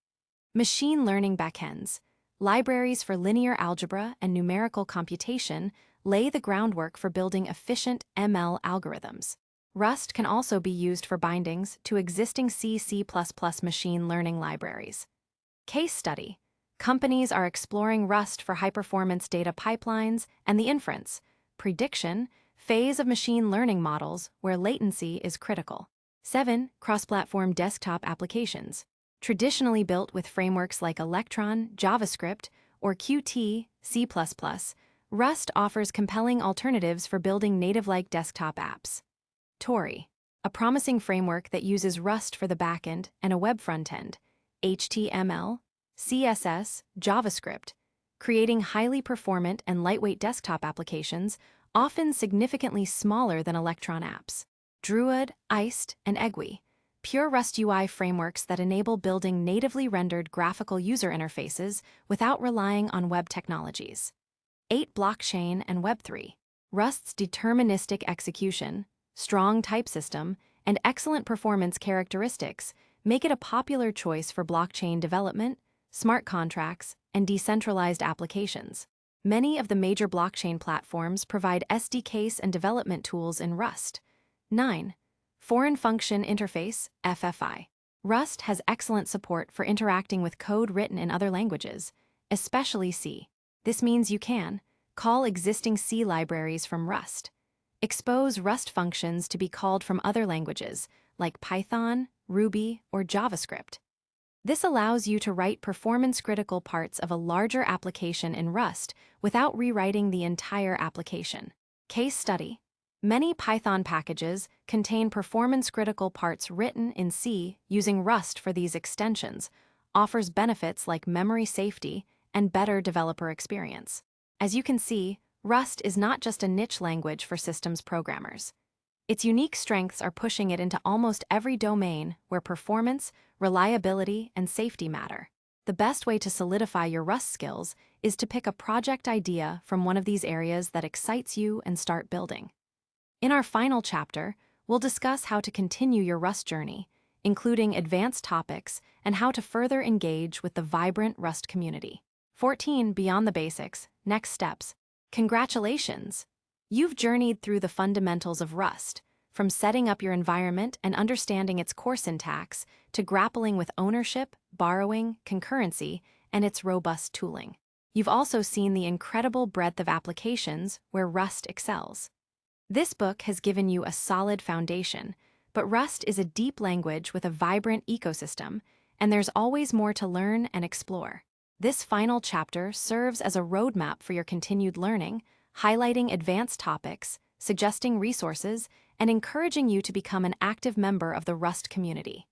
Machine learning backends. Libraries for linear algebra and numerical computation lay the groundwork for building efficient ML algorithms. Rust can also be used for bindings to existing C++ machine learning libraries. Case study: companies are exploring Rust for high-performance data pipelines and the inference, prediction, phase of machine learning models where latency is critical. 7. Cross-platform desktop applications. Traditionally built with frameworks like Electron, JavaScript, or Qt, C++, Rust offers compelling alternatives for building native-like desktop apps. Tori, a promising framework that uses Rust for the backend and a web frontend, HTML, CSS, JavaScript, creating highly performant and lightweight desktop applications, often significantly smaller than Electron apps. Druid, Iced, and Egui, pure Rust UI frameworks that enable building natively rendered graphical user interfaces without relying on web technologies. 8. Blockchain and Web3. Rust's deterministic execution, strong type system, and excellent performance characteristics make it a popular choice for blockchain development, smart contracts, and decentralized applications. Many of the major blockchain platforms provide SDKs and development tools in Rust. 9. Foreign Function Interface, FFI. Rust has excellent support for interacting with code written in other languages, especially C. This means you can call existing C libraries from Rust. Expose Rust functions to be called from other languages, like Python, Ruby, or JavaScript. This allows you to write performance-critical parts of a larger application in Rust without rewriting the entire application. Case study: many Python packages contain performance-critical parts written in C using Rust for these extensions, offers benefits like memory safety and better developer experience. As you can see, Rust is not just a niche language for systems programmers. Its unique strengths are pushing it into almost every domain where performance, reliability, and safety matter. The best way to solidify your Rust skills is to pick a project idea from one of these areas that excites you and start building. In our final chapter, we'll discuss how to continue your Rust journey, including advanced topics and how to further engage with the vibrant Rust community. 14. Beyond the basics, next steps. Congratulations! You've journeyed through the fundamentals of Rust, from setting up your environment and understanding its core syntax to grappling with ownership, borrowing, concurrency, and its robust tooling. You've also seen the incredible breadth of applications where Rust excels. This book has given you a solid foundation, but Rust is a deep language with a vibrant ecosystem, and there's always more to learn and explore. This final chapter serves as a roadmap for your continued learning, highlighting advanced topics, suggesting resources, and encouraging you to become an active member of the Rust community.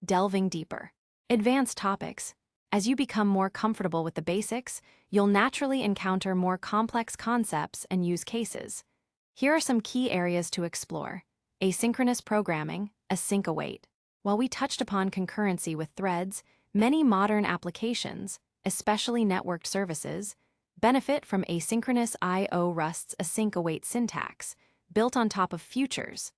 Delving deeper. Advanced topics. As you become more comfortable with the basics, you'll naturally encounter more complex concepts and use cases. Here are some key areas to explore. Asynchronous programming, async await. While we touched upon concurrency with threads, many modern applications, especially networked services, benefit from asynchronous I/O. Rust's async await syntax, built on top of futures,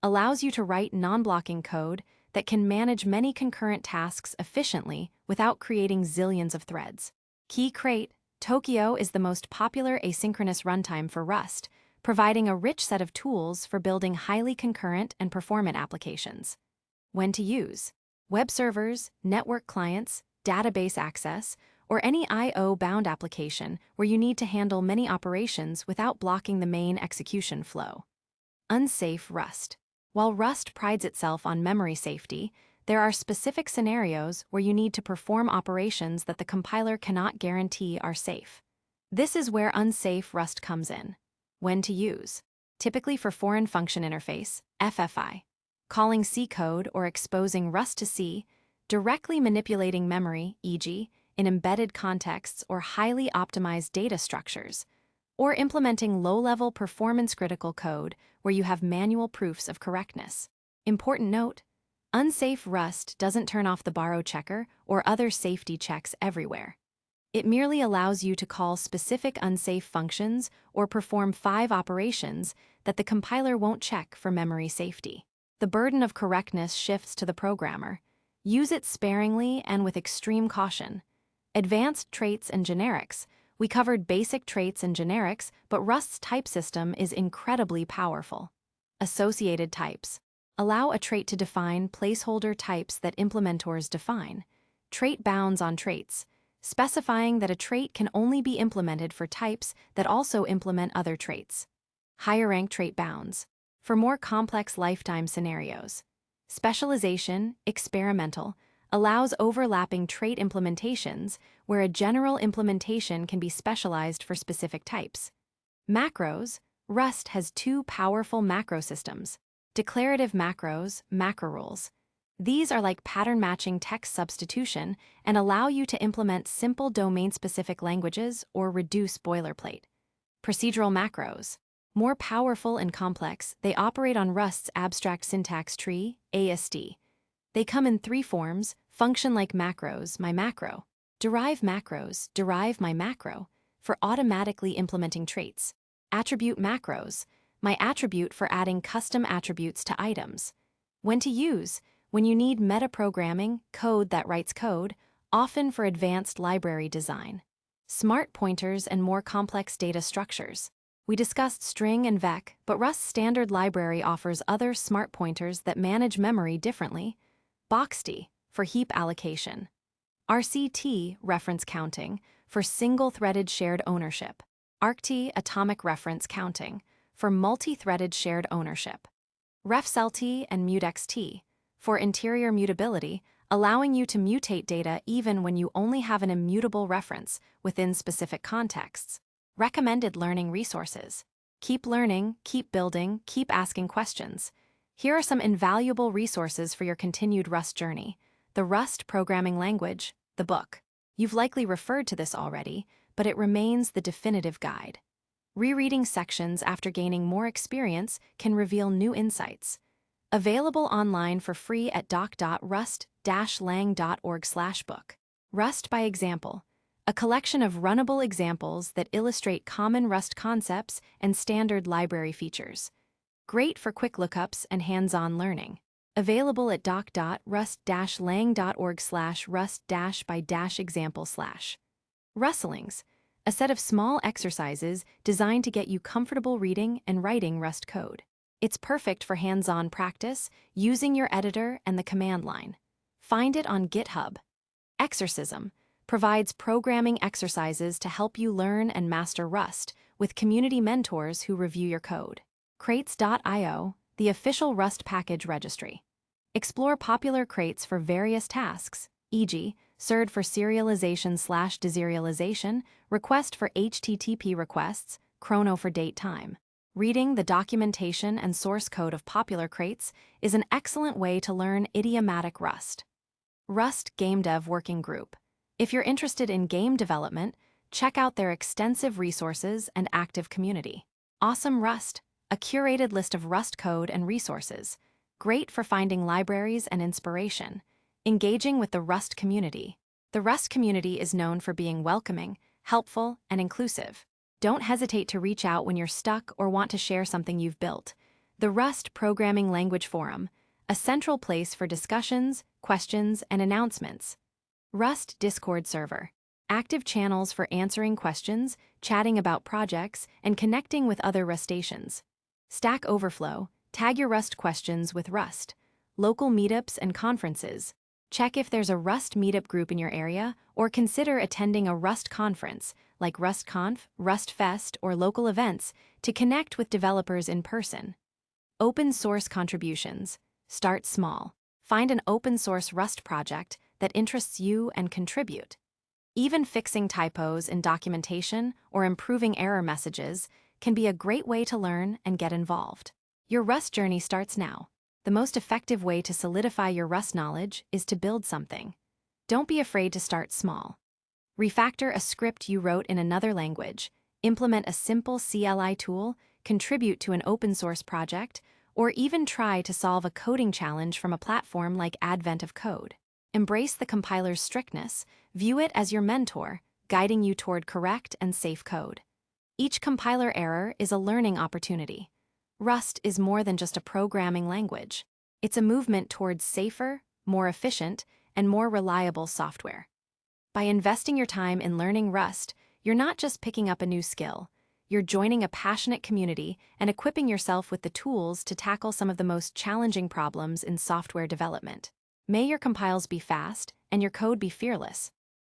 allows you to write non-blocking code that can manage many concurrent tasks efficiently without creating zillions of threads. Key crate, Tokyo is the most popular asynchronous runtime for Rust, providing a rich set of tools for building highly concurrent and performant applications. When to use. Web servers, network clients, database access, or any I/O-bound application where you need to handle many operations without blocking the main execution flow. Unsafe Rust. While Rust prides itself on memory safety, there are specific scenarios where you need to perform operations that the compiler cannot guarantee are safe. This is where unsafe Rust comes in. When to use. Typically for foreign function interface, FFI. Calling C code or exposing Rust to C, directly manipulating memory, e.g., in embedded contexts or highly optimized data structures, or implementing low-level performance-critical code where you have manual proofs of correctness. Important note, unsafe Rust doesn't turn off the borrow checker or other safety checks everywhere. It merely allows you to call specific unsafe functions or perform 5 operations that the compiler won't check for memory safety. The burden of correctness shifts to the programmer. Use it sparingly and with extreme caution. Advanced traits and generics. We covered basic traits and generics, but Rust's type system is incredibly powerful. Associated types. Allow a trait to define placeholder types that implementors define. Trait bounds on traits, specifying that a trait can only be implemented for types that also implement other traits. Higher rank trait bounds. For more complex lifetime scenarios. Specialization, experimental, allows overlapping trait implementations where a general implementation can be specialized for specific types. Macros. Rust has 2 powerful macro systems. Declarative macros, macro rules. These are like pattern-matching text substitution and allow you to implement simple domain-specific languages or reduce boilerplate. Procedural macros. More powerful and complex, they operate on Rust's abstract syntax tree, AST. They come in 3 forms: function like macros, my macro; derive macros, derive my macro, for automatically implementing traits; attribute macros, my attribute for adding custom attributes to items. When to use. When you need metaprogramming, code that writes code, often for advanced library design. Smart pointers and more complex data structures. We discussed string and vec, but Rust's standard library offers other smart pointers that manage memory differently. Boxd, for heap allocation. RCT, reference counting, for single-threaded shared ownership. ArcT, atomic reference counting, for multi-threaded shared ownership. RefCelt and MuteXT, for interior mutability, allowing you to mutate data even when you only have an immutable reference within specific contexts. Recommended learning resources. Keep learning, keep building, keep asking questions. Here are some invaluable resources for your continued Rust journey. The Rust Programming Language, the book. You've likely referred to this already, but it remains the definitive guide. Rereading sections after gaining more experience can reveal new insights. Available online for free at doc.rust-lang.org/book. Rust by Example, a collection of runnable examples that illustrate common Rust concepts and standard library features. Great for quick lookups and hands-on learning. Available at doc.rust-lang.org/rust-by-example/. Rustlings, a set of small exercises designed to get you comfortable reading and writing Rust code. It's perfect for hands-on practice using your editor and the command line. Find it on GitHub. Exercism provides programming exercises to help you learn and master Rust with community mentors who review your code. Crates.io, the official Rust package registry. Explore popular crates for various tasks, e.g., CERD for serialization/deserialization, request for HTTP requests, chrono for date time. Reading the documentation and source code of popular crates is an excellent way to learn idiomatic Rust. Rust Game Dev Working Group. If you're interested in game development, check out their extensive resources and active community. Awesome Rust, a curated list of Rust code and resources. Great for finding libraries and inspiration. Engaging with the Rust community. The Rust community is known for being welcoming, helpful, and inclusive. Don't hesitate to reach out when you're stuck or want to share something you've built. The Rust Programming Language Forum, a central place for discussions, questions, and announcements. Rust Discord server. Active channels for answering questions, chatting about projects, and connecting with other Rustaceans. Stack Overflow. Tag your Rust questions with Rust. Local meetups and conferences. Check if there's a Rust meetup group in your area, or consider attending a Rust conference, like RustConf, RustFest, or local events, to connect with developers in person. Open source contributions. Start small. Find an open source Rust project that interests you and contribute. Even fixing typos in documentation or improving error messages can be a great way to learn and get involved. Your Rust journey starts now. The most effective way to solidify your Rust knowledge is to build something. Don't be afraid to start small. Refactor a script you wrote in another language, implement a simple CLI tool, contribute to an open source project, or even try to solve a coding challenge from a platform like Advent of Code. Embrace the compiler's strictness, view it as your mentor, guiding you toward correct and safe code. Each compiler error is a learning opportunity. Rust is more than just a programming language. It's a movement towards safer, more efficient, and more reliable software. By investing your time in learning Rust, you're not just picking up a new skill. You're joining a passionate community and equipping yourself with the tools to tackle some of the most challenging problems in software development. May your compiles be fast and your code be fearless.